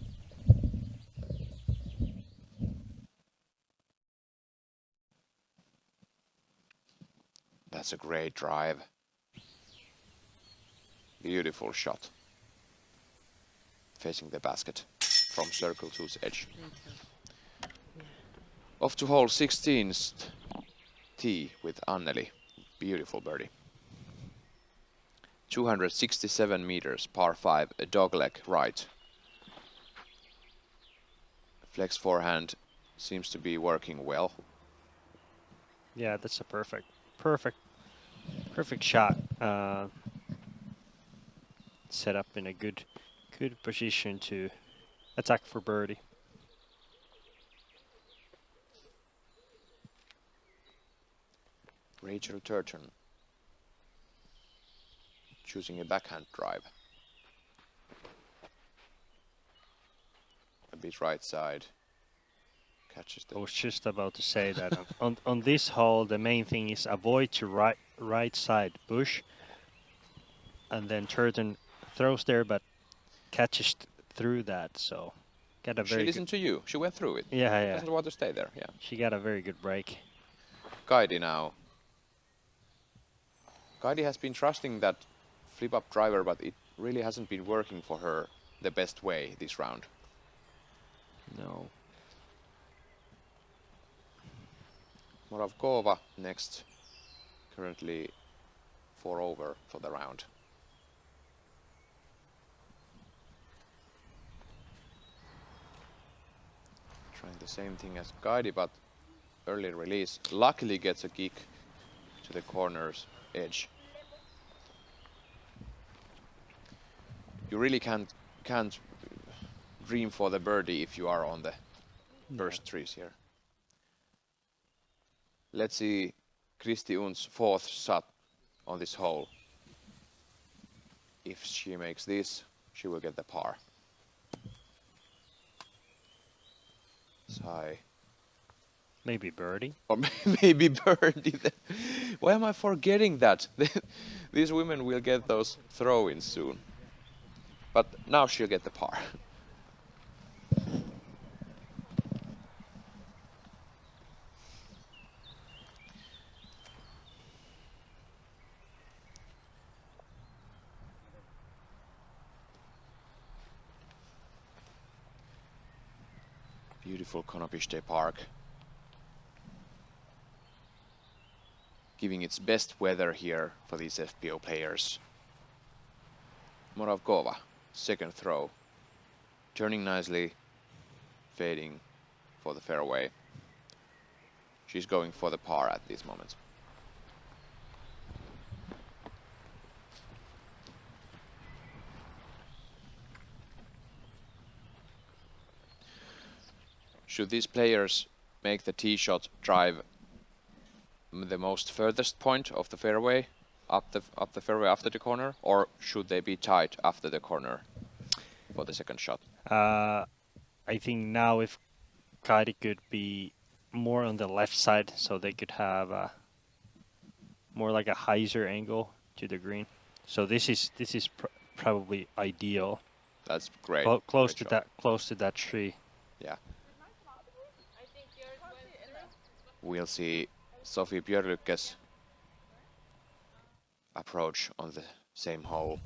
A: That's a great drive. Beautiful shot. Facing the basket from circle 2's edge. Off to hole 16's tee with Anneli. Beautiful birdie. 267 meters, par 5, a dogleg right. Flex forehand seems to be working well.
B: Yeah, that's a perfect shot. Set up in a good position to attack for birdie.
A: Rachel Turgeon choosing a backhand drive. A bit right side. Catches the...
B: I was just about to say that on this hole the main thing is avoid to right side bush, and then Turgeon throws there but catches through that, so got a very.
A: She listened to you. She went through it.
B: Yeah.
A: Doesn't want to stay there. Yeah.
B: She got a very good break.
A: Kaidi now. Kaidi has been trusting that flip-up driver, but it really hasn't been working for her the best way this round.
B: No.
A: Moravkova next, currently 4 over for the round. Trying the same thing as Kaidi, but early release. Luckily gets a kick to the corner's edge. You really can't dream for the birdie if you are on the first trees here. Let's see Kristi Un's 4th shot on this hole. If she makes this, she will get the par. It's high.
B: Maybe birdie.
A: Or maybe birdie. Why am I forgetting that? These women will get those throw-ins soon. But now she'll get the par. Beautiful Konopiště Park. Giving its best weather here for these FPO players. Moravkova, second throw. Turning nicely, fading for the fairway. She's going for the par at this moment. Should these players make the tee shot drive the most furthest point of the fairway up the fairway after the corner, or should they be tight after the corner for the second shot?
B: I think now if Kairi could be more on the left side, so they could have more like a hyzer angle to the green. So this is probably ideal.
A: That's great.
B: Close
A: great
B: to that tree.
A: Yeah. We'll see Sophie Björlykke's approach on the same hole.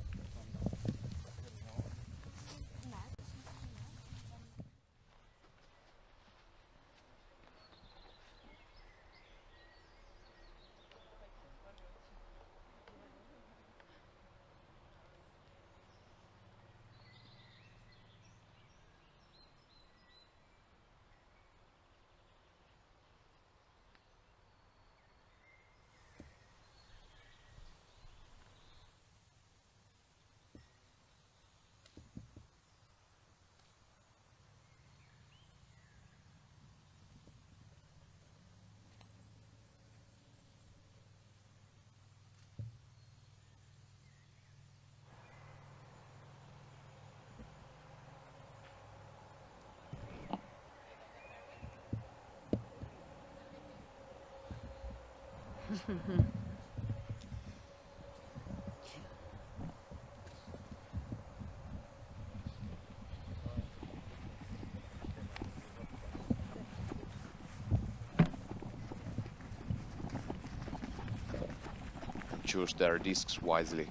A: Choose their discs wisely.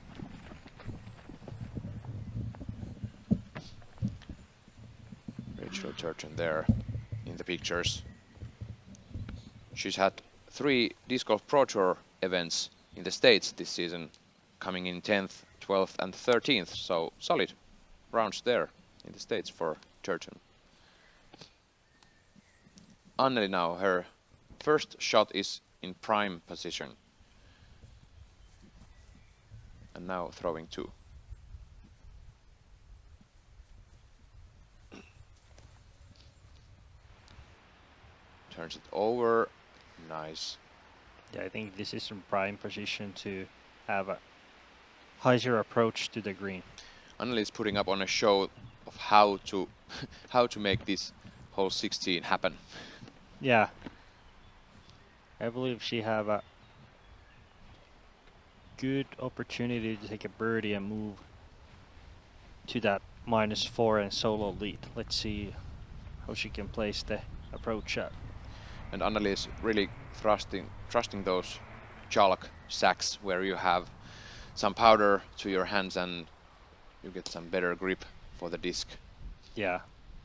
A: Rachel Turton there in the pictures. She's had 3 Disc Golf Pro Tour events in the States this season, coming in 10th, 12th and 13th, so solid rounds there in the States for Turton. Anneli now, her first shot is in prime position. And now throwing 2. Turns it over. Nice.
B: Yeah, I think this is in prime position to have a hyzer approach to the green.
A: Anneli is putting up on a show of how to make this hole 16 happen.
B: Yeah. I believe she have a good opportunity to take a birdie and move to that -4 and solo lead. Let's see how she can place the approach shot.
A: And Anneli is really trusting those chalk sacks where you have some powder to your hands and you get some better grip for the disc.
B: Yeah.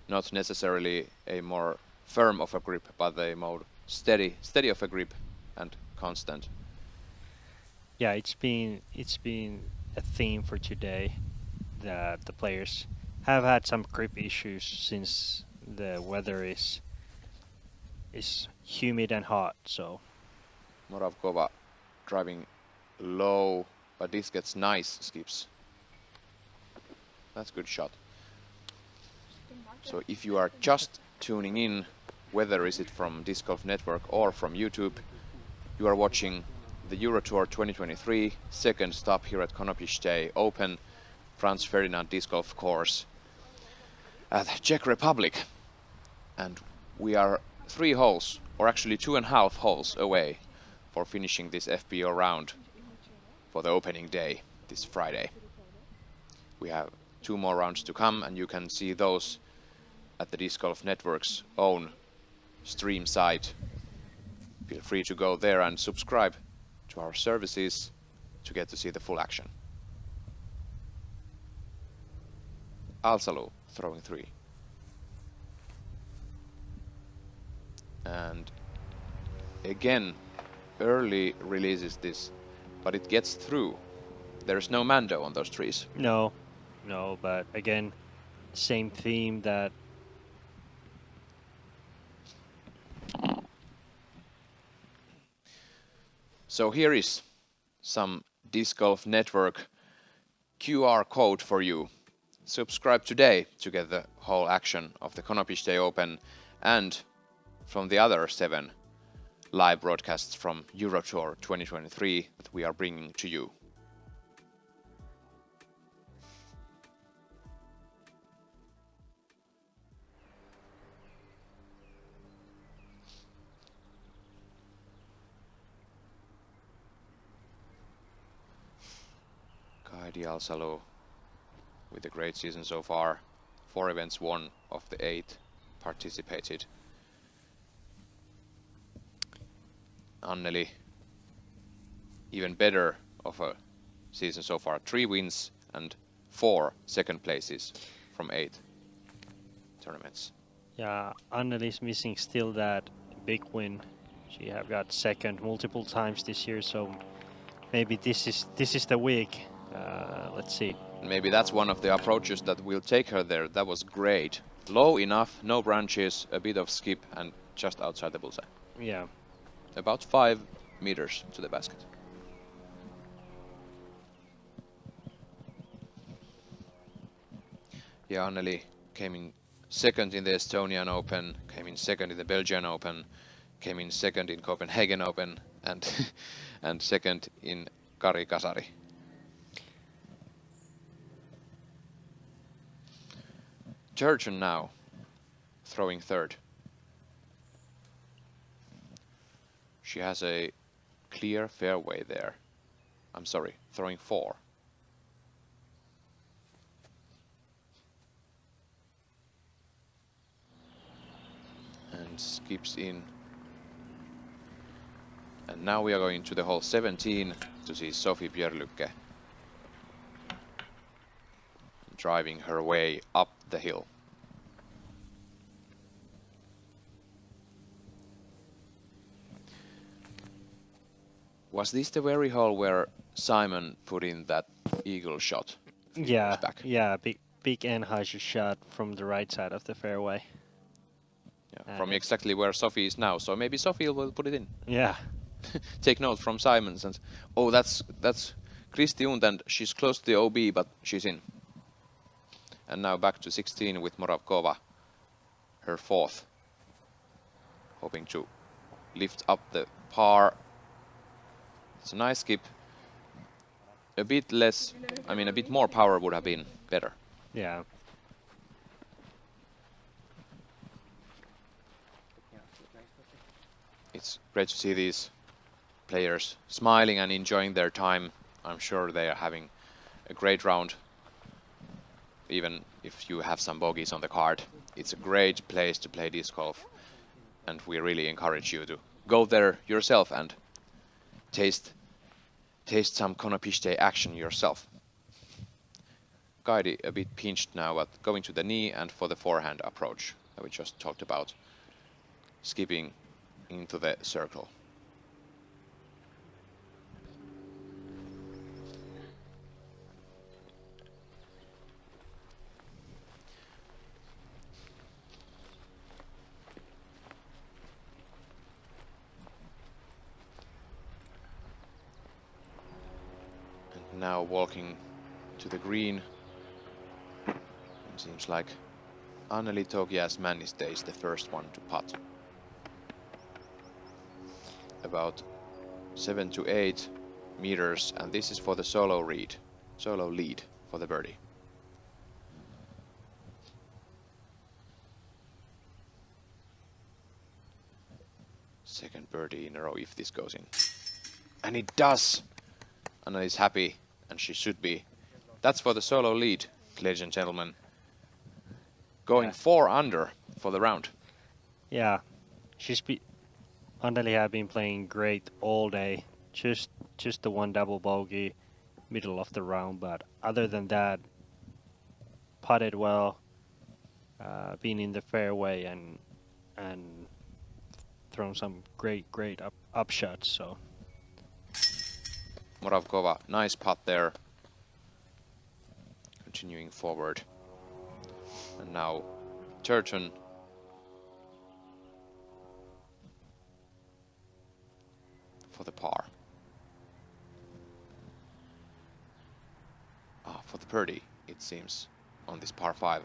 A: Not necessarily a more firm of a grip, but a more steady of a grip and constant.
B: Yeah, it's been a theme for today that the players have had some grip issues since the weather is humid and hot. So
A: Moravkova driving low, but this gets nice skips. That's a good shot. So if you are just tuning in, whether is it from Disc Golf Network or from YouTube, you are watching the Euro Tour 2023 second stop here at Konopiště Open Franz Ferdinand Disc Golf Course at the Czech Republic. And we are 3 holes, or actually 2.5 holes away for finishing this FPO round for the opening day this Friday. We have 2 more rounds to come, and you can see those at the Disc Golf Network's own stream site. Feel free to go there and subscribe to our services to get to see the full action. Alsalu throwing 3. And again, early releases this, but it gets through. There's no Mando on those trees.
B: No, but again, same theme that
A: So here is some Disc Golf Network QR code for you. Subscribe today to get the whole action of the Konopiště Open and from the other 7 live broadcasts from Eurotour 2023 that we are bringing to you. Kaidi Alsalu with a great season so far. 4 events won of the 8 participated. Anneli, even better of a season so far. 3 wins and 4 second places from 8 tournaments.
B: yeah, Anneli's missing still that big win. She have got second multiple times this year, so maybe this is the week. Let's see.
A: Maybe that's one of the approaches that will take her there. That was great. Low enough, no branches, a bit of skip, and just outside the bullseye.
B: Yeah.
A: About 5 meters to the basket. Yeah, Anneli came in second in the Estonian Open, came in second in the Belgian Open, came in second in Copenhagen Open, and and second in Kari Kasari. Turgeon now throwing 3rd. She has a clear fairway there. I'm sorry, throwing 4. And skips in. And now we are going to the hole 17 to see Sophie Björlycke driving her way up the hill. Was this the very hole where Simon put in that eagle shot?
B: Yeah,
A: back?
B: yeah, big Enheiser shot from the right side of the fairway.
A: Yeah, from exactly where Sophie is now, so maybe Sophie will put it in.
B: Yeah.
A: Take note from Simons and oh, that's Kristi Und, and she's close to the OB, but she's in. And now back to 16 with Moravkova, her 4th, hoping to lift up the par. It's a nice skip. A bit less, I mean, a bit more power would have been better.
B: Yeah.
A: It's great to see these players smiling and enjoying their time. I'm sure they are having a great round. Even if you have some bogeys on the card, it's a great place to play disc golf, and we really encourage you to go there yourself and taste some Konopište action yourself. Kaidi a bit pinched now, but going to the knee and for the forehand approach that we just talked about, skipping into the circle. Now walking to the green. It seems like Anneli Togias-Männistö is the first one to putt. About 7 to 8 meters, and this is for the solo lead for the birdie. Second birdie in a row if this goes in. And it does! Anna is happy, and she should be. That's for the solo lead, ladies and gentlemen. Going 4 under for the round.
B: Yeah, Anneli have been playing great all day. Just the one double bogey, middle of the round, but other than that, putted well, been in the fairway and thrown some great up shots. So
A: Moravkova, nice putt there. Continuing forward. And now Turton. For the par. For the birdie, it seems, on this par 5.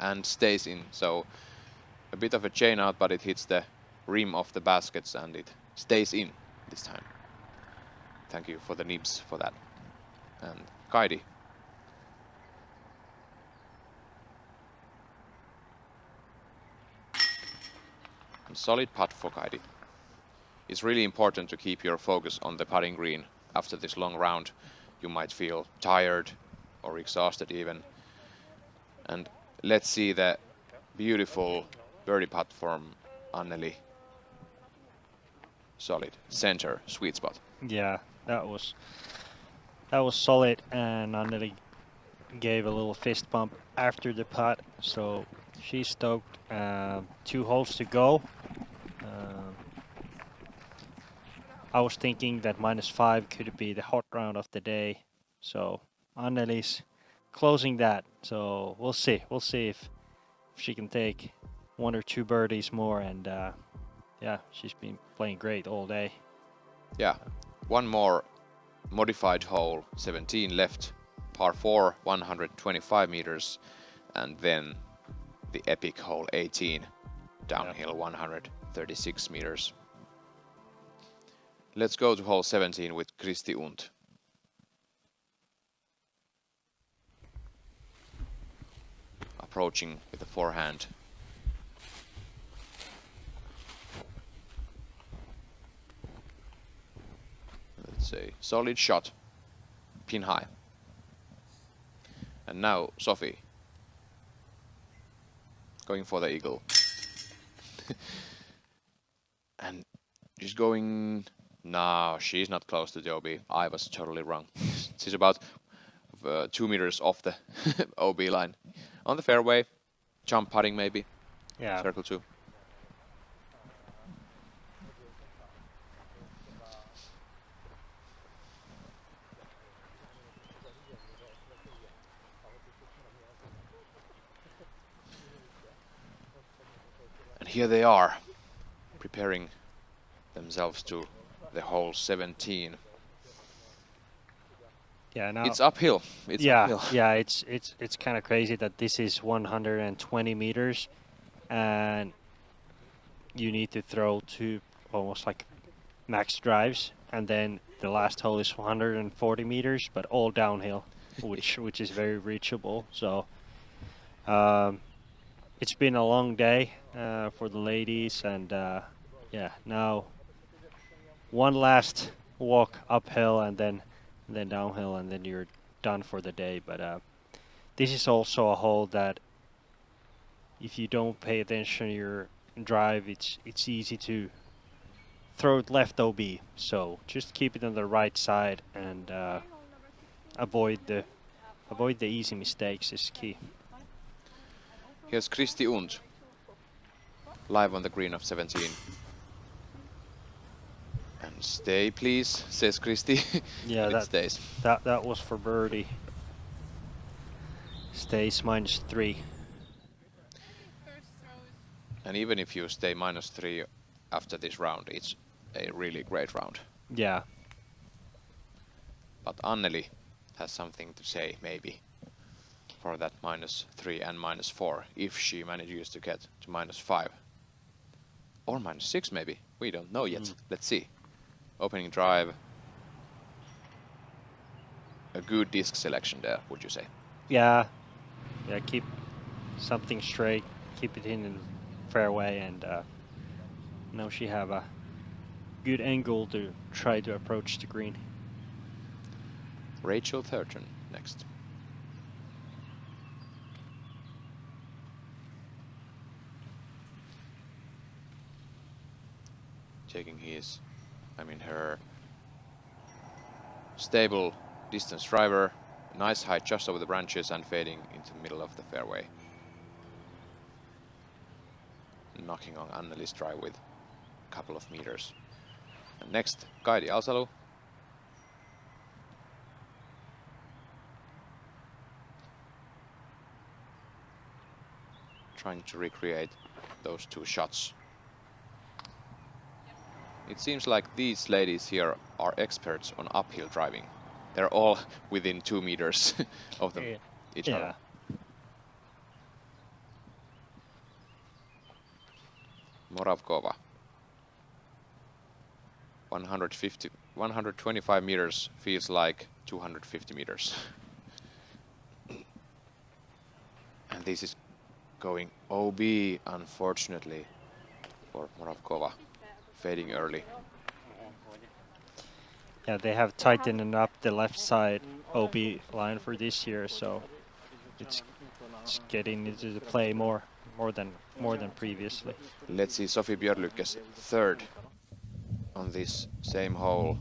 A: And stays in, so a bit of a chain out, but it hits the rim of the baskets and it stays in this time. Thank you for the nibs for that. And Kaidi. And solid putt for Kaidi. It's really important to keep your focus on the putting green. After this long round, you might feel tired or exhausted even. And let's see the beautiful birdie putt from Anneli. Solid center, sweet spot.
B: yeah, that was solid, and Anneli gave a little fist bump after the putt, so she's stoked. 2 holes to go. I was thinking that -5 could be the hot round of the day, so Anneli's closing that. So we'll see. We'll see if she can take 1 or 2 birdies more, and yeah, she's been playing great all day.
A: Yeah, one more modified hole, 17 left, par 4, 125 meters, and then the epic hole 18, downhill 136 meters. Let's go to hole 17 with Kristi Unt. Approaching with the forehand. Let's say solid shot, pin high. And now Sophie going for the eagle. And she's going. No, she's not close to the OB. I was totally wrong. She's about 2 meters off the OB line. On the fairway, jump putting maybe.
B: Yeah.
A: Circle 2. And here they are, preparing themselves to the hole 17.
B: Yeah, now
A: It's uphill. It's uphill.
B: Yeah, it's kind of crazy that this is 120 meters, and you need to throw 2 almost like max drives, and then the last hole is 140 meters, but all downhill, which is very reachable. So it's been a long day for the ladies, and yeah, now one last walk uphill and then downhill, and then you're done for the day. But this is also a hole that if you don't pay attention to your drive, it's easy to throw it left OB. So just keep it on the right side and avoid the easy mistakes is key.
A: Here's Kristi Unt, live on the green of 17. And stay, please, says Kristi.
B: Yeah,
A: it stays.
B: That was for birdie. Stays -3.
A: And even if you stay -3 after this round, it's a really great round.
B: Yeah.
A: But Anneli has something to say, maybe, for that -3 and -4, if she manages to get to -5. Or -6, maybe. We don't know yet. Let's see. Opening drive. A good disc selection there, would you say?
B: Yeah. Yeah, keep something straight keep it in the fairway, and now she have a good angle to try to approach the green.
A: Rachel Thurton next. Taking her stable distance driver, nice height just over the branches and fading into the middle of the fairway. Knocking on Anneli's drive with a couple of meters. And next, Kaidi Alsalu. Trying to recreate those two shots. It seems like these ladies here are experts on uphill driving. They're all within 2 meters of them, each other. Moravkova. 125 meters feels like 250 meters. And this is going OB, unfortunately, for Moravkova. Fading early.
B: Yeah, they have tightened up the left side OB line for this year, so it's getting into the play more than previously.
A: Let's see Sophie Björlykke's third on this same hole.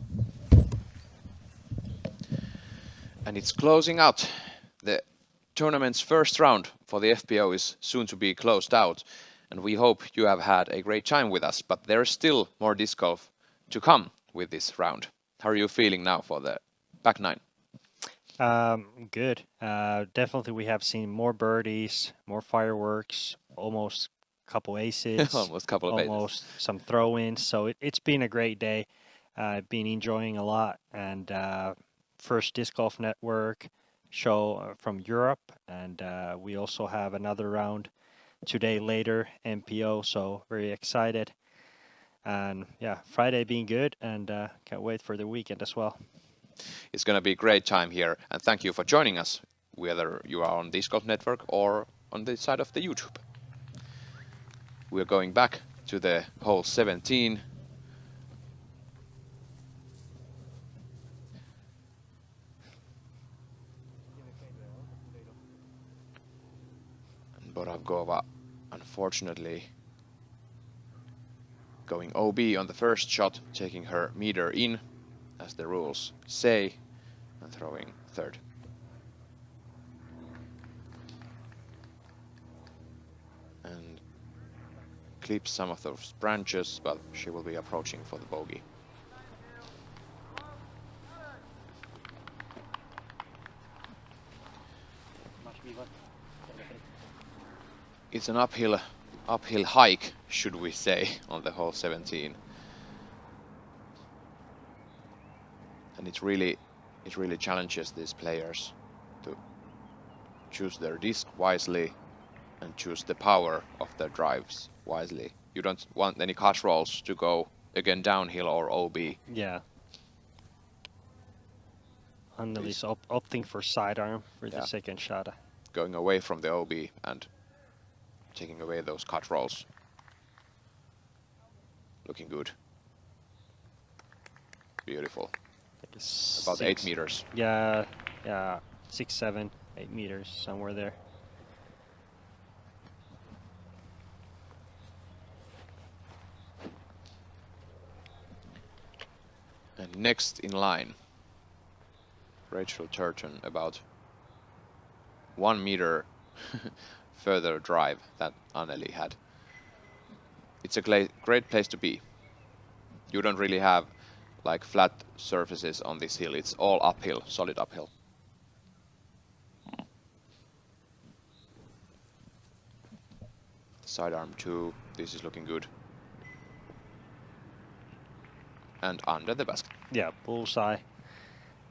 A: And it's closing out. The tournament's first round for the FPO is soon to be closed out. And we hope you have had a great time with us, but there is still more disc golf to come with this round. How are you feeling now for the back nine?
B: Good. Definitely we have seen more birdies, more fireworks, almost a couple aces.
A: Almost a couple of aces.
B: Almost some throw-ins. So it's been a great day. I've been enjoying a lot. And first Disc Golf Network show from Europe. And we also have another round today later, MPO, so very excited. And yeah, Friday being good, and can't wait for the weekend as well.
A: It's going to be a great time here, and thank you for joining us, whether you are on Disc Golf Network or on the side of the YouTube. We're going back to the hole 17. And Moravkova, unfortunately, going OB on the first shot, taking her meter in, as the rules say, and throwing third. And clips some of those branches, but she will be approaching for the bogey. It's an uphill hike, should we say, on the hole 17. And it really challenges these players to choose their disc wisely and choose the power of their drives wisely. You don't want any cut rolls to go again downhill or OB.
B: Yeah. Anneli's opting for sidearm for the second shot.
A: Going away from the OB and taking away those cut rolls. Looking good. Beautiful. About 8 meters.
B: Yeah, 6, 7, 8 meters, somewhere there.
A: And next in line, Rachel Turton, about 1 meter further drive that Anneli had. It's a great place to be. You don't really have like flat surfaces on this hill. It's all uphill, solid uphill. Sidearm 2, this is looking good. And under the basket.
B: Yeah, bullseye.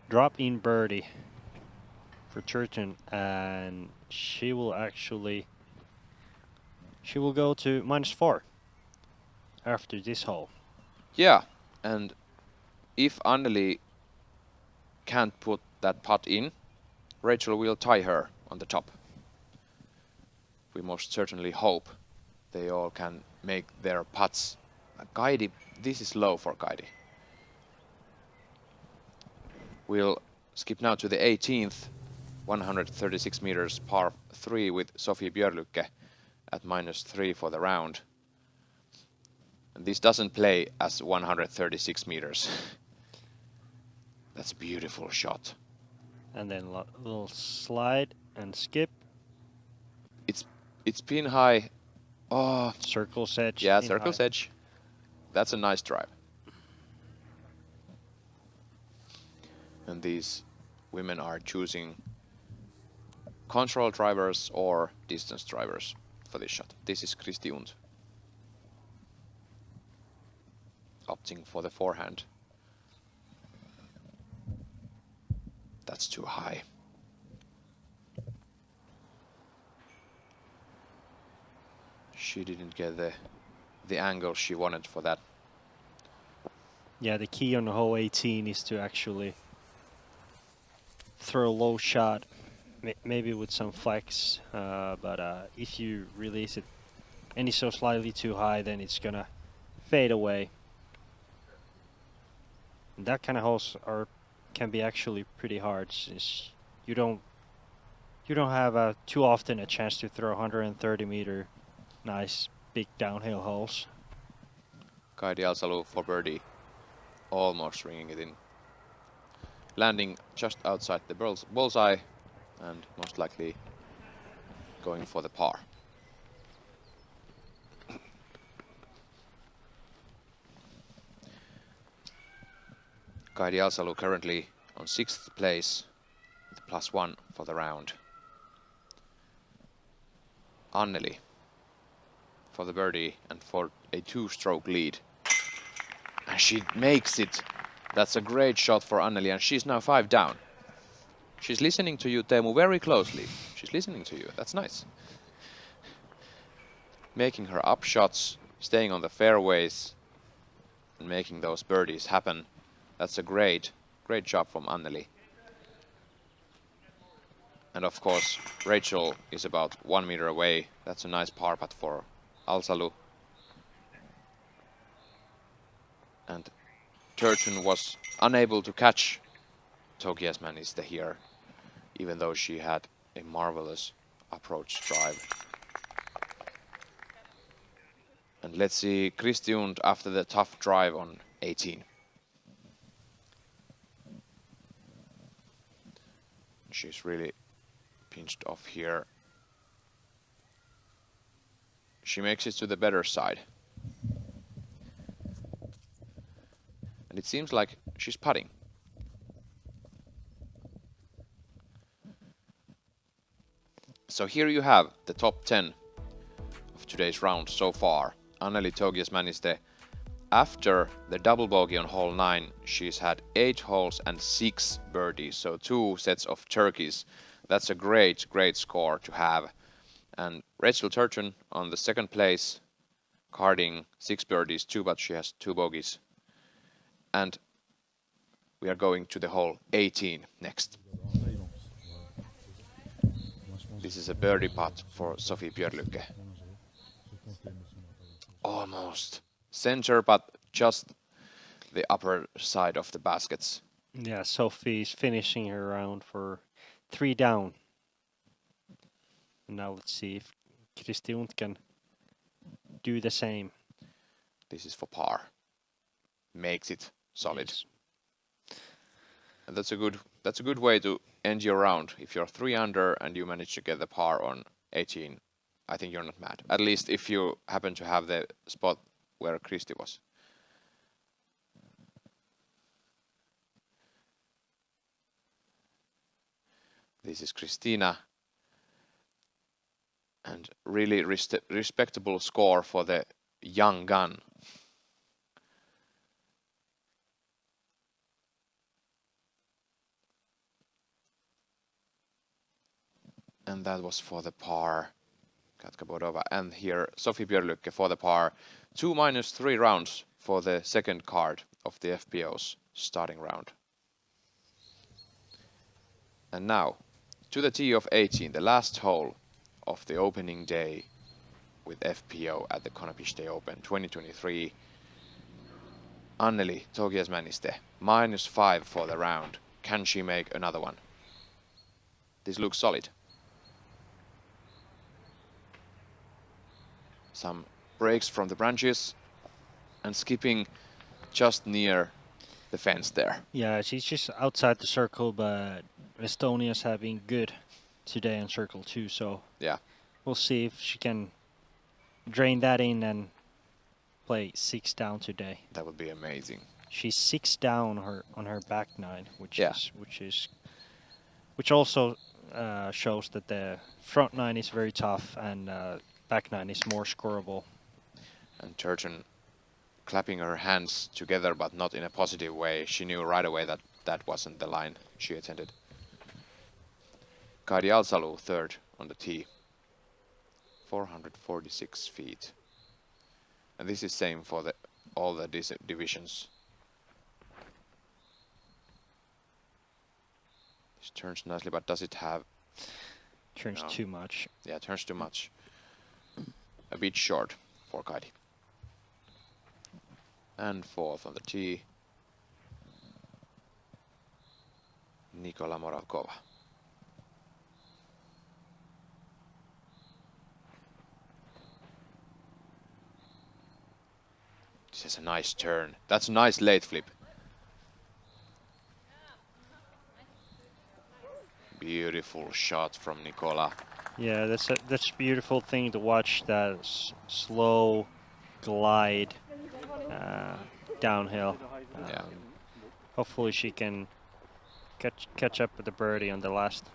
B: Drop in birdie for Turton, and she will go to -4 after this hole.
A: Yeah, and if Anneli can't put that putt in, Rachel will tie her on the top. We most certainly hope they all can make their putts. Kaidi, this is low for Kaidi. We'll skip now to the 18th, 136 meters par 3 with Sophie Björlycke at -3 for the round. And this doesn't play as 136 meters. That's a beautiful shot.
B: And then little slide and skip.
A: It's pin high. Oh,
B: Circle's edge.
A: yeah,
B: pin
A: circle's
B: high.
A: edge. That's a nice drive. And these women are choosing control drivers or distance drivers for this shot. This is Kristi Unt. Opting for the forehand. That's too high. She didn't get the angle she wanted for that.
B: Yeah, the key on the hole 18 is to actually throw a low shot, maybe with some flex, but if you release it any so slightly too high, then it's gonna fade away. And that kind of holes can be actually pretty hard, since you don't have too often a chance to throw 130-meter nice big downhill holes.
A: Kaidi Alsalu for birdie, almost ringing it in. Landing just outside the bullseye and most likely going for the par. Kaidi Alsalu currently on 6th place with +1 for the round. Anneli for the birdie and for a 2-stroke lead. And she makes it. That's a great shot for Anneli, and she's now 5 down. She's listening to you, Teemu, very closely. She's listening to you. That's nice. Making her up shots, staying on the fairways, and making those birdies happen. That's a great job from Anneli. And of course, Rachel is about 1 meter away. That's a nice par putt for Alsalu. And Turton was unable to catch Tokias Maniste here, even though she had a marvelous approach drive. And let's see Kristi Unt after the tough drive on 18. She's really pinched off here. She makes it to the better side. And it seems like she's putting. So here you have the top 10 of today's round so far. Anneli Tokias Maniste, after the double bogey on hole 9, she's had 8 holes and 6 birdies, so 2 sets of turkeys. That's a great score to have. And Rachel Turton on the 2nd place, carding 6 birdies too, but she has 2 bogeys. And we are going to the hole 18 next. This is a birdie putt for Sophie Björlycke. Almost center, but just the upper side of the baskets.
B: Yeah, Sophie's finishing her round for 3 down. Now let's see if Kristi Unt can do the same.
A: This is for par. Makes it solid.
B: Yes.
A: And that's a good way to end your round. If you're 3 under and you manage to get the par on 18, I think you're not mad. At least if you happen to have the spot where Kristi was. This is Christina. And really respectable score for the young gun. And that was for the par. Katka Bodova. And here Sophie Björlycke for the par. 2 minus 3 rounds for the 2nd card of the FPO's starting round. And now to the tee of 18, the last hole of the opening day with FPO at the Konopiście Open 2023. Anneli Tokiasmänniste, -5 for the round. Can she make another one? This looks solid. Some breaks from the branches and skipping just near the fence there.
B: Yeah, she's just outside the circle, but Estonia's having good today on circle 2, so
A: Yeah,
B: we'll see if she can drain that in and play 6 down today.
A: that would be amazing.
B: She's 6 down on her back 9,
A: Yeah.
B: which also shows that the front 9 is very tough and back 9 is more scoreable.
A: And Turgeon clapping her hands together, but not in a positive way. She knew right away that that wasn't the line she attended. Kaidi Alsalu, 3rd on the tee. 446 feet. And this is same for all the divisions. This turns nicely, but does it have...
B: Turns
A: No.
B: too much.
A: Yeah, turns too much. A bit short for Kaidi. And 4th on the tee. Nikola Moravkova. This is a nice turn. That's a nice late flip. Beautiful shot from Nikola.
B: Yeah, that's a beautiful thing to watch, that slow glide downhill.
A: Yeah.
B: Hopefully she can catch up with the birdie on the last.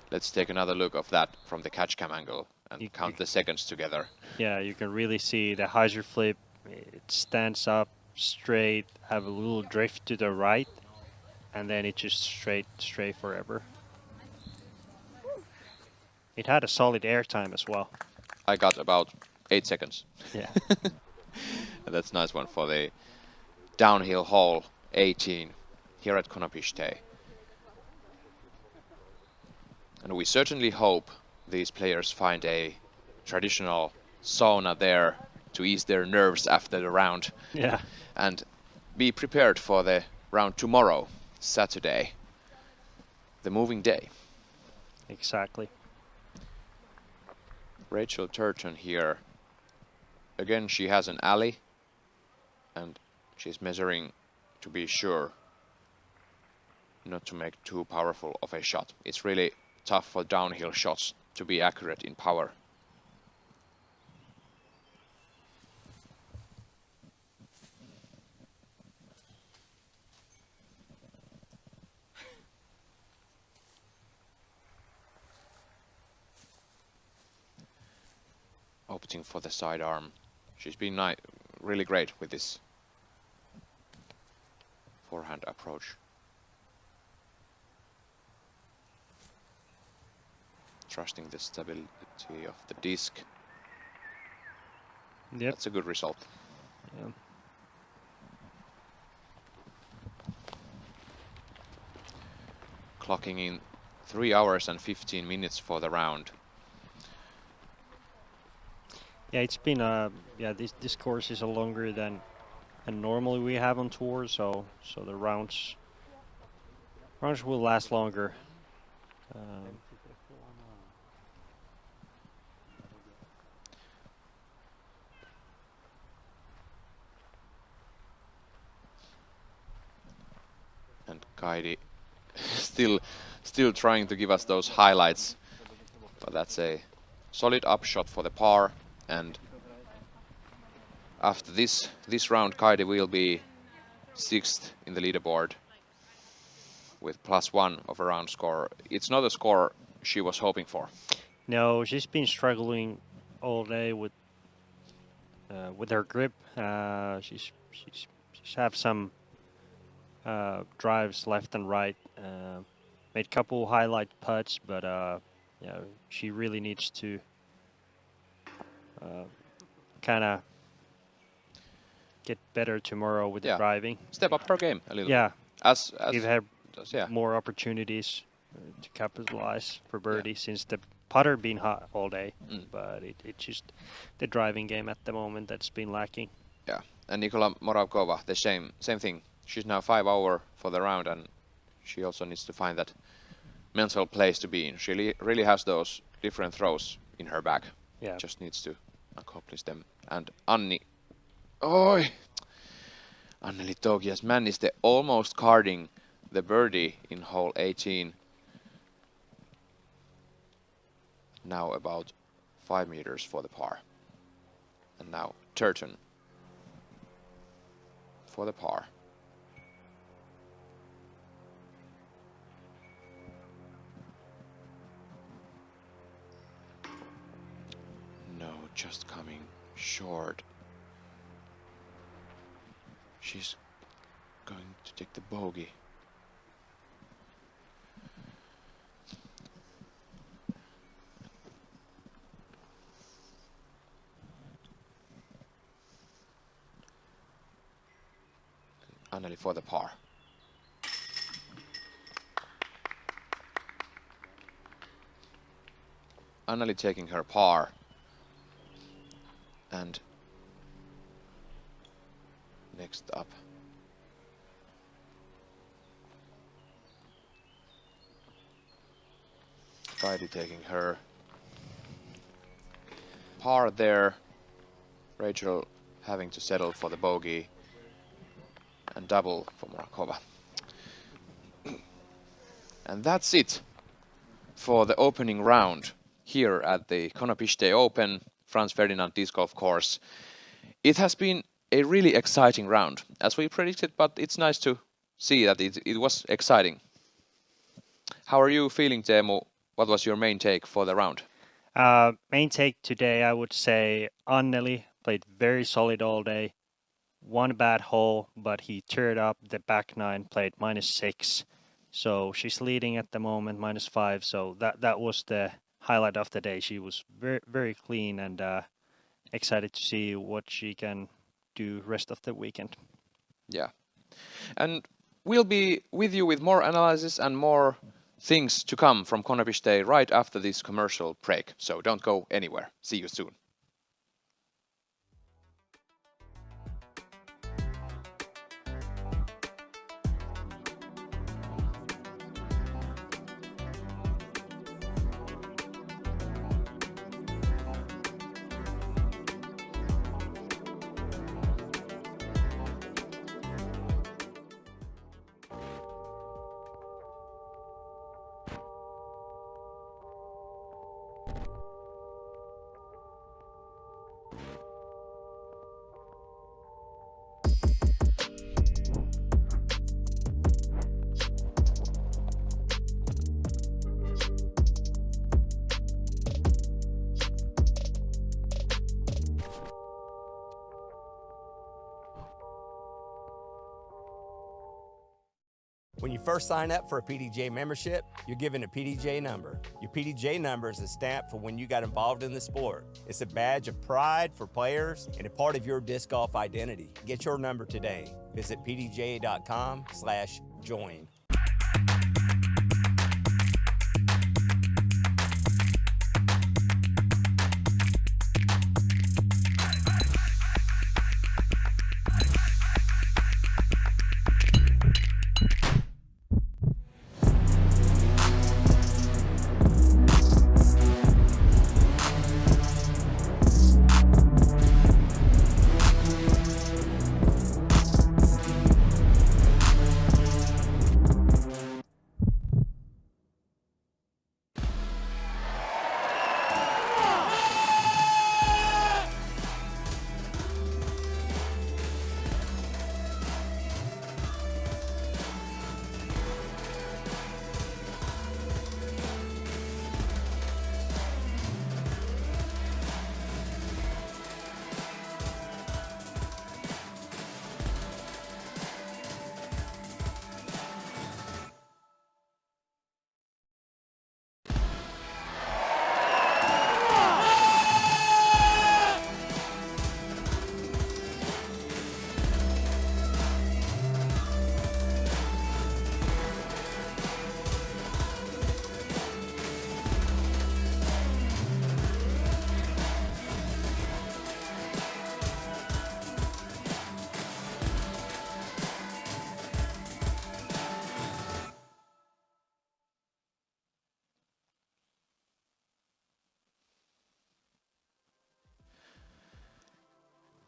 A: Let's take another look of that from the catch cam angle and
B: You-
A: count the seconds together.
B: Yeah, you can really see the hyzer flip. It stands up straight, have a little drift to the right, and then it just straight forever. It had a solid air time as well.
A: I got about 8 seconds.
B: Yeah.
A: And that's a nice one for the downhill hole 18 here at Konopište. And we certainly hope these players find a traditional sauna there to ease their nerves after the round.
B: Yeah.
A: And be prepared for the round tomorrow, Saturday, the moving day.
B: Exactly.
A: Rachel Turgeon here. Again, she has an alley and she's measuring to be sure not to make too powerful of a shot. It's really tough for downhill shots to be accurate in power. Opting for the sidearm. She's been really great with this forehand approach. Trusting the stability of the disc.
B: Yep.
A: That's a good result.
B: Yeah.
A: Clocking in 3 hours and 15 minutes for the round.
B: Yeah, it's been yeah, this course is a longer than normally we have on tour, so the rounds will last longer.
A: And Kaidi still trying to give us those highlights, but that's a solid upshot for the par. And after this round, Kaidi will be 6th in the leaderboard with +1 of a round score. It's not a score she was hoping for.
B: No, she's been struggling all day with her grip. She's have some drives left and right. Made couple highlight putts, but yeah, she really needs to kind of get better tomorrow with the driving.
A: Step up her game a little.
B: Yeah,
A: as
B: give her
A: yeah.
B: more opportunities to capitalize for birdie, since putter been hot all day, but it's just the driving game at the moment that's been lacking.
A: Yeah, and Nikola Moravkova, the same thing. She's now 5 over for the round, and she also needs to find that mental place to be in. She really has those different throws in her bag.
B: Yeah.
A: Just needs to accomplish them. And Anneli Togi has managed the almost carding the birdie in hole 18. Now about 5 meters for the par. And now Turton for the par. No, just coming short. She's going to take the bogey. Anneli for the par. Anneli taking her par. And next up, Heidi taking her par there. Rachel having to settle for the bogey and double for Moravkova. And that's it for the opening round here at the Konopiště Open Franz Ferdinand Disc Golf Course. It has been a really exciting round, as we predicted, but it's nice to see that it was exciting. How are you feeling, Teemu? What was your main take for the round?
B: Main take today, I would say Anneli played very solid all day. One bad hole, but he turned up the back nine, played -6. So she's leading at the moment, -5. So that was the highlight of the day. She was very, very clean, and excited to see what she can do rest of the weekend.
A: Yeah. And we'll be with you with more analysis and more things to come from Konopište right after this commercial break. So don't go anywhere. See you soon.
G: When you first sign up for a PDJ membership, you're given a PDJ number. Your PDJ number is a stamp for when you got involved in the sport. It's a badge of pride for players and a part of your disc golf identity. Get your number today. Visit pdj.com/join.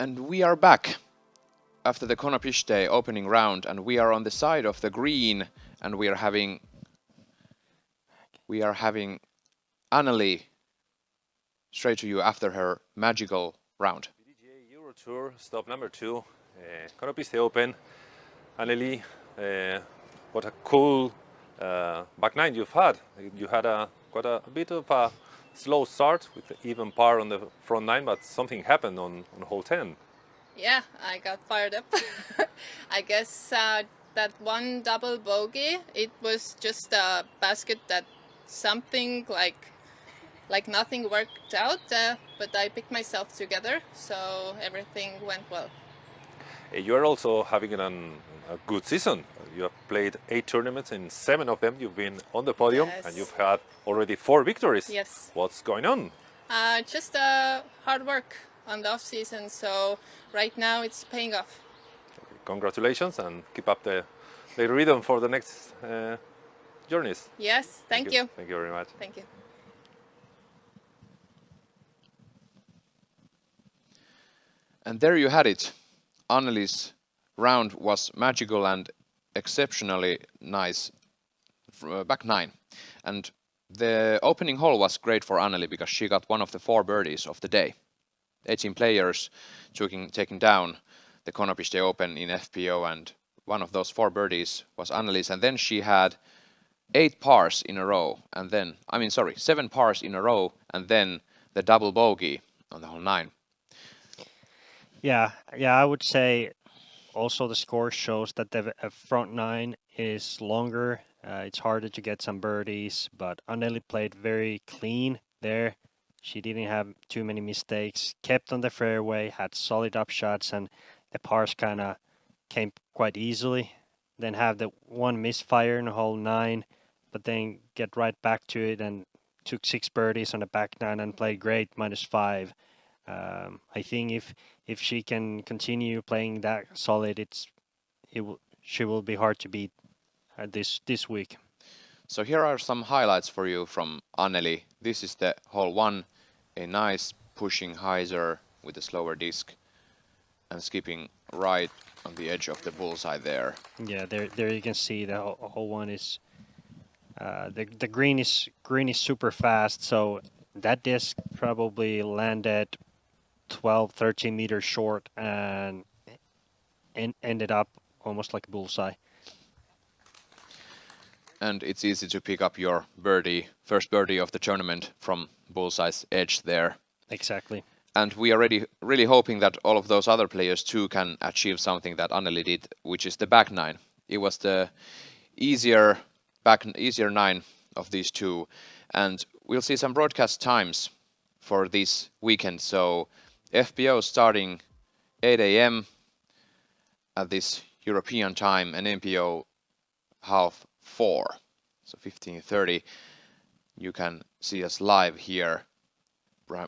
A: And we are back after the Konopiście opening round, and we are on the side of the green, and we are having Anneli straight to you after her magical round.
J: PDGA Euro Tour, stop number 2, Konopiście Open. Anneli, what a cool back nine you've had. You had quite a bit of a slow start with even par on the front nine, but something happened on hole 10.
K: Yeah, I got fired up. I guess that one double bogey, it was just a basket that something like nothing worked out, but I picked myself together, so everything went well.
J: You are also having a good season. You have played 8 tournaments. In 7 of them you've been on the podium,
K: Yes.
J: and you've had already 4 victories.
K: Yes.
J: What's going on?
K: Just hard work on the off season, so right now it's paying off.
J: Congratulations, and keep up the rhythm for the next journeys.
K: Yes, thank you.
J: Thank you very much.
K: Thank you.
A: And there you had it. Anneli's round was magical and exceptionally nice back nine. And the opening hole was great for Anneli because she got one of the 4 birdies of the day. 18 players taking down the Konopiście Open in FPO, and one of those 4 birdies was Anneli's. And then she had 8 pars in a row, and then, 7 pars in a row, and then the double bogey on the hole 9.
B: Yeah, I would say also the score shows that the front nine is longer. It's harder to get some birdies, but Anneli played very clean there. She didn't have too many mistakes, kept on the fairway, had solid upshots, and the pars kind of came quite easily. Then have the one misfire in hole 9, but then get right back to it and took 6 birdies on the back nine and played great, -5. I think if she can continue playing that solid, she will be hard to beat this week.
A: So here are some highlights for you from Anneli. This is the hole 1, a nice pushing hyzer with a slower disc and skipping right on the edge of the bullseye there.
B: Yeah, there you can see the hole 1 is the green is super fast, so that disc probably landed 12-13 meters short and ended up almost like a bullseye.
A: And it's easy to pick up your first birdie of the tournament from bullseye's edge there.
B: Exactly.
A: And we are really hoping that all of those other players too can achieve something that Anneli did, which is the back nine. It was the easier 9 of these 2, and we'll see some broadcast times for this weekend. So FPO starting 8 AM at this European time, and MPO 4:30, so 15:30. You can see us live here,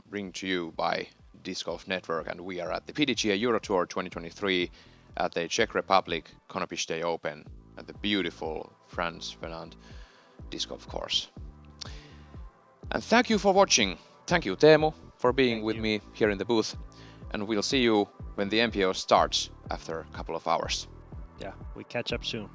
A: bring to you by Disc Golf Network, and we are at the PDGA Euro Tour 2023 at the Czech Republic Konopiště Open at the beautiful Franz Ferdinand disc golf course. And thank you for watching. Thank you, Teemu, for being with me here in the booth, and we'll see you when the MPO starts after a couple of hours.
B: Yeah, we catch up soon.